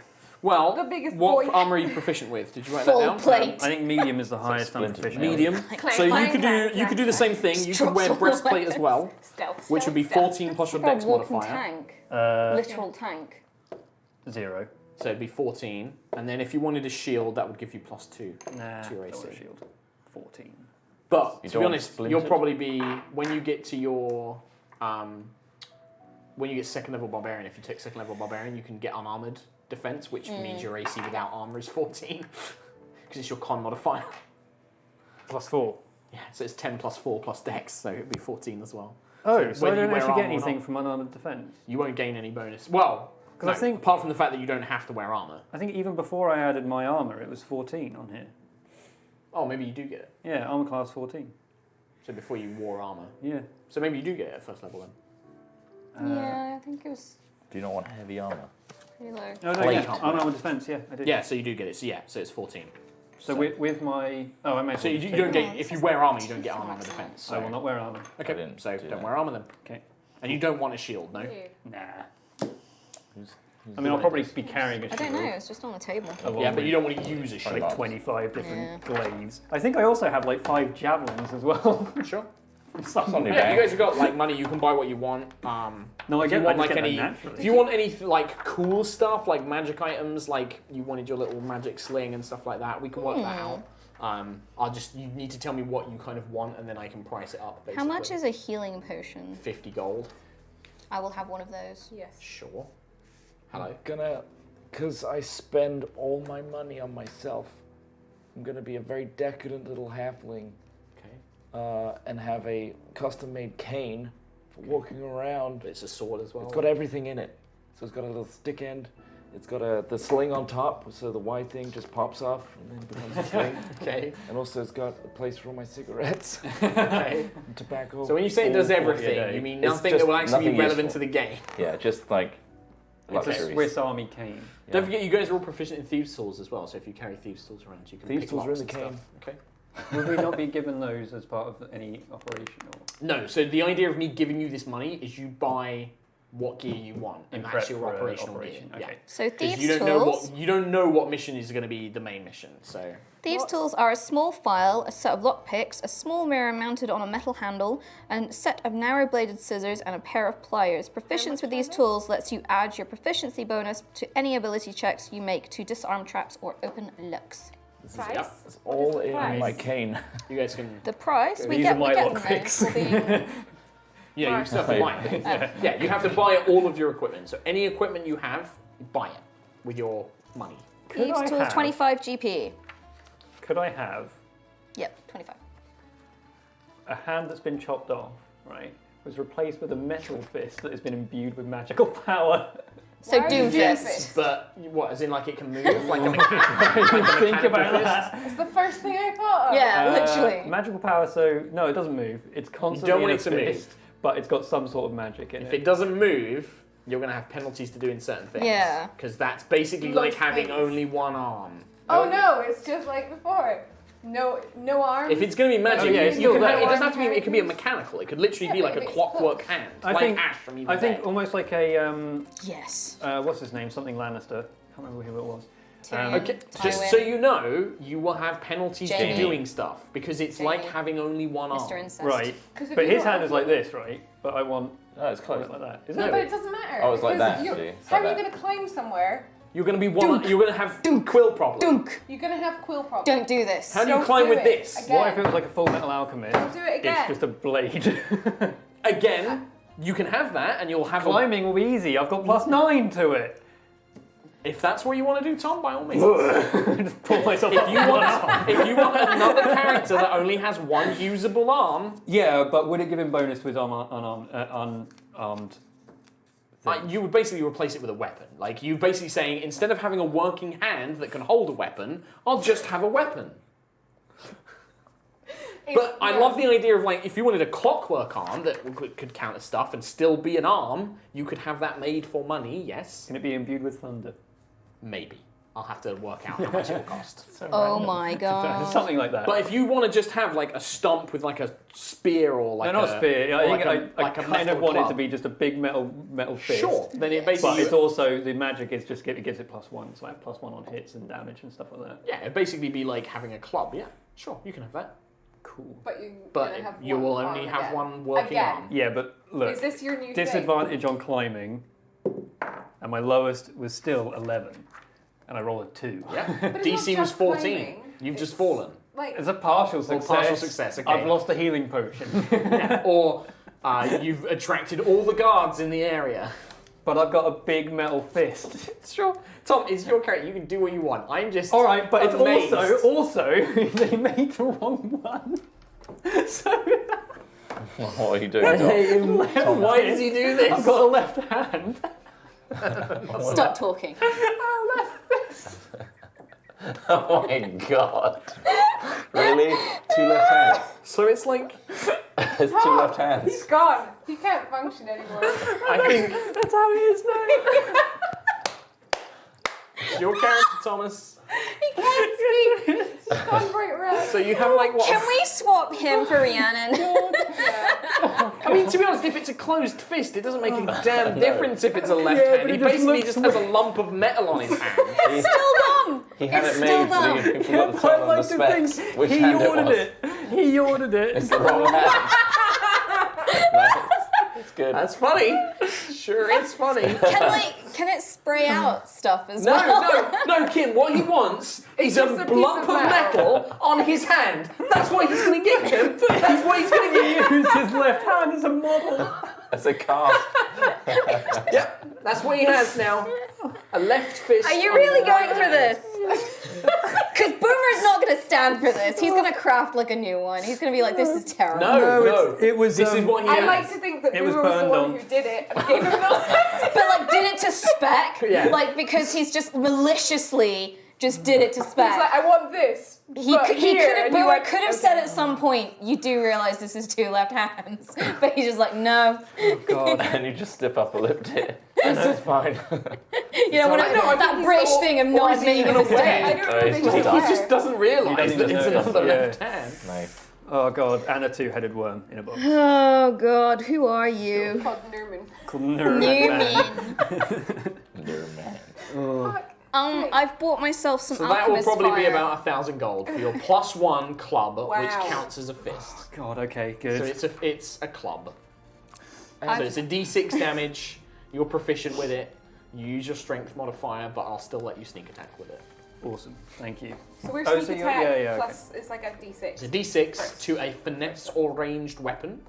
Well, The biggest what boy. armor are you proficient with? Did you write Full that down? plate. I think medium is the highest I'm splinter proficient. Medium. Clang, So you clang, could clang, you could do the same thing. You could wear Drops all breastplate as letters. well, Stealth. which would be stealth, 14 plus your Like a dex walking modifier. tank. Uh, Literal tank. 0. So it'd be 14, and then if you wanted a shield, that would give you plus 2 Nah, to your don't AC. want a shield. 14. But You to don't be want honest, splintered? you'll probably be when you get to your when you get second level barbarian. If you take second level barbarian, you can get unarmored defense, which means your AC without armor is 14 because it's your con modifier. Plus 4. Yeah, so it's 10 plus 4 plus dex, so it'd be 14 as well. Oh, so I whether you don't wear actually get armour or anything not. from unarmored defense. You won't gain any bonus. Well, 'Cause no, I think- apart from the fact that you don't have to wear armor. I think even before I added my armour, it was 14 on here. Oh, maybe you do get it. Yeah, armour class 14. So before you wore armor. Yeah. So maybe you do get it at first level then. Yeah, I think it was Do you not want heavy armor? pretty low. No, no, Plate. yeah. Unarmored defense, yeah, I did. Yeah, so you do get it. So yeah, so it's 14. So with my... Oh, I may as So well you just don't take get, it. if you wear armor, you don't get unarmored defense. So. I will not wear armour. Okay, I didn't so do don't that. wear armor then. Okay. And you don't want a shield, no? Ew. Nah. Who's I mean, I'll probably be carrying a I shield. don't know, it's just on the table. along Yeah, but with you don't want to use a shield. like 25 different Yeah. glaives. I think I also have like 5 javelins as well. Sure. on your Yeah, back? you guys have got like money. You can buy what you want. No, I If get you want I just like get them any, naturally. if you want any like cool stuff like magic items, like you wanted your little magic sling and stuff like that, we can work that out. You need to tell me what you kind of want, and then I can price it up. Basically. How much is a healing potion? 50 gold? I will have one of those. Yes. Sure. Hello. Because I spend all my money on myself, I'm gonna be a very decadent little halfling Okay. and have a custom-made cane for walking around. But it's a sword as well. It's got everything in it. So it's got a little stick end. It's got the sling on top, so the Y thing just pops off and then becomes a sling. Okay. And also it's got a place for all my cigarettes, Okay. and tobacco. So when you say it does All 40 a everything, day. you mean It's nothing just that will actually be nothing relevant useful. to the game. Yeah, just like It's a luxuries. Swiss Army cane. Yeah. Don't forget, you guys are all proficient in Thieves Tools as well, so if you carry Thieves Tools around, you can Thieves pick Tools are in locks the and cane. stuff. Okay. Would we not be given those as part of any operation? Or? No, so the idea of me giving you this money is you buy what gear you want, and In that's prep your for a operational operation, gear. okay. So Yeah. 'Cause Thieves you don't know Tools. what you don't know what mission is going to be the main mission. So Thieves Tools are a small file, a set of lockpicks, a small mirror mounted on a metal handle, and a set of narrow-bladed scissors and a pair of pliers. Proficiency with these tools lets you add your proficiency bonus to any ability checks you make to disarm traps or open locks. Price? It's all What is the in price? my cane. you guys can, The price we These get are my we get lockpicks. them though, will be you Mark. still have to buy it. Yeah, you have to buy all of your equipment. So any equipment you have, you buy it with your money. Could Thieves I Tools have- 25 GP. Could I have Yep, 25. a hand that's been chopped off, right, was replaced with a metal fist that has been imbued with magical power? So Why are you Doomfist. But what? As in, like it can move, like a mechanical, Think about that. It's the first thing I thought of. Yeah, literally. Magical power, so no, it doesn't move. It's constantly don't want in a it to move. fist, but it's got some sort of magic in If it. it doesn't move, you're going to have penalties to doing certain things. Yeah. Because that's basically Lots like of having things. only one arm. Oh no, it's just like before. No arms. If it's going to be magic, Oh, yeah, it's you still can there. have, it doesn't have to be. It could be a mechanical. It could literally be Yeah, like but a if it's clockwork clocked. hand, I like think- Ash from Evil I think Dead. almost like a Yes. what's his name? Something Lannister. Can't remember who it was. Tyrion, Okay, just Tywin, so you know, you will have penalties Jamie. for doing stuff because it's like Jamie. having only one arm. Mr. Incest. Right. 'Cause if But you his don't hand have is like one- this, right? But I want Oh, it's it close. like that. Is No, it? but it doesn't matter. Oh, it's like because that, you- actually. It's How like are you that. going to climb somewhere? You're going to be one. You're going to have quill problems. Dunk. You're going to have quill problems. Don't do this. How do you Don't climb do with it. this? Again. What if it was like a Full Metal Alchemist? Don't do it again. It's just a blade. Again, you can have that, and you'll have. Climbing will be easy. I've got +9 to it. If that's what you want to do, Tom, by all means. Just pull myself If you want another character that only has one usable arm, Yeah, but would it give him bonus to his unarmed? you would basically replace it with a weapon. Like you're basically saying, instead of having a working hand that can hold a weapon, I'll just have a weapon. But I love the idea of like, if you wanted a clockwork arm that could counter stuff and still be an arm, you could have that made for money. Yes, Can it be imbued with thunder? maybe. I'll have to work out how much it will cost. Oh my god. Something like that. But if you want to just have like a stump with like a spear or like no, not a spear. or I like think a, like I a kind of metal want it to club. be just a big metal fist. Sure. Then it But basically it's also the magic is just it gives it +1, so like +1 on hits and damage and stuff like that. yeah, it'd basically be like having a club. Yeah, sure, you can have that. Cool. But you're But gonna have you one will arm only have again. one working Again. arm. Yeah, but look, Is this your new thing? disadvantage on climbing, and my lowest was still 11, and I rolled a 2. Yeah. But it's not DC was just 14. climbing, You've just it's- fallen. Like, It's a partial Or success. partial success. Okay. I've lost a healing potion, Or you've attracted all the guards in the area. but I've got a big metal fist. Sure. Tom, it's your character. You can do what you want. I'm just All right, but amazed. it's also they made the wrong one. So What are you doing, Dom? Why does he do this? I've got a left hand. Stop talking. Oh my god. Really? 2 left hands. So it's like There's 2 left hands. he's gone. He can't function anymore. I think That's how he is now. it's your character, Thomas. He can't speak. He's gone bright red. So you have like what? Can we swap him for Rhiannon? I mean, to be honest, if it's a closed fist, it doesn't make a damn difference if it's a left Yeah, hand. but He it just basically looks just has a lump of metal on his hand. He, Still dumb. he had It's it still made, but he forgot to I turn on the like to specs. think Which he hand ordered it was. it. He ordered it. It's the wrong hand. Nice. It's good. That's funny. Sure, it's funny. Can it spray out stuff as No, well? no, Kim. What he wants is a just a piece lump of of metal on his hand. That's what he's going to get him. That's what he's going to He get. used his left hand as a model. It's a cast. Yep, that's what he has now. A left fist. Are you on really his going right for hand. this? Because Boomer's not going to stand for this. He's going to craft like a new one. He's going to be like, this is terrible. No. It was. This is what he I has. like to think that It was Boomer was the burned one on. who did it and gave him the But like did it to spec. Yeah. Like because he's just maliciously just did it to spec. He's like, I want this. He but could here, have and you went, could have said at some point, you do realize this is 2 left hands. But he's just like, no. God. And you just step up and lift it. This is fine. You know, when I know, I that think he's British so- thing of or not is he making a even mistake. aware? I don't Oh, know he's if just he's done. He just doesn't realise He doesn't that it's even notice, another yeah. left hand. Nice. Oh god, and a 2-headed worm in a box. Oh God, who are you? called Newman. Called New Nerd. me. Dear man. Fuck. I've bought myself some So that will alchemist probably be fire. about 1,000 gold for your +1 club, which Wow. counts as a fist. God, okay, So good. it's a club. So it's a d6 damage. You're proficient with it. You use your strength modifier, but I'll still let you sneak attack with it. Awesome, thank you. So we're Oh, sneak so you're- attack yeah, plus it's like a d6. It's a d6 to a finesse or ranged weapon.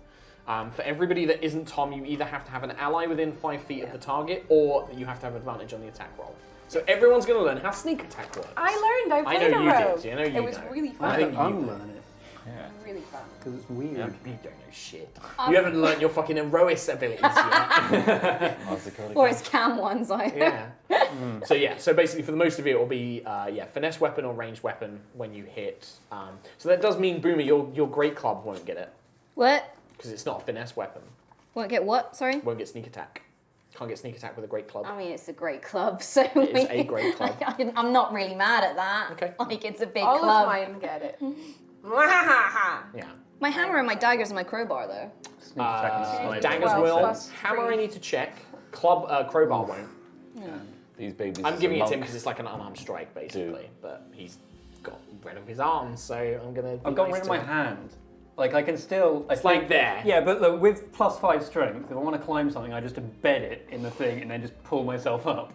For everybody that isn't Tom, you either have to have an ally within 5 feet of the target, or you have to have advantage on the attack roll. So everyone's going to learn how sneak attack works. I learned. I I played know a you rogue. did. I know you It was know. really I fun. think you- unlearn it, Yeah. Really fun. because it's weird. You don't know shit. You haven't learned your fucking heroics abilities yet. How's it called Or again? his cam ones either. Yeah. So basically for the most of it, it will be finesse weapon or ranged weapon when you hit. So that does mean, Boomer, your great club won't get it What? because it's not a finesse weapon. Won't get what? Sorry? Won't get sneak attack. Can't get sneak attack with a great club. I mean, it's a great club, so It is a great club. I'm not really mad at that. Okay. Like, it's a big All club. of mine get it. Yeah. My hammer and my daggers and my crowbar, though. Sneak attack and slide. Daggers 12 will. plus Hammer three. I need to check. Crowbar won't. These babies. I'm is giving a it to him monk. because it's like an unarmed strike, basically. But he's got rid of his arms, so I'm gonna. I've got rid of my hand. Like I can still. It's like there. Yeah, but look, with +5 strength, if I want to climb something, I just embed it in the thing and then just pull myself up.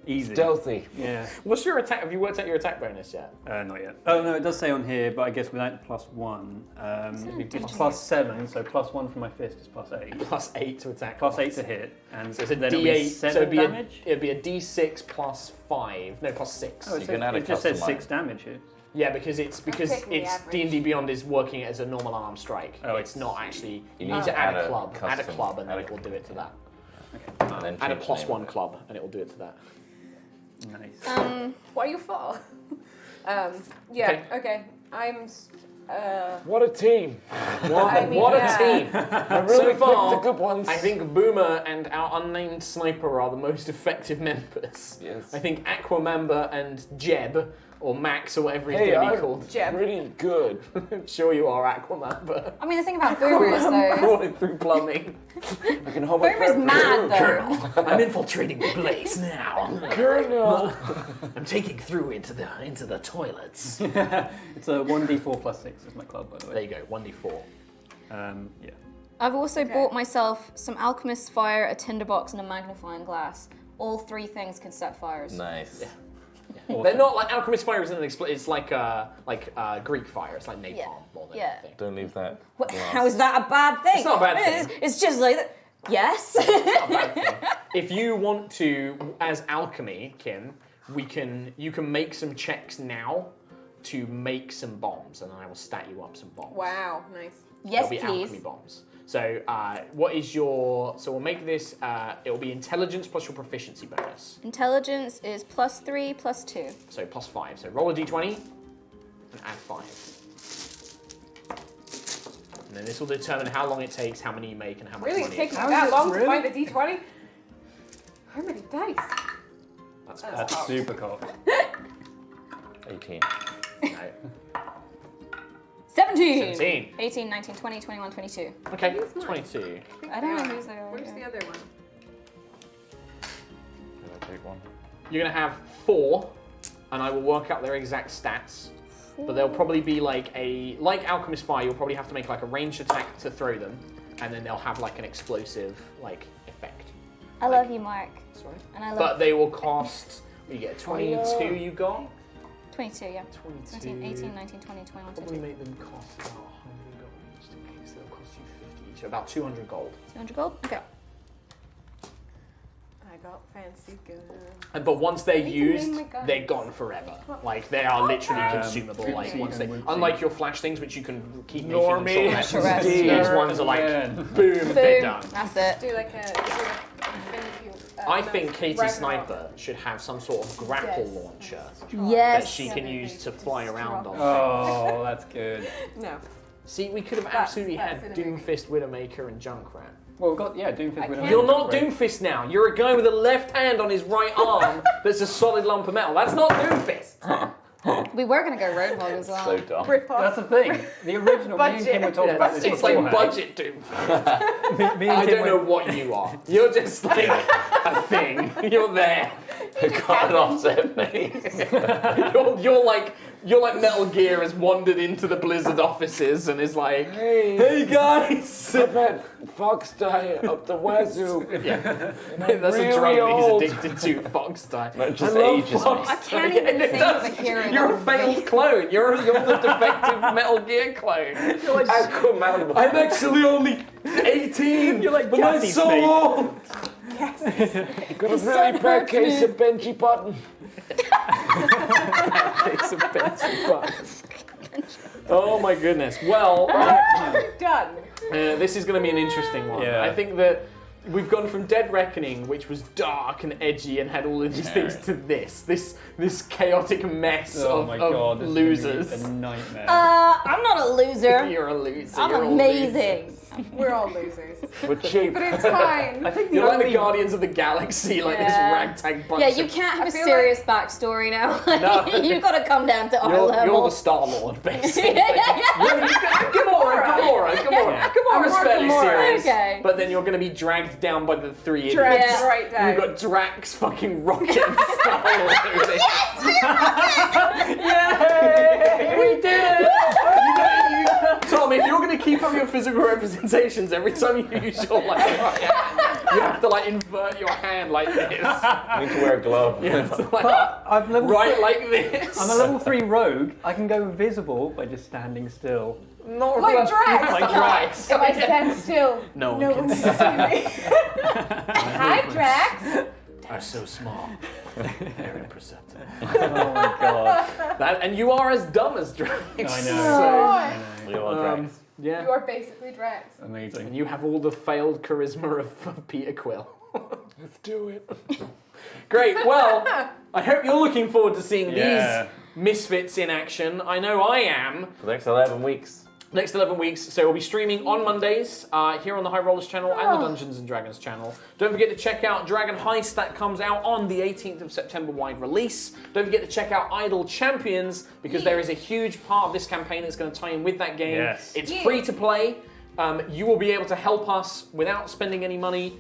Easy. Stealthy. Yeah. What's your attack? Have you worked out your attack bonus yet? Not yet. Oh no, it does say on here, but I guess without the +1, it's +7. So +1 from my fist is +8. +8 to attack. +8 to hit, and So it's a then it'll be D8. 7 So it'd be damage. it'd be a D6 +5. No, +6. Oh, You can add a it just says customize. 6 damage here. Yeah, because it's taking the average. D&D Beyond is working as a normal unarmed strike. Oh, it's not actually. You You need to add a custom- club. Add a club, and then add a it will do it to that. And then Add a change the name +1 of it. club, and it will do it to that. Nice. Why you fall? Yeah. Okay. I'm. What a team. What a team! I really So far, picked the good ones. I think Boomer and our unnamed sniper are the most effective members. Yes. I think Aquamember and Jeb, or Max, or whatever he's Hey, going to be I'm called. Jeb. pretty good. I'm sure you are Aquamember. I mean, the thing about boomers, though, Crawling through plumbing. I can hold my boomer's breath. mad, though. I'm infiltrating the place now. Colonel. I'm taking through into the toilets. It's a 1d4 +6 is my club, by the There way. you go, 1d4. Yeah. I've also bought myself some alchemist's fire, a tinderbox, and a magnifying glass. All 3 things can set fires. Nice. They're not like alchemist fire isn't an explosion. It's like Greek fire. It's like napalm Yeah. more than Yeah. anything. Don't leave that. What, glass. how is that a bad thing? It's not a bad thing. It's just like that. Yes. If you want to, as alchemy, Kim, you can make some checks now to make some bombs, and then I will stat you up some bombs. Wow. Nice. Yes, They'll be alchemy please. bombs. So, what is your? So we'll make this. It will be intelligence plus your proficiency bonus. Intelligence is +3, +2. So +5. So roll a d20 and add 5. And then this will determine how long it takes, how many you make, and how much Really, it's money. taking How that is it- long really? to find a D20? How many dice? That's That's cool. super cool. 18. No. 17. 17. 18, 19, 20, 21, 22. Okay, Who's mine? 22. I don't know whose they are. Where's yeah. the other one? Did I take one? You're gonna have 4, and I will work out their exact stats. But they'll probably be like Alchemist Fire, you'll probably have to make like a ranged attack to throw them, and then they'll have like an explosive like effect. I love you, Mark. Sorry. And I love But they will cost, what you get, 22 you got? 22, yeah. 22. 19, 18, 19, 20, 21, Probably 22. make them cost about 100 gold just in case they'll cost you 50 each. About 200 gold. 200 gold? Okay. I got fancy guns. But once they're I need to name used, my guns. they're gone forever. Like they are literally consumable. Like once they, Whoopsie. unlike your flash things, which you can keep Normie. making them short Short these rest. ones are like Man. boom, they're done. That's it. Do like a infinity. I think Katie Ragnarok. Sniper should have some sort of grapple Yes. launcher Yes. that she can use to fly around on. Oh, that's good. No. See, we could have That's- absolutely that's had gonna be- Doomfist, Widowmaker, and Junkrat. Well, we've got, Doomfist with You're not Doomfist now. You're a guy with a left hand on his right arm that's a solid lump of metal. That's not Doomfist. We were going to go Roadhog as well. So dumb. Rip off. That's the thing. The original, me and Kim were talking about this It's like beforehand. budget Doomfist. Me and I Kim don't were- know what you are. You're just like a thing. You're there. Can't offset me. You're like Metal Gear has wandered into the Blizzard offices and is like, Hey, hey guys. I've had fox diet up the wazoo. Yeah, And I'm that's really a drug old. that he's addicted to. Fox die. That just I love ages me. Fox I can't die. even It think does. of a hero. You're a that would failed be- clone. You're the defective Metal Gear clone. Aquaman. I'm actually only 18. You're like, but I'm Gassy so Snake. old. Got a It's really so bad case pertinent. of Benji Button. Case of Benson Buttons. Oh my goodness. Well, Done. this is going to be an interesting one. Yeah. I think that we've gone from Dead Reckoning, which was dark and edgy and had all of these things, to this chaotic mess Oh of, my of god, this is losers. gonna be a nightmare. I'm not a loser. You're a loser. I'm You're all amazing. We're all losers. We're cheap. But it's fine. I think the You're like the only Guardians of the Galaxy, like this Yeah. ragtag bunch. Yeah, you of- can't have a feel serious backstory now. No. You've got to come down to our You're level. the Star Lord, basically. Yeah. Gamora is more fairly Gamora. serious. Okay. But then you're going to be dragged down by the three idiots. Dragged Yeah. right down. You've got Drax fucking rocking Star Lord. Yay! We did it! Tom, if you're going to keep up your physical representations every time you use your right hand, you have to like invert your hand like this. I need to wear a glove. Yeah, it's like, But I'm level right three, like this. I'm a level 3 rogue. I can go invisible by just standing still. Not Like Drax. Like Drax. If I stand still, No no one one can can see me. Hi, Drax. are so small. Very imperceptible. Oh my god. And you are as dumb as Drax. I know. So, You are Drax. yeah. You are basically Drax. And Amazing. you have all the failed charisma of Peter Quill. Let's do it. Great. Well, I hope you're looking forward to seeing Yeah. these misfits in action. I know I am. For the next 11 weeks. Next 11 weeks, so we'll be streaming on Mondays here on the High Rollers channel and the Dungeons and Dragons channel. Don't forget to check out Dragon Heist, that comes out on the 18th of September wide release. Don't forget to check out Idle Champions, because there is a huge part of this campaign that's going to tie in with that game. Yes. It's free to play. You will be able to help us without spending any money.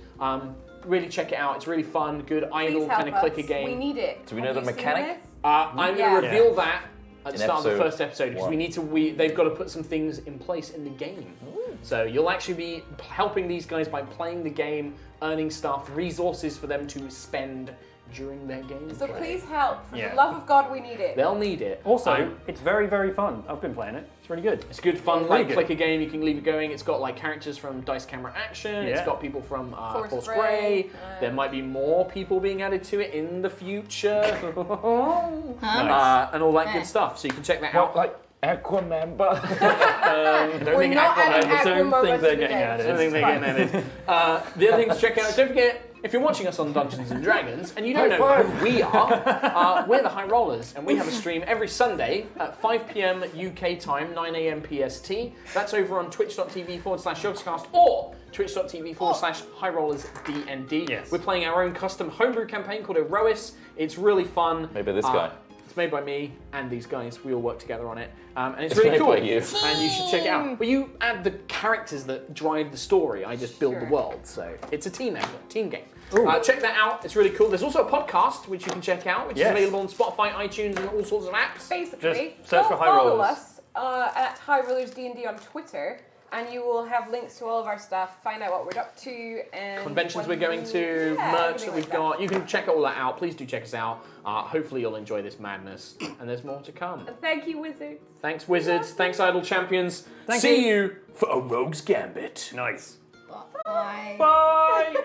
Really check it out. It's really fun, good idle Please help kind of clicker us. game. We need it. Do we know Have the you seen mechanic? this? I'm going to Yeah. reveal that at the In start of the episode first episode, because they've got to put some things in place in the game. So you'll actually be helping these guys by playing the game, earning stuff, resources for them to spend during their game. So please help. For Yeah. the love of God, we need it. They'll need it. Also, it's very, very fun. I've been playing it. It's really good. It's good fun, Really like good. clicker game. You can leave it going. It's got like characters from Dice Camera Action. It's Yeah. got people from Force Force Grey. Grey. There might be more people being added to it in the future. Nice. And all that good Yeah. stuff. So you can check that Not out. like Aquaman, but Don't We're think not Aquaman- adding I don't Aquaman think they're today. getting added. I don't think they're getting added. The other thing to check out, don't forget, if you're watching us on Dungeons and Dragons and you don't know who we are, we're the High Rollers, and we have a stream every Sunday at 5 p.m. UK time, 9 a.m. PST. That's over on twitch.tv/Yogscast or twitch.tv/HighRollersDND. Yes. We're playing our own custom homebrew campaign called Erois. It's really fun. Maybe this guy. It's made by me and these guys. We all work together on it. And it's It's really made cool. by you. And you should check it out. But you add the characters that drive the story. I just build the world. So it's a team effort, team game. Check that out. It's really cool. There's also a podcast which you can check out, which is Yes. available on Spotify, iTunes, and all sorts of apps. Basically, Just search go for High follow Rollers. us at High Rollers D&D on Twitter, and you will have links to all of our stuff. Find out what we're up to and Conventions when we're going to, yeah, merch everything that we've like got. You can check all that out. Please do check us out. Hopefully you'll enjoy this madness. And there's more to come. And thank you, Wizards. Thanks, Wizards. Thanks, Idle Champions. Thank See you for a Rogue's Gambit. Nice. Bye. Bye.